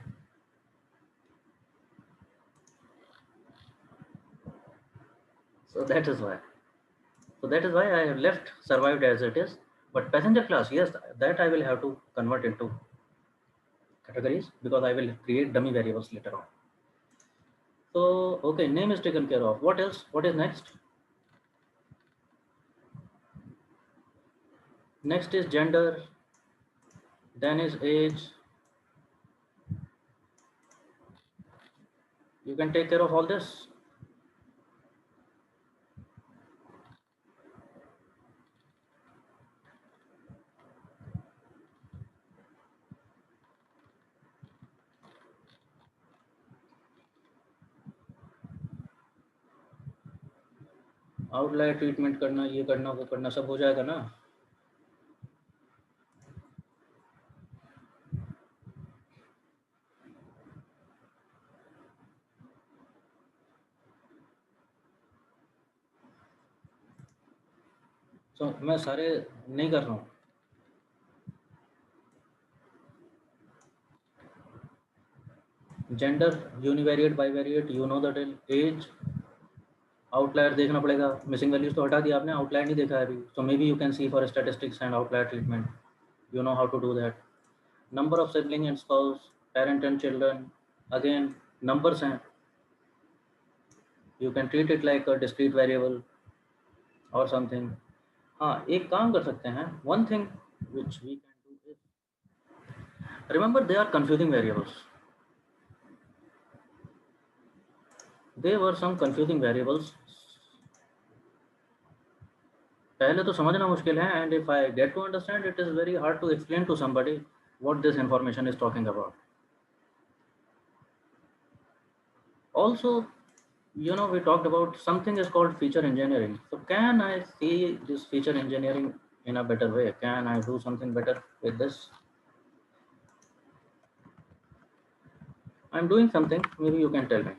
So that is why. So that is why I have left survived as it is. But passenger class, yes, that I will have to convert into categories because I will create dummy variables later on. So okay, name is taken care of. What else? What is next? Next is gender, then is age. You can take care of all this. Outlier treatment करना, ये करना, वो करना, सब हो जाएगा ना? So मैं सारे नहीं कर रहा हूँ. Gender, univariate, bivariate, you know the drill. Age, outlier देखना पड़ेगा. मिसिंग वैल्यूज तो हटा दिया आपने, आउटलायर नहीं देखा है अभी. So maybe you can see for statistics and outlier treatment. You know how to do that. Number of sibling and spouse, parent and children. Again, numbers हैं. You can treat it like a discrete variable or something. हाँ, एक काम कर सकते हैं. One thing which we can do is, remember they are confusing variables. They were some confusing variables. पहले तो समझना मुश्किल है, and if I get to understand, it is very hard to explain to somebody what this information is talking about. Also, you know, we talked about something is called feature engineering. So can I see this feature engineering in a better way? Can I do something better with this? I'm doing something, maybe you can tell me.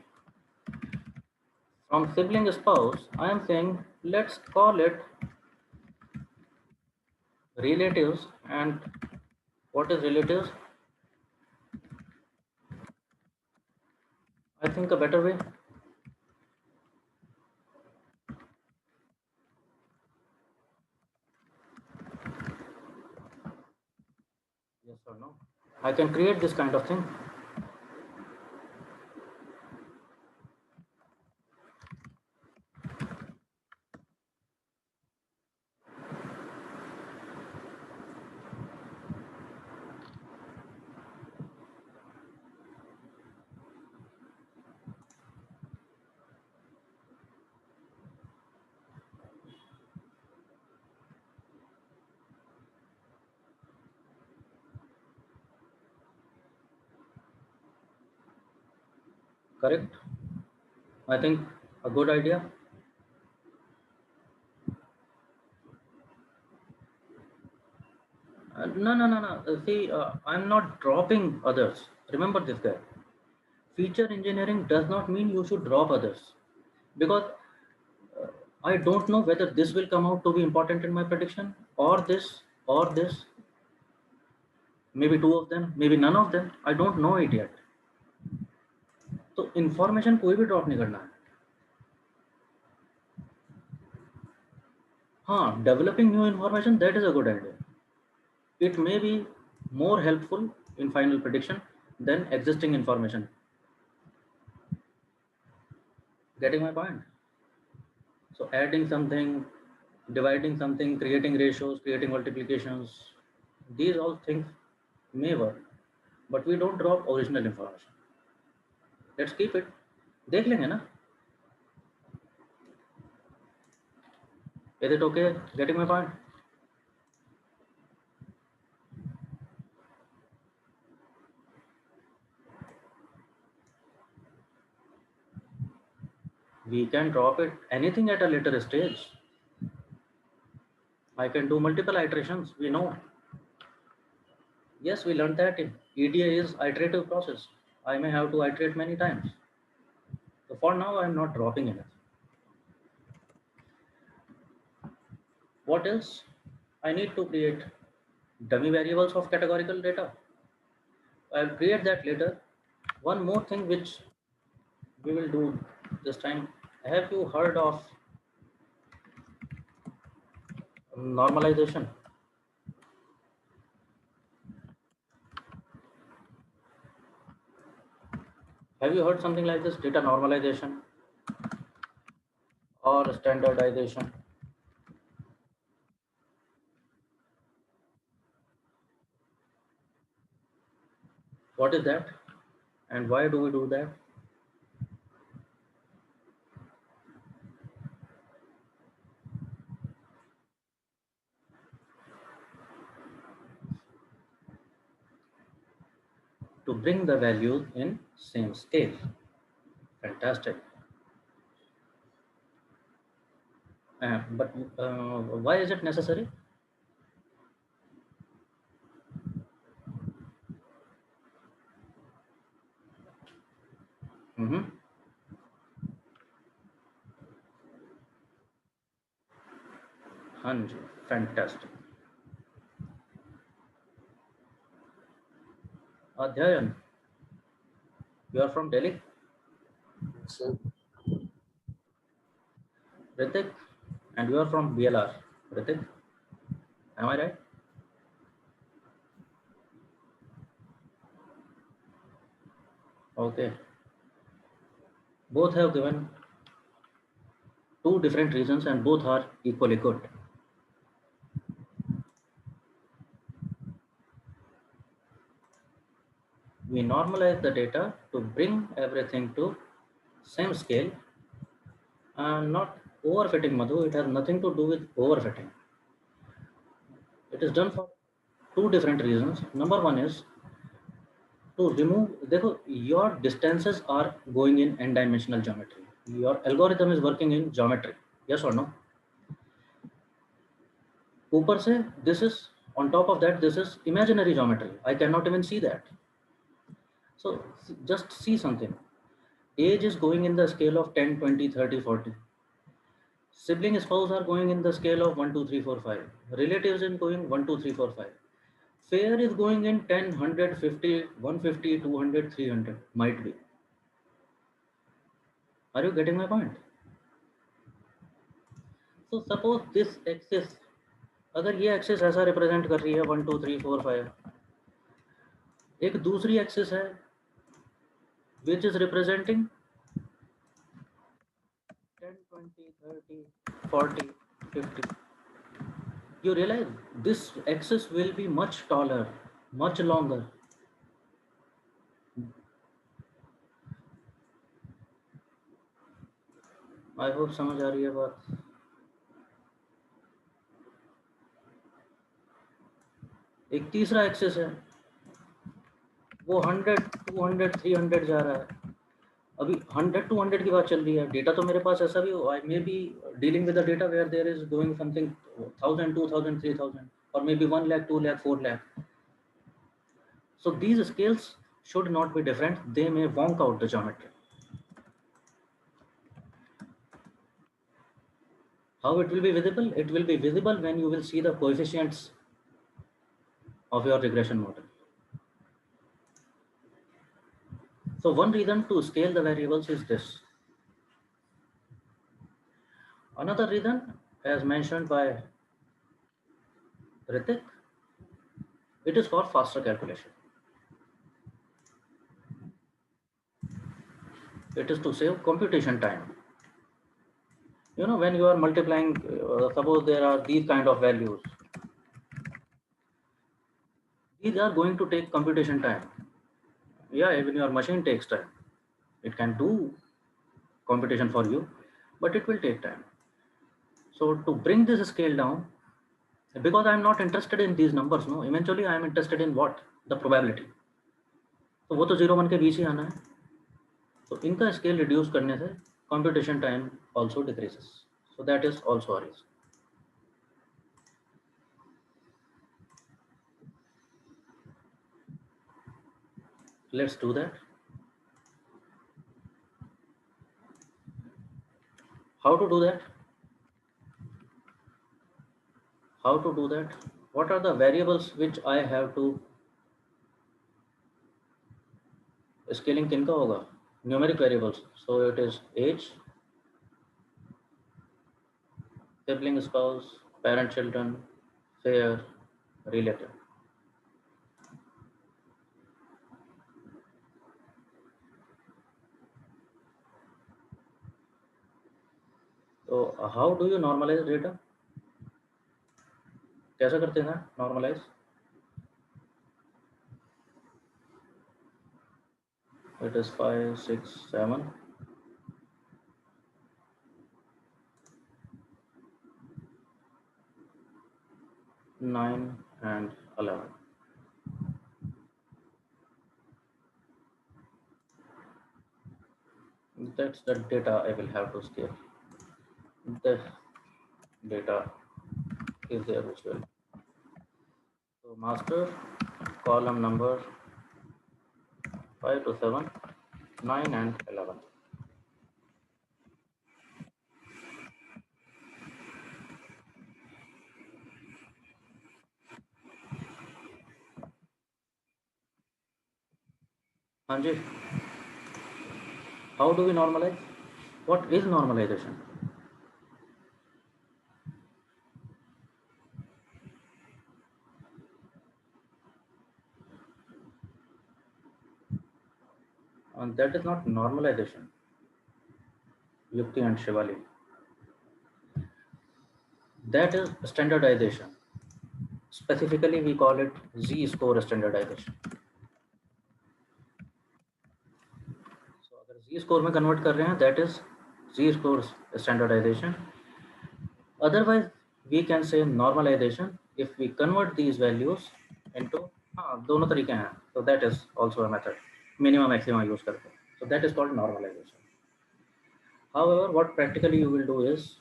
From sibling spouse, I am saying let's call it relatives. And what is relatives? I think a better way. Yes or no? I can create this kind of thing. Correct? I think a good idea. No. See, I'm not dropping others. Remember this guy. Feature engineering does not mean you should drop others, because uh, I don't know whether this will come out to be important in my prediction or this or this. Maybe two of them, maybe none of them. I don't know it yet. तो information कोई भी drop नहीं करना है. हाँ, developing new information, that is a good idea. It may be more helpful in final prediction than existing information. Getting my point? So adding something, dividing something, creating ratios, creating multiplications, these all things may work, but we don't drop original information. Let's keep it. देख लेंगे ना? Is it okay? Getting my point? We can drop it anything at a later stage. I can do multiple iterations, we know. Yes, we learned that in EDA is iterative process. I may have to iterate many times. So for now, I'm not dropping anything. What else? I need to create dummy variables of categorical data. I'll create that later. One more thing which we will do this time. Have you heard of normalization? Have you heard something like this, data normalization or standardization? What is that and why do we do that? To bring the values in same scale. Fantastic. But why is it necessary? Mm-hmm. Hanji, fantastic. Adhyayan, you are from Delhi? So, Ritik, and you are from BLR. Ritik, am I right? Okay. Both have given two different reasons and both are equally good. We normalize the data to bring everything to same scale and not overfitting, Madhu. It has nothing to do with overfitting. It is done for two different reasons. Number one is to remove, देखो, your distances are going in n-dimensional geometry. Your algorithm is working in geometry. Yes or no? ऊपर से this is on top of that, this is imaginary geometry. I cannot even see that. So just see something. Age is going in the scale of 10, 20, 30, 40. Sibling spouse are going in the scale of 1, 2, 3, 4, 5. Relatives in going 1, 2, 3, 4, 5. Fair is going in 10, 100, 50, 150, 200, 300. Might be. Are you getting my point? So suppose this axis, अगर ये axis ऐसा represent कर रही है 1, 2, 3, 4, 5, एक दूसरी axis है which is representing 10, 20, 30, 40, 50. You realize this axis will be much taller, much longer. I hope समझ आ रही है बात. एक तीसरा एक्सिस है वो 100, 200, 300 जा रहा है. अभी 100 to 100 की बात चल रही है. डेटा तो मेरे पास ऐसा भी हो, I may be dealing with the data where there is going something 1000, 2000, 3000 or maybe 1 lakh, 2 lakh, 4 lakh. So these scales should not be different. They may wonk out the geometry. How it will be visible? It will be visible when you will see the coefficients of your regression model. So one reason to scale the variables is this. Another reason, as mentioned by Ritik, it is for faster calculation. It is to save computation time. You know, when you are multiplying, suppose there are these kind of values, these are going to take computation time. Yeah, even your machine takes time. It can do computation for you, but it will take time. So to bring this scale down, because I am not interested in these numbers, no, eventually I am interested in what? The probability. तो वो तो 0, 1 के बीच ही आना है. तो इनका scale reduce करने से computation time also decreases. So that is also a reason. let's do that. How to do that? How to do that? What are the variables which I have to scaling किनका होगा? Numeric variables. So it is age, sibling, spouse, parent, children, fair, relative. So how do you normalize data? कैसे करते हैं normalize? It is 5, 6, 7. 9 and 11. That's the data I will have to scale. The data is there as well. So master column number 5 to 7, 9 and 11. Anji, how do we normalize? What is normalization? And that is not normalization. Yukti and Shivali. That is standardization. Specifically, we call it Z-score standardization. So, अगर Z-score में convert कर रहे हैं, that is Z-score standardization. Otherwise, we can say normalization if we convert these values into दोनों तरीके हैं. So that is also a method. Minimum, maximum use करके. So that is called normalization. However, what practically you will do is,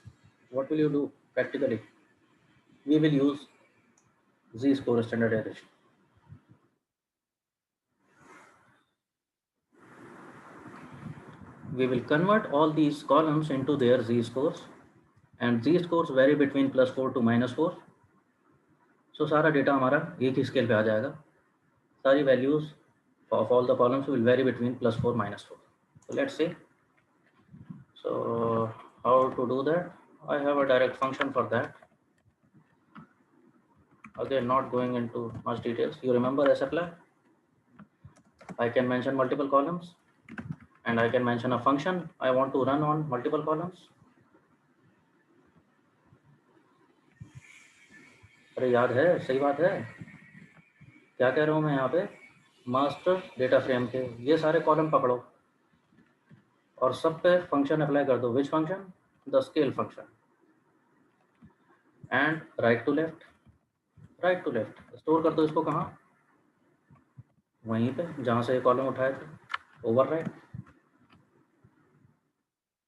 what will you do practically? We will use Z-score standardization. We will convert all these columns into their Z-scores, and Z-scores vary between +4 to -4. So सारा data हमारा एक ही scale पे आ जाएगा. सारी values of all the columns will vary between +4 -4. So let's see. So how to do that? I have a direct function for that. Again, not going into much details. You remember sapply? I can mention multiple columns, and I can mention a function I want to run on multiple columns. अरे याद है, सही बात है. क्या कह रहा हूँ मैं यहाँ पे? मास्टर डेटा फ्रेम के ये सारे कॉलम पकड़ो और सब पे फंक्शन अप्लाई कर दो. Which function? The scale function. And right to left, right to left store कर दो इसको. कहाँ? वहीं पे जहाँ से ये कॉलम उठाए थे. Overwrite.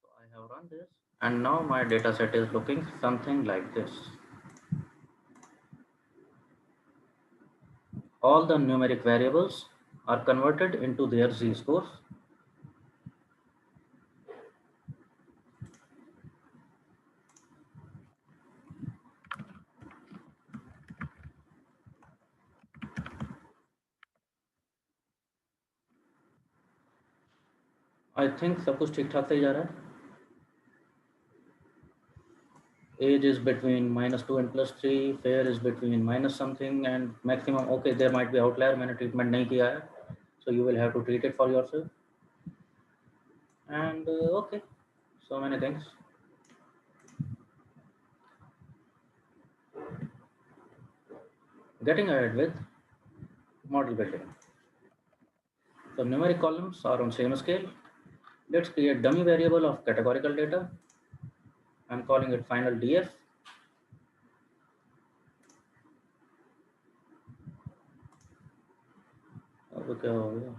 So I have run this, and now my data set is looking something like this. All the numeric variables are converted into their Z-scores. I think सब कुछ ठीक ठाक से ही जा रहा है. Age is between -2 and +3. Fair is between minus something and maximum. Okay, there might be outlier. मैंने treatment नहीं किया है, so you will have to treat it for yourself. And okay, so many things. Getting ahead with model building. So numeric columns are on same scale. Let's create dummy variable of categorical data. I'm calling it final df. अब क्या हो गया?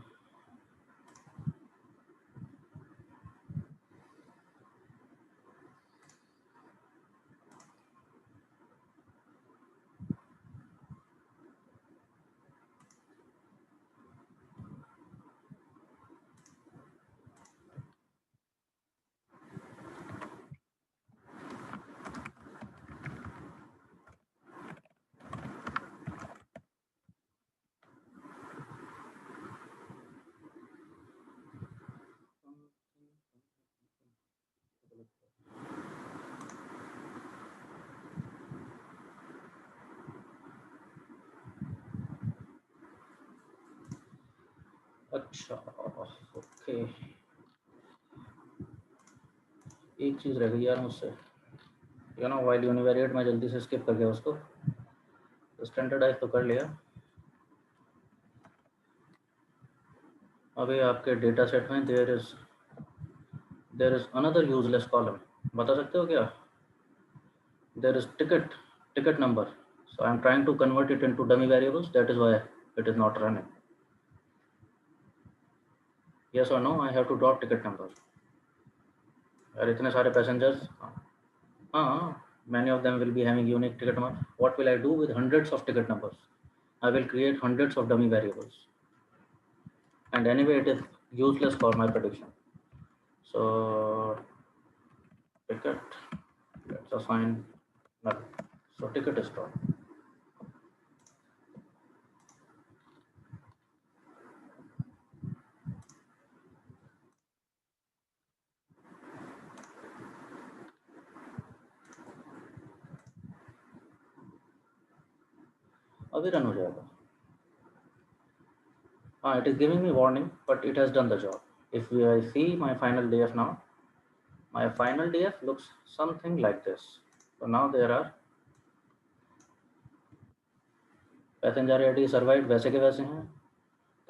अच्छा okay, एक चीज़ रह गई यार मुझसे, वाइल यूनिवेरिएट मैं जल्दी से स्किप कर गया उसको, तो स्टैंडर्डाइज तो कर लिया। अभी आपके डेटा सेट में there is another useless column, बता सकते हो क्या? There is ticket number, so I'm trying to convert it into dummy variables, that is why it is not running. Yes or no, I have to drop ticket number. यार इतने सारे passengers, हाँ, many of them will be having unique ticket number. What will I do with hundreds of ticket numbers? I will create hundreds of dummy variables, and anyway it is useless for my prediction. So ticket, let's assign null. So ticket is dropped. अभी run हो जाएगा. It is giving me warning, but it has done the job. If I see my final DF now, my final DF looks something like this. So now there are passenger ID survived वैसे के वैसे हैं,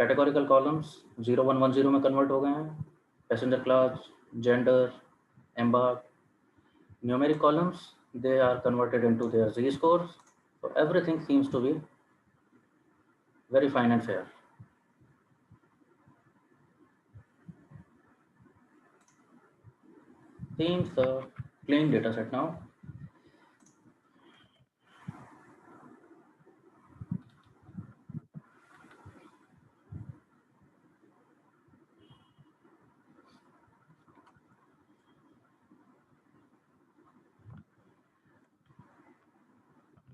categorical columns 0110 में convert हो गए हैं, passenger class, gender, embark, numeric columns they are converted into their Z scores. So everything seems to be very fine and fair. Seems a clean data set now.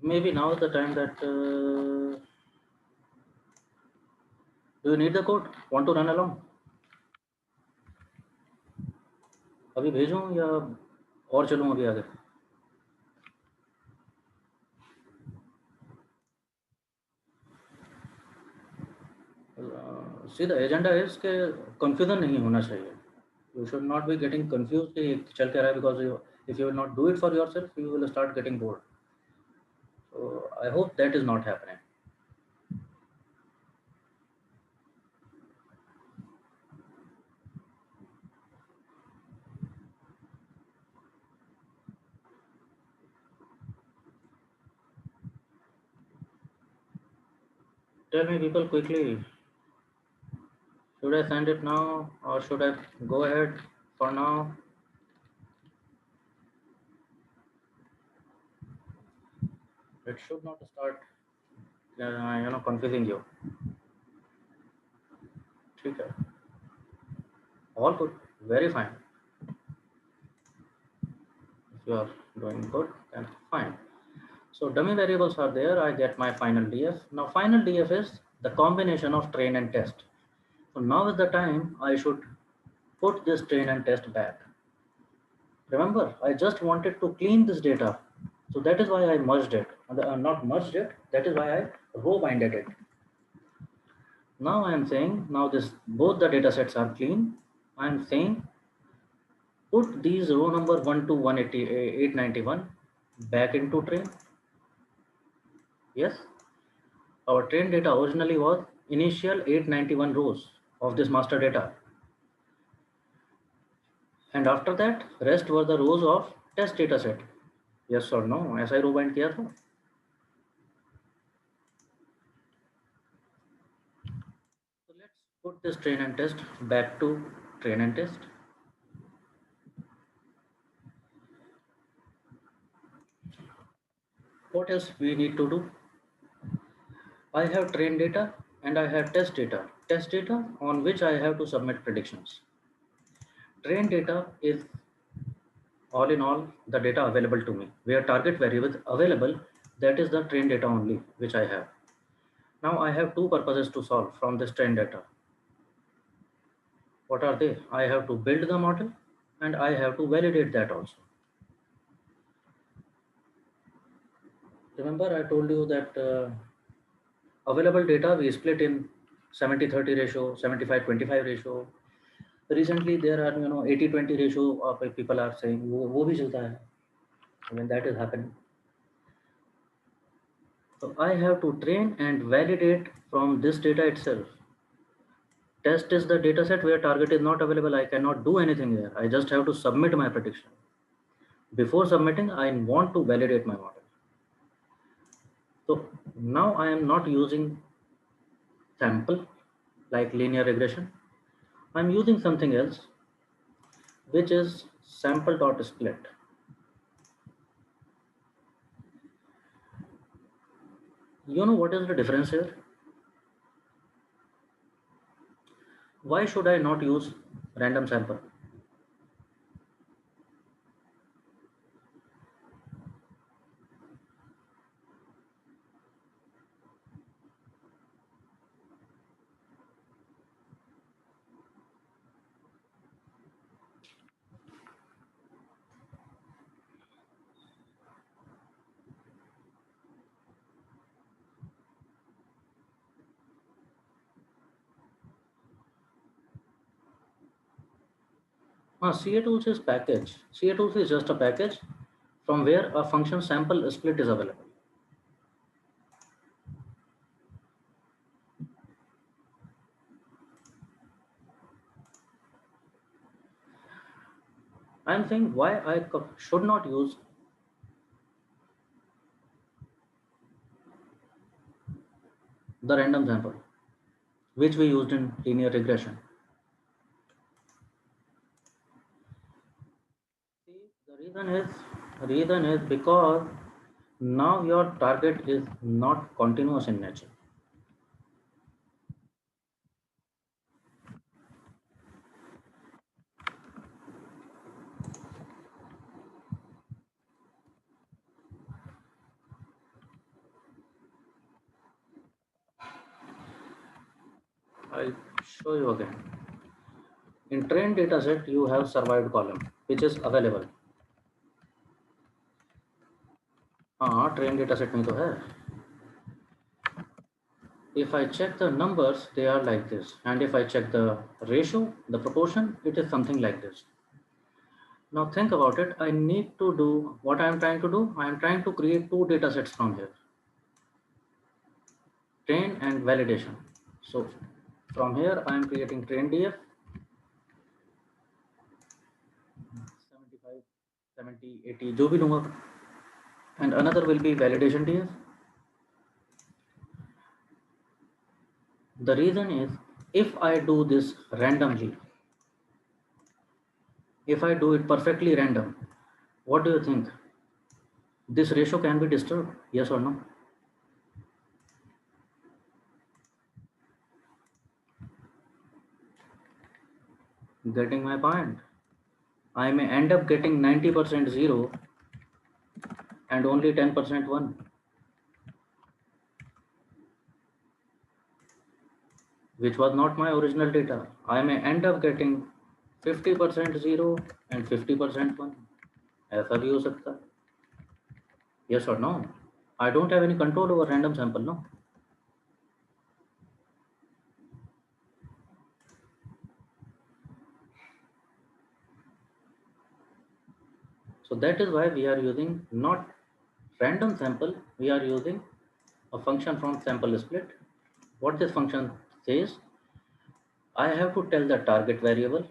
Maybe now is the time that do you need the code? Want to run along? अभी भेजूं या और चलूं अभी आगे? See, the agenda is कि confusion नहीं होना चाहिए. You should not be getting confused कि चल क्या रहा है, because if you will not do it for yourself, you will start getting bored. So I hope that is not happening. Tell me people quickly, should I send it now or should I go ahead for now? It should not start confusing you. ठीक है, all good, very fine. If you are doing good, then fine. So dummy variables are there. I get my final DF. Now final DF is the combination of train and test. So now is the time I should put this train and test back. Remember, I just wanted to clean this data. So that is why I merged it. Not merged it, that is why I row binded it. Now I am saying, now this both the data sets are clean. I am saying put these row number 1 to 891 back into train. Yes, our train data originally was initial 891 rows of this master data. And after that, rest were the rows of test data set. Yes or no? ऐसा ही row bind किया था. So let's put this train and test back to train and test. What else we need to do? I have train data and I have test data. Test data on which I have to submit predictions. Train data is all in all the data available to me. Where target variable available, that is the train data only which I have. Now I have two purposes to solve from this train data. What are they? I have to build the model and I have to validate that also. Remember I told you that available data we split in 70-30 ratio, 75-25 ratio. Recently there are 80-20 ratio of people are saying वो भी चलता है. I mean that is happening. So I have to train and validate from this data itself. Test is the data set where target is not available. I cannot do anything here. I just have to submit my prediction. Before submitting, I want to validate my model. So now I am not using sample like linear regression. I'm using something else, which is sample.split. You know what is the difference here? Why should I not use random sample? CA tools is package. CA tools is just a package from where a function sample split is available. I am saying why I should not use the random sample, which we used in linear regression. See, the reason is because now your target is not continuous in nature. I'll show you again. In trained dataset, you have survived column, which is available. हाँ trained dataset में तो है. If I check the numbers, they are like this, and if I check the ratio, the proportion, it is something like this. Now think about it. I need to do what I am trying to do. I am trying to create two data sets from here, train and validation. So from here, I am creating train DF, 75, 70, 80, जो भी लूँगा, and another will be validation DF. The reason is, if I do this randomly, if I do it perfectly random, what do you think? This ratio can be disturbed, yes or no? Getting my point. I may end up getting 90% 0 and only 10% 1, which was not my original data. I may end up getting 50% 0 and 50% 1. ऐसा भी हो सकता है. Yes or no? I don't have any control over random sample, no? So that is why we are using not random sample, we are using a function from sample split. What this function says, I have to tell the target variable,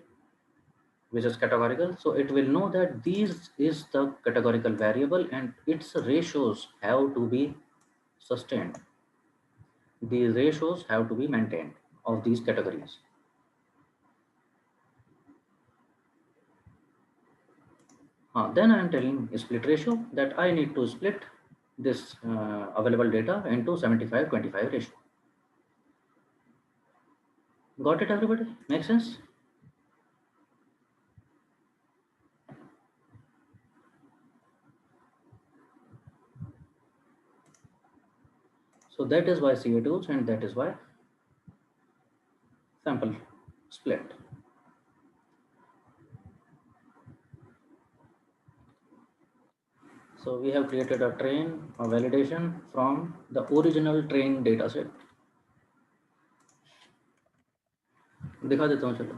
which is categorical. So it will know that these is the categorical variable and its ratios have to be sustained. These ratios have to be maintained of these categories. Then I am telling split ratio that I need to split this available data into 75-25 ratio. Got it, everybody? Make sense? So that is why CA tools and that is why sample split. So we have created a train, a validation from the original train dataset. दिखा देता हूँ चलो.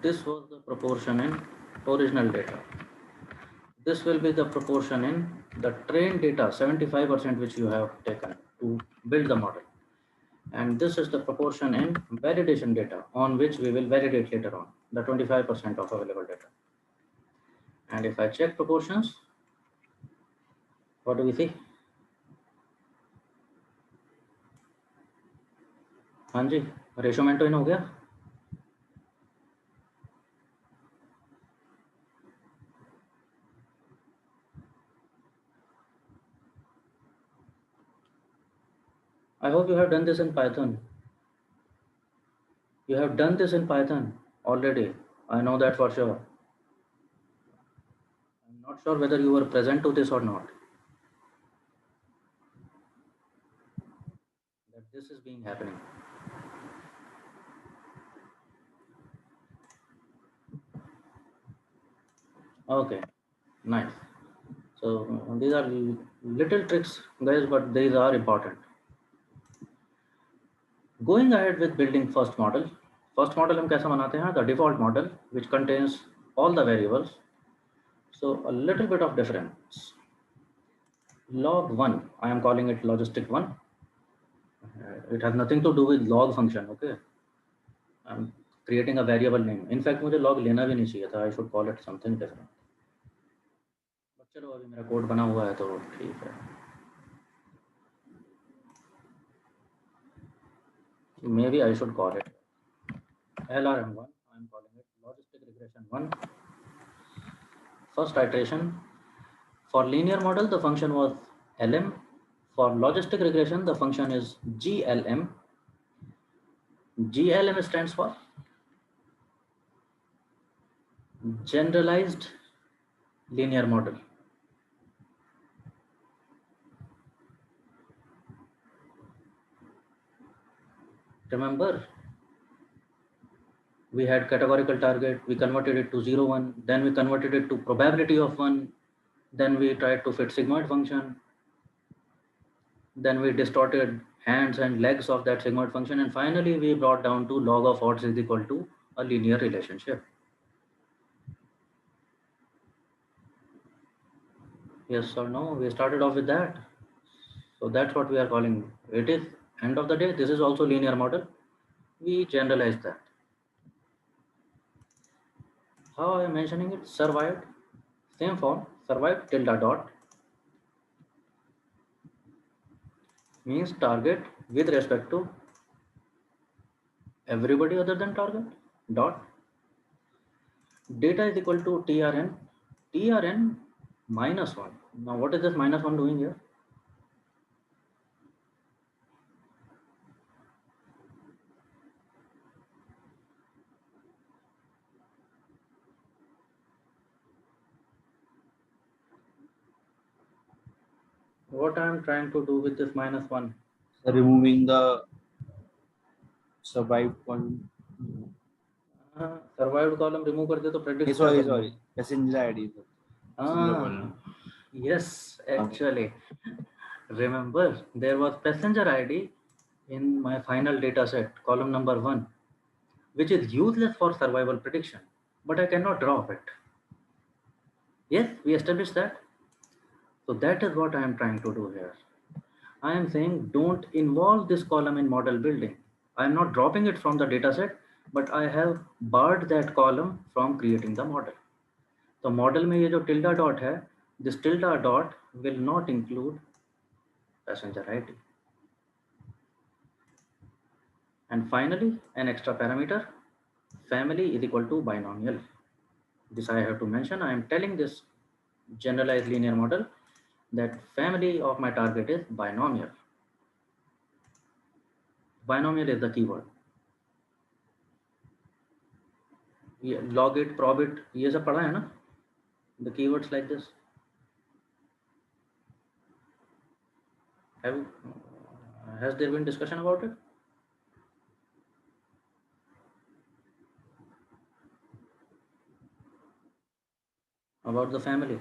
This was the proportion in original data. This will be the proportion in the trained data, 75% which you have taken to build the model. And this is the proportion in validation data on which we will validate later on, the 25% of available data. And if I check proportions, what do we see? हाँ जी, ratio maintain हो गया. I hope you have done this in Python. You have done this in Python already. I know that for sure. I'm not sure whether you were present to this or not. That this is being happening. Okay, nice. So these are little tricks, guys, but these are important. Going ahead with building first model. First model हम कैसा बनाते हैं? The default model which contains all the variables. So a little bit of difference. Log 1, I am calling it logistic 1. It has nothing to do with log function, okay? I'm creating a variable name. In fact, मुझे log लेना भी नहीं चाहिए था. I should call it something different. But चलो अभी मेरा code बना हुआ है तो ठीक है. Maybe I should call it LRM1. I'm calling it Logistic Regression 1. First iteration. For linear model, the function was LM. For logistic regression, the function is GLM. GLM stands for Generalized Linear Model. Remember, we had categorical target, we converted it to 0, 1, then we converted it to probability of 1, then we tried to fit sigmoid function, then we distorted hands and legs of that sigmoid function, and finally we brought down to log of odds is equal to a linear relationship. Yes or no? We started off with that. So that's what we are calling. It is end of the day. This is also linear model. We generalize that. How I am mentioning it? Survived. Same form. Survived tilde dot means target with respect to everybody other than target. Dot data is equal to trn. Trn minus 1. Now what is this minus 1 doing here? What I am trying to do with this minus 1? So removing the survived column. Survived column remove कर दे तो predict Sorry. Passenger ID. Yes, actually. Remember, there was passenger ID in my final data set, column number 1, which is useless for survival prediction, but I cannot drop it. Yes, we established that. So that is what I am trying to do here. I am saying don't involve this column in model building. I am not dropping it from the data set, but I have barred that column from creating the model. तो model में ये जो tilde dot है, this tilde dot will not include passenger ID. And finally, an extra parameter, family is equal to binomial. This I have to mention. I am telling this generalized linear model that family of my target is binomial. Binomial is the keyword. ये log it, prob it, ये सब पढ़ा है ना? The keywords like this. Has there been discussion about it? About the family?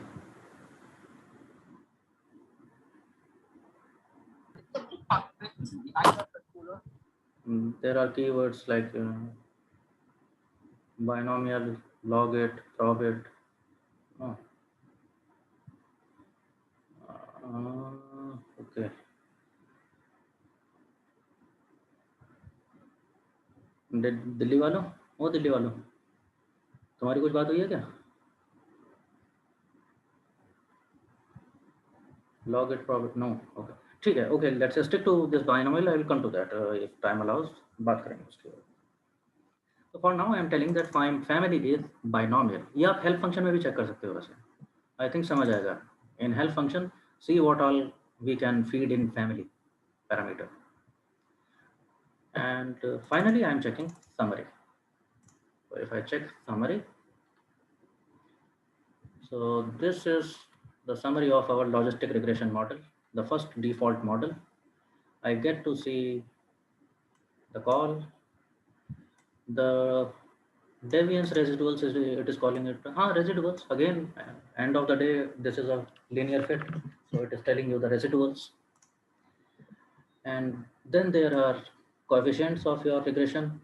There are keywords like binomial, log it, prob it. Oh. Okay. Delhi वालों, ओ दिल्ली वालों, तुम्हारी कुछ बात हुई है क्या? Log it, prob it, no. Okay. ठीक है. Okay, let's stick to this binomial. I will come to that if time allows. बात करेंगे उसके बाद. So for now I am telling that family is binomial. ये आप help function में भी check कर सकते हो वैसे. I think समझ आएगा. In help function, see what all we can feed in family parameter. And finally I am checking summary. So if I check summary, so this is the summary of our logistic regression model, the first default model. I get to see the call, the deviance residuals, it is calling it residuals again. End of the day, this is a linear fit, so it is telling you the residuals. And then there are coefficients of your regression.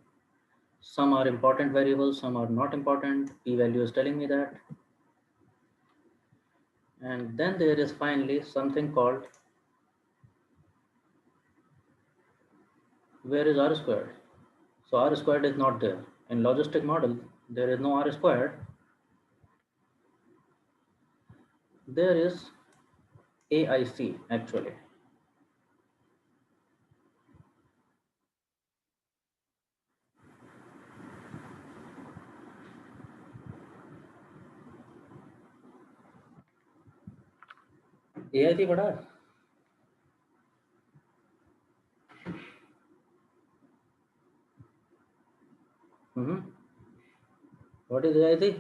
Some are important variables, some are not important. P-value is telling me that. And then there is finally something called, where is R squared? So R squared is not there. In logistic model, there is no R squared. There is AIC actually. AIC पढ़ा है? What is AIC?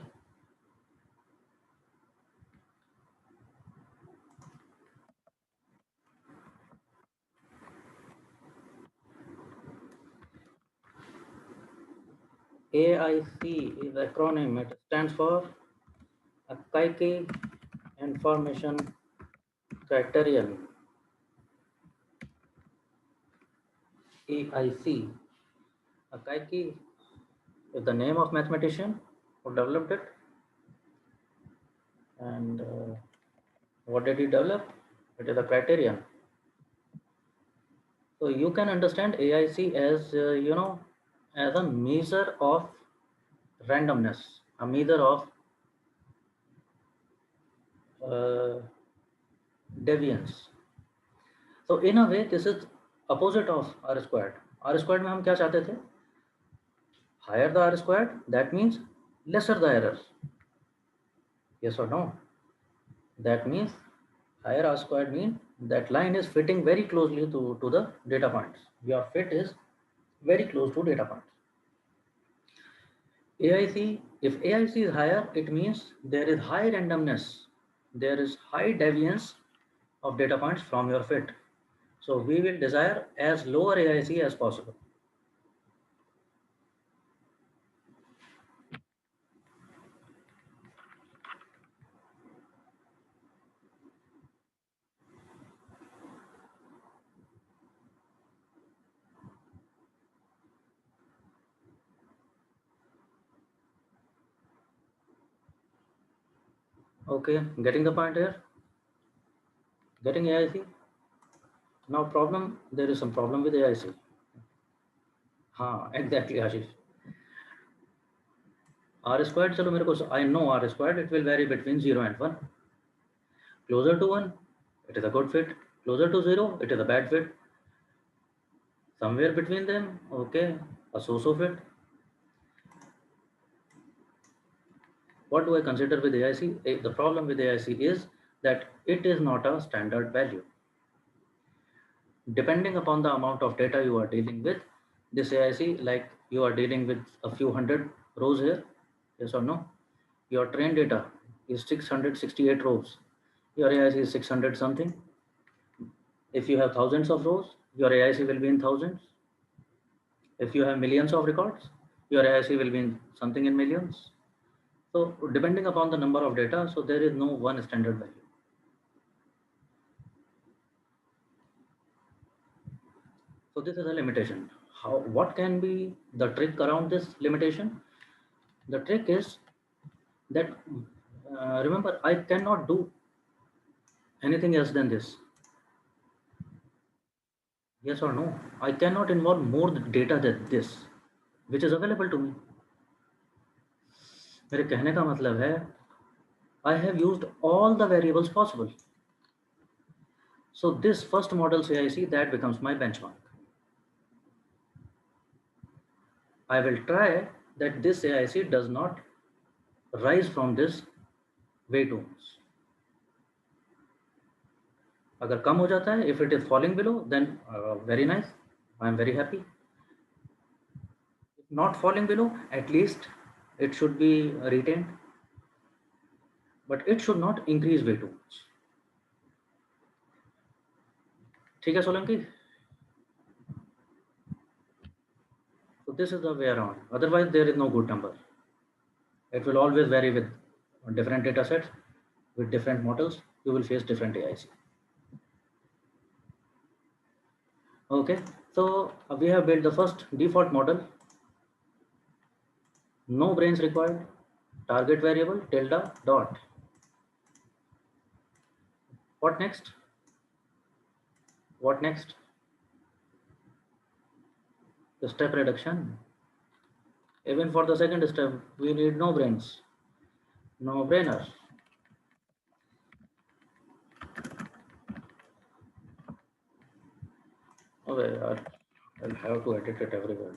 AIC is acronym. It stands for Akaike Information Criterion. AIC. Akaike is the name of mathematician who developed it. And what did he develop? It is a criterion. So you can understand AIC as as a measure of randomness, a measure of deviance. So in a way, this is opposite of R squared. R squared में हम क्या चाहते थे? Higher the R squared, that means lesser the error. Yes or no? That means higher R squared means that line is fitting very closely to the data points. Your fit is very close to data points. AIC, if AIC is higher, it means there is high randomness. There is high deviance of data points from your fit. So we will desire as lower AIC as possible. Okay, getting the point here? Getting AIC? Now problem, there is some problem with AIC. Exactly, Ashish. R squared, चलो मेरे को, I know R squared, it will vary between 0 and 1. Closer to 1, it is a good fit. Closer to 0, it is a bad fit. Somewhere between them, okay, a so-so fit. What do I consider with AIC? The problem with AIC is that it is not a standard value. Depending upon the amount of data you are dealing with, this AIC, like you are dealing with a few hundred rows here, yes or no? Your train data is 668 rows. Your AIC is 600 something. If you have thousands of rows, your AIC will be in thousands. If you have millions of records, your AIC will be in something in millions. So depending upon the number of data, so there is no one standard value. So this is a limitation. What can be the trick around this limitation? The trick is that remember, I cannot do anything else than this. Yes or no? I cannot involve more data than this, which is available to me. मेरे कहने का मतलब है I have used all the variables possible. So this first model CIC, that becomes my benchmark. I will try that this CIC does not rise from this way too much. अगर कम हो जाता है, if it is falling below, then very nice, I am very happy. If not falling below, at least it should be retained, but it should not increase way too much. ठीक है Solanki? So this is the way around. Otherwise, there is no good number. It will always vary with different data sets, with different models. You will face different AIC. Okay, so we have built the first default model. No brains required. Target variable tilde dot. What next? What next? The step reduction. Even for the second step, we need no brains. No brainer. Okay, I'll have to edit it everywhere.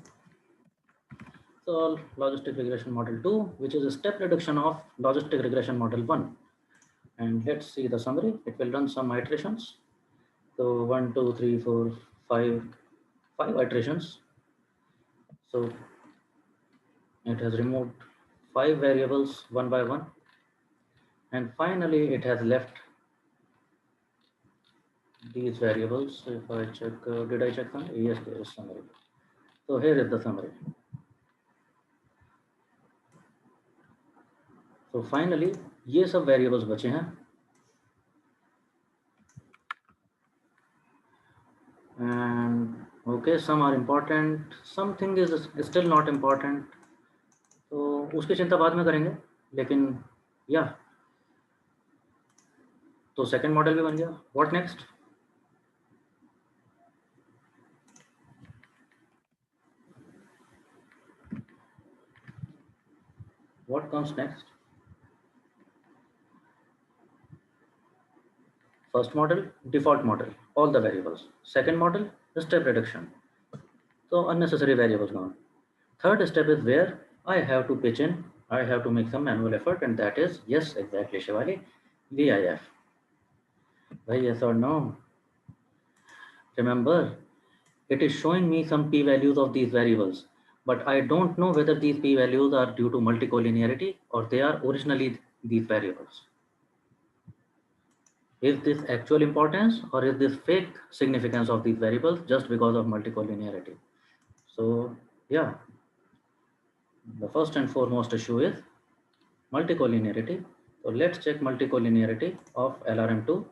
So logistic regression model 2, which is a step reduction of logistic regression model 1. And let's see the summary. It will run some iterations. So 1, 2, 3, 4, 5 iterations. So it has removed 5 variables one by one. And finally, it has left these variables. If I check, did I check them? Yes, there is summary. So here is the summary. So finally, ये सब variables बचे हैं. And okay, some are important, something is still not important. तो उसकी चिंता बाद में करेंगे, लेकिन या तो सेकंड मॉडल भी बन गया. What next? What comes next? First model, default model, all the variables. Second model, step reduction. So unnecessary variables gone. Third step is where I have to pitch in, I have to make some manual effort, and that is, yes, exactly, Shivali, VIF. Why yes or no? Remember, it is showing me some p-values of these variables, but I don't know whether these p-values are due to multicollinearity or they are originally these variables. Is this actual importance or is this fake significance of these variables just because of multicollinearity? So yeah, the first and foremost issue is multicollinearity. So let's check multicollinearity of LRM2.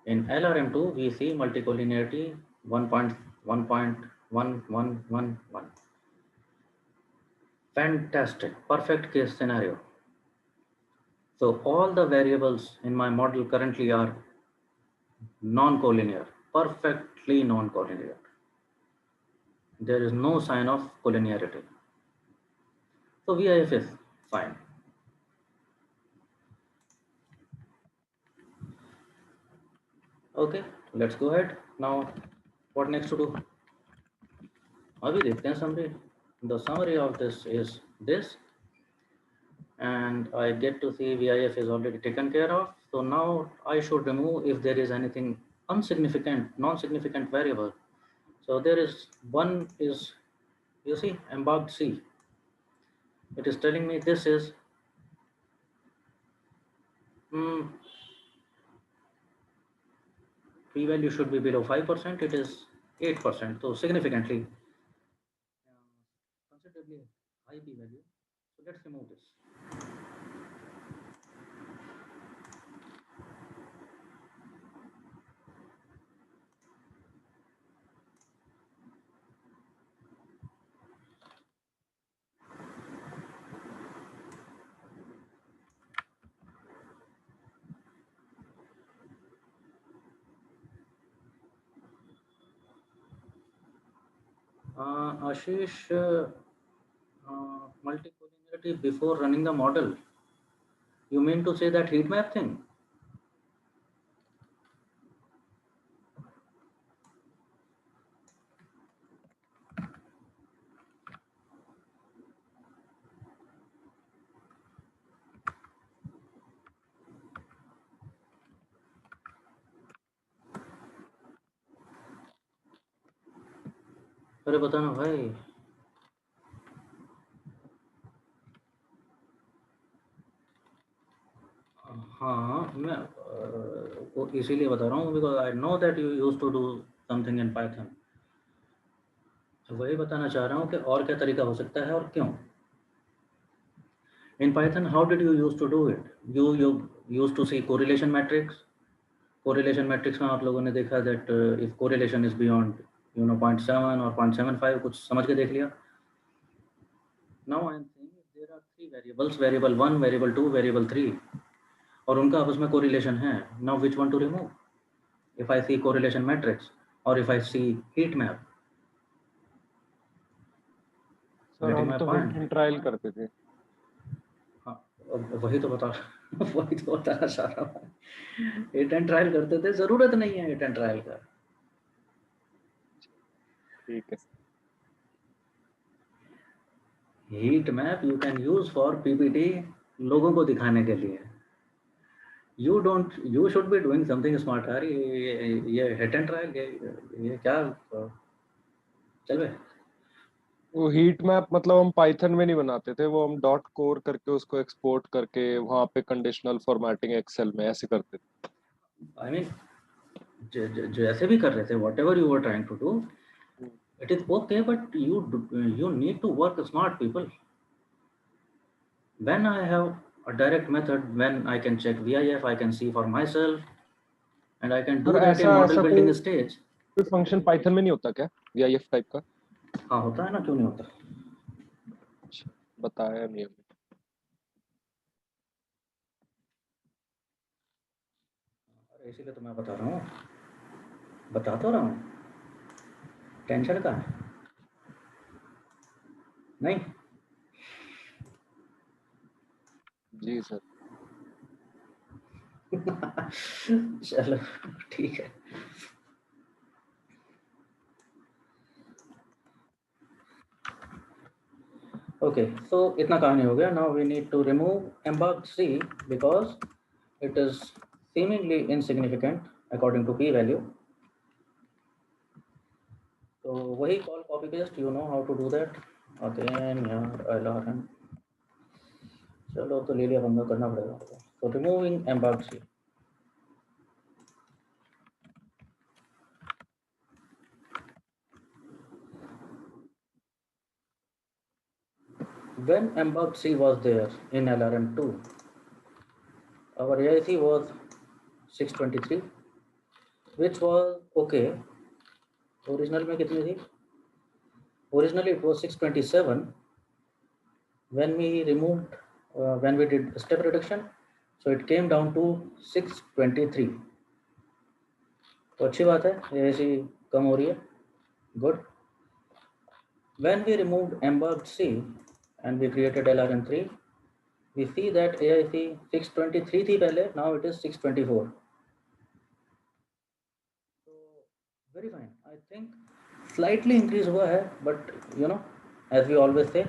In LRM2, we see multicollinearity 1.1.1111. Fantastic, perfect case scenario. So all the variables in my model currently are non-collinear, perfectly non-collinear. There is no sign of collinearity. So VIF is fine. Okay, let's go ahead. Now, what next to do? अभी देखते हैं summary. The summary of this is this. And I get to see VIF is already taken care of. So now I should remove if there is anything insignificant, non-significant variable. So there is one is, you see, embarked C. It is telling me this is p-value should be below 5%. It is 8%. So significantly, considerably high p-value. So let's remove this. Ashish, multicollinearity before running the model. You mean to say that heat map thing? अरे बताना भाई। हाँ मैं वो इसीलिए बता रहा हूँ because I know that you use to do something in Python. वही बताना चाह रहा हूँ कि और क्या तरीका हो सकता है और क्यों। In Python, how did you used to do it? You used to see correlation matrix. Correlation matrix में आप लोगों ने देखा that if correlation is beyond 0.7 or 0.75 कुछ समझ के देख लिया. Now I am saying there are three variables, variable 1, variable 2, variable 3 और उनका आपस में correlation है. Now which one to remove? If I see correlation matrix or if I see heat map. Sir हम तो हिट ट्रायल करते थे। हाँ वही तो बता वही तो बताना चाह रहा हूँ। हिट एंड ट्रायल करते थे, जरूरत नहीं है हिट एंड ट्रायल का। ठीक है। Heat map you can use for PPT, लोगों को दिखाने के लिए। You should be doing something smart यार। ये हिट एंड ट्रायल ये क्या चल बे। वो हीट मैप मतलब हम पाइथन में नहीं बनाते थे, वो हम डॉट कोर करके उसको एक्सपोर्ट करके वहां पे कंडीशनल फॉर्मेटिंग एक्सेल में ऐसे करते थे। आई मीन जैसे भी कर रहे थे, whatever you were trying to do, it is okay but you need to work smart people. When I have a direct method, when I can check VIF, I can see for myself, and I can do that in model building stage. कोई function Python में नहीं होता क्या VIF type का? हाँ होता है ना, क्यों नहीं होता? बताया नहीं हमें। अरे इसीलिए तो मैं बता रहा हूँ, बता तो रहा हूँ। टेंशन का नहीं। जी सर। चलो ठीक है। Okay, so इतना कहानी हो गया. Now we need to remove embarked C because it is seemingly insignificant according to p value. So वही call copy paste, you know how to do that. Again यार LRM, चलो तो ले लिया, बंदा करना पड़ेगा. So removing embarked C. When embarked C was there in LRM2, our AIC was 623, which was okay. Original में कितनी थी? Originally it was 627. When we removed, when we did step reduction, so it came down to 623. तो अच्छी बात है, AIC कम हो रही है. Good. When we removed embarked C and we created LRM3, we see that AIC 623 थी पहले, now it is 624. So very fine. I think slightly increase हुआ है, but you know, as we always say,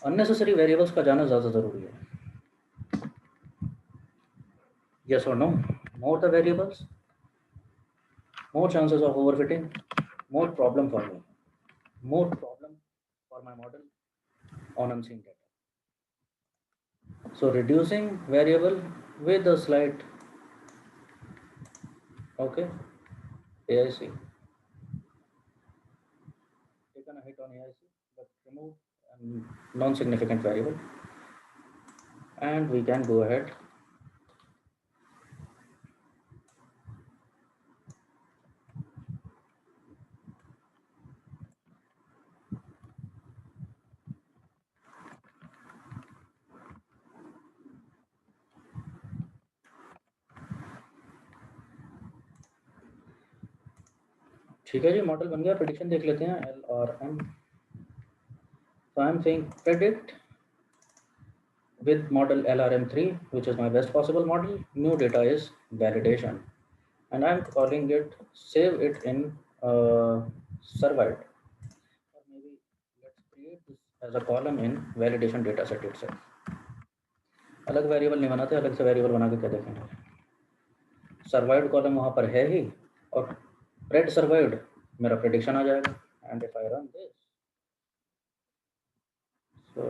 unnecessary variables का जाना ज़्यादा ज़रूरी है. Yes or no? More the variables, more chances of overfitting, more problem for me, more problem for my model on unseen data. So reducing variable with a slight, okay, AIC, taken a hit on AIC, but remove a non-significant variable, and we can go ahead. ठीक है जी, model बन गया, prediction देख लेते हैं L और M. So I'm saying predict with model LRM3, which is my best possible model. New data is validation, and I'm calling it save it in survived, or maybe let's create this as a column in validation data set itself. अलग variable नहीं बनाते, अलग से variable बना के क्या देखेंगे। Survived column वहाँ पर है ही, और प्रेड सर्वाइव्ड मेरा प्रेडिक्शन आ जाएगा। And if I run this, तो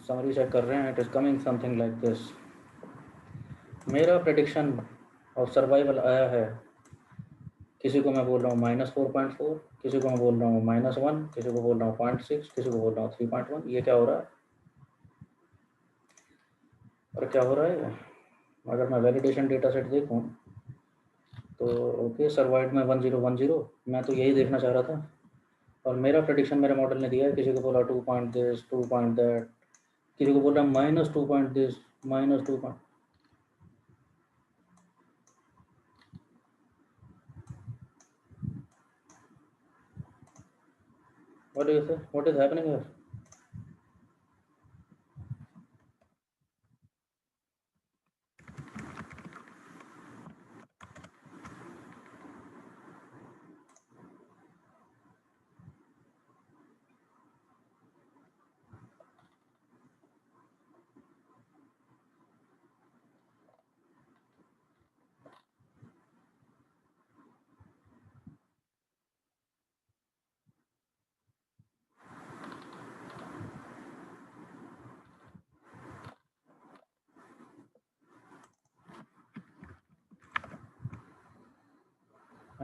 समरी चेक कर रहे हैं, it is coming something like this. मेरा प्रेडिक्शन और सर्वाइवल आया है, किसी को मैं बोल रहा हूँ -4.4, किसी को मैं बोल रहा हूँ -1, किसी को बोल रहा हूँ 0.6, किसी को बोल रहा हूँ 3.1। ये क्या हो रहा है और क्या हो रहा है? अगर मैं वैलिडेशन डेटा सेट देखूँ तो ओके, सर्वाइव में 1010, मैं तो यही देखना चाह रहा था, और मेरा प्रेडिक्शन मेरे मॉडल ने दिया है। किसी को बोला 2 पॉइंट दिस, 2 पॉइंट दैट, किसी को बोल रहा -2 point this, -2 point. What do you say? What is happening here?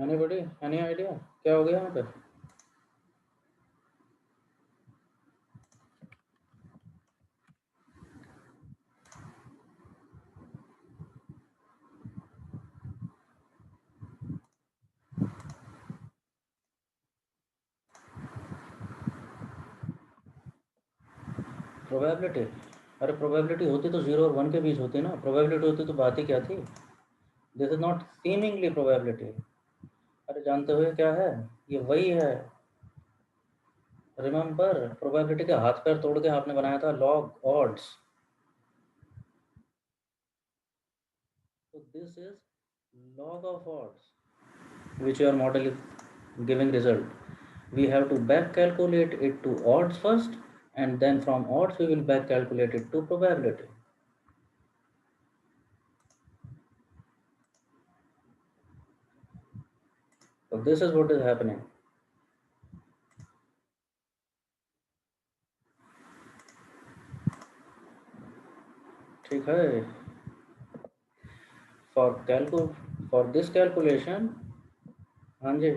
Anybody? Any idea? क्या हो गया यहाँ पे? प्रोबेबिलिटी? अरे प्रोबेबिलिटी होती तो 0 और 1 के बीच होती ना, प्रोबेबिलिटी होती तो बात ही क्या थी। This is not seemingly probability. अरे जानते हुए क्या है, ये वही है। रिमेंबर, प्रोबेबिलिटी के हाथ पैर तोड़ के आपने बनाया था log odds. So this is log of odds, which your model is giving result. We have to back calculate it to odds first, and then from odds we will back calculate it to probability. So this is what is happening. ठीक है, for this calculation, हाँ जी,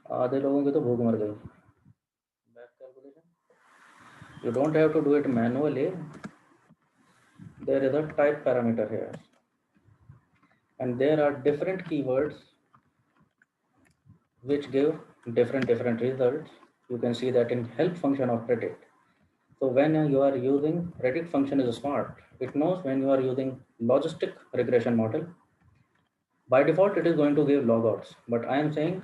आधे लोगों की तो भूख मर गई। Back calculation, you don't have to do it manually. There is a type parameter here, and there are different keywords which give different results. You can see that in help function of predict. So when you are using predict function is smart. It knows when you are using logistic regression model. By default, it is going to give log odds, but I am saying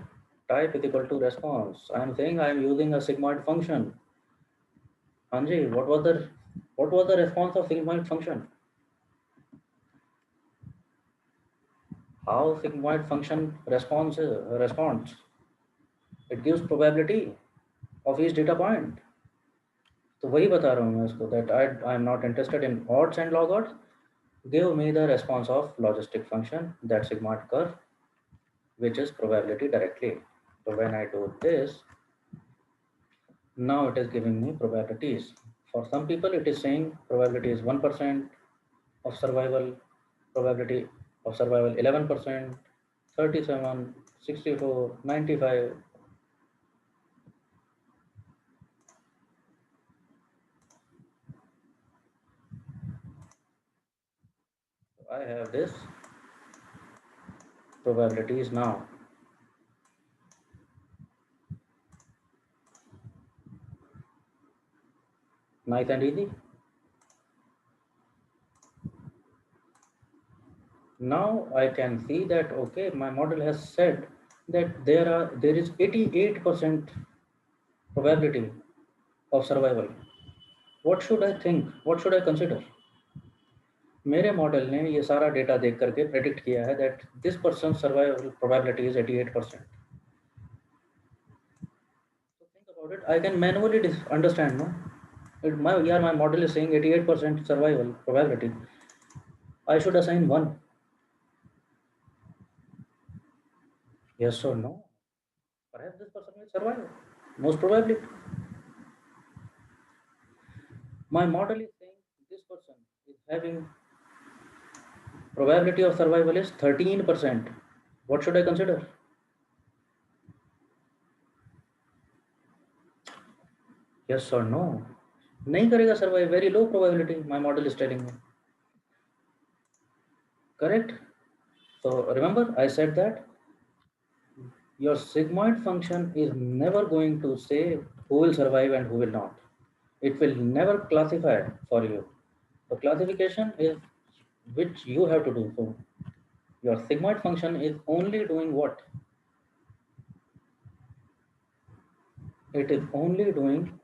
type is equal to response. I am saying I am using a sigmoid function. Anji, what was the response of sigmoid function? How sigmoid function responds? It gives probability of each data point. तो वही बता रहा हूँ मैं उसको, that I am not interested in odds and log odds. Give me the response of logistic function, that sigmoid curve, which is probability directly. So when I do this, now it is giving me probabilities. For some people, it is saying probability is 1% of survival, probability of survival 11%, 37, 64, 95. I have this probabilities now. Nice and easy. Now I can see that, okay, my model has said that there is 88% probability of survival. What should I think? What should I consider? मेरे model ने ये सारा data देख करके predict किया है that this person survival probability is 88%. So think about it. I can manually understand, no? My model is saying 88% survival probability. I should assign 1. Yes or no? Perhaps this person will survive. Most probably. My model is saying this person is having probability of survival is 13%. What should I consider? Yes or no? नहीं करेगा survive. Very low probability. My model is telling me. Correct? So remember, I said that your sigmoid function is never going to say who will survive and who will not. It will never classify for you. The classification is which you have to do. So your sigmoid function is only doing what? It is only doing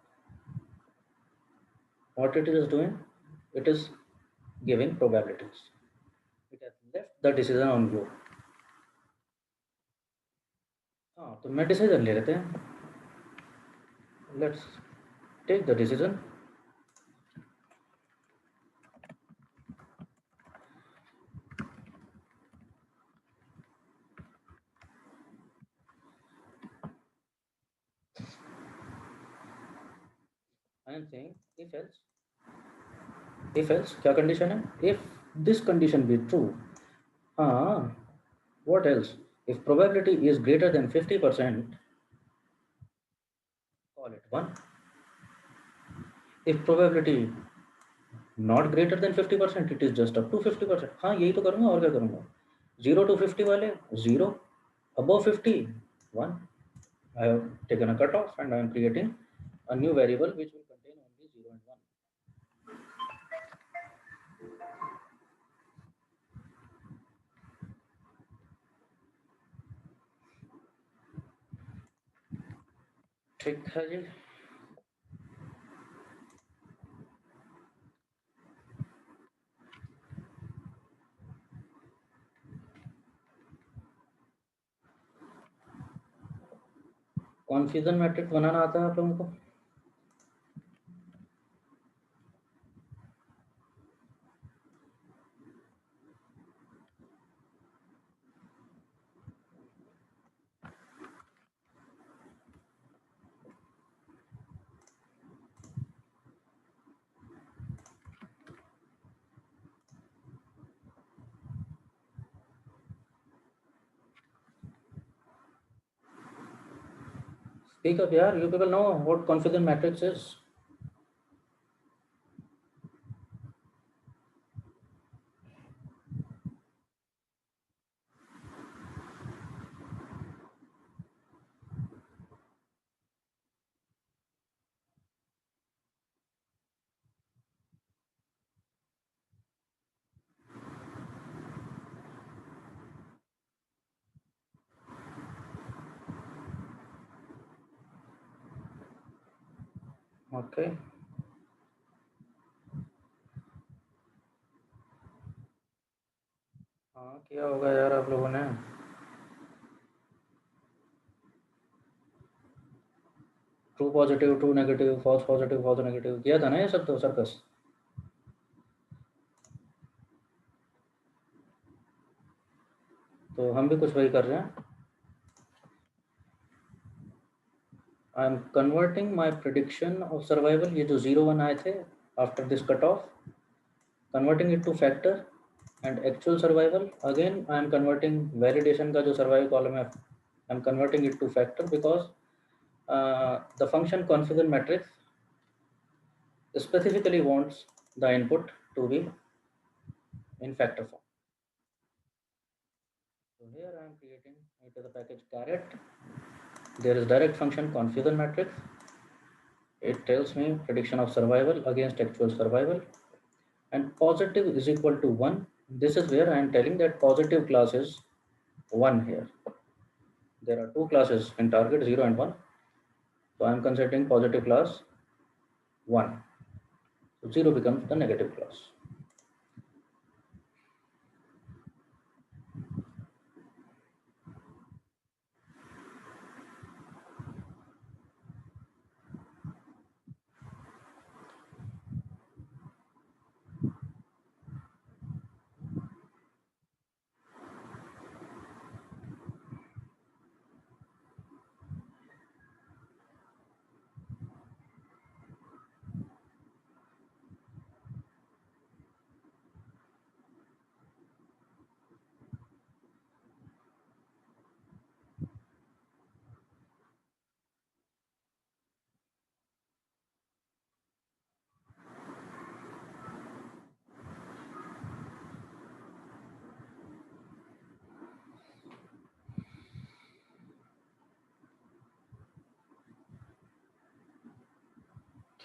what it is doing. It is giving probabilities. It has left the decision on you. हाँ तो मैं decision ले लेते हैं. Let's take the decision. I am saying if else. If else क्या condition है? If this condition be true, हाँ, what else? If probability is greater than 50%, call it 1. If probability not greater than 50%, it is just up to 50%. हाँ यही तो करूँगा और क्या करूँगा? 0 to 50 वाले 0, above 50 1. I have taken a cutoff and I am creating a new variable which will contain only 0 and 1. ठीक है जी. कॉन्फ्यूजन मैट्रिक्स बनाना आता है आप लोगों को? Speak up, yaar. You people know what confidence matrix is. Okay. हाँ क्या होगा यार आप लोगों ने? True positive, true negative, false positive, false negative किया था ना ये सब तो सर्कस. तो हम भी कुछ वही कर रहे हैं. I am converting my prediction of survival, ये जो 0 1 आए थे after this cutoff, converting it to factor, and actual survival again I am converting validation का जो survival column है I am converting it to factor because the function confidence matrix specifically wants the input to be in factor form. So here I am creating it as a package caret. There is direct function confidence matrix. It tells me prediction of survival against actual survival, and positive is equal to 1 This is where I am telling that positive class is 1 here. There are two classes in target, 0 and 1. So I am considering positive class 1. So 0 becomes the negative class.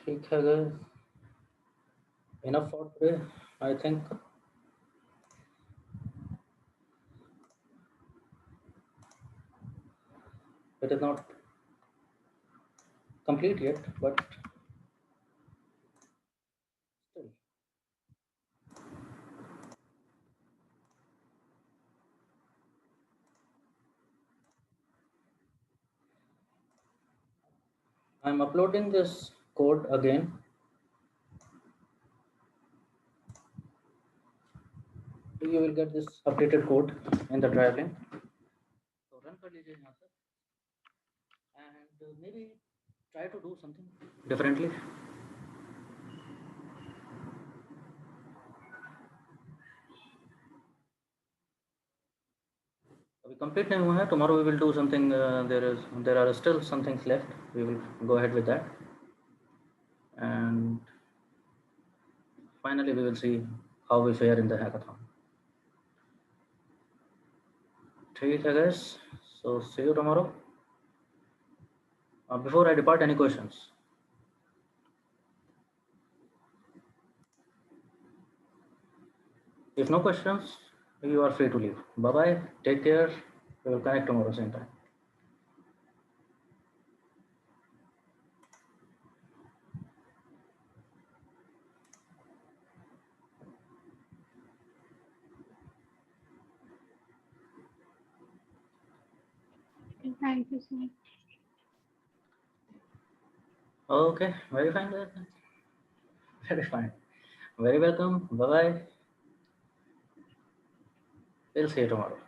ठीक है guys. Enough for today, I think. It is not complete yet, but still. I am uploading this code again. You will get this updated code in the drive link. So run कर लीजिए यहाँ से and maybe try to do something differently. अभी complete नहीं हुआ है. Tomorrow we will do something. There are still some things left. We will go ahead with that, and finally we will see how we fare in the hackathon. ठीक है guys. So see you tomorrow. Before I depart, any questions? If no questions, you are free to leave. Bye bye. Take care. We will connect tomorrow same time. Thank you, sir. Okay, very fine. Very fine. Very welcome. Bye bye. We'll see you tomorrow.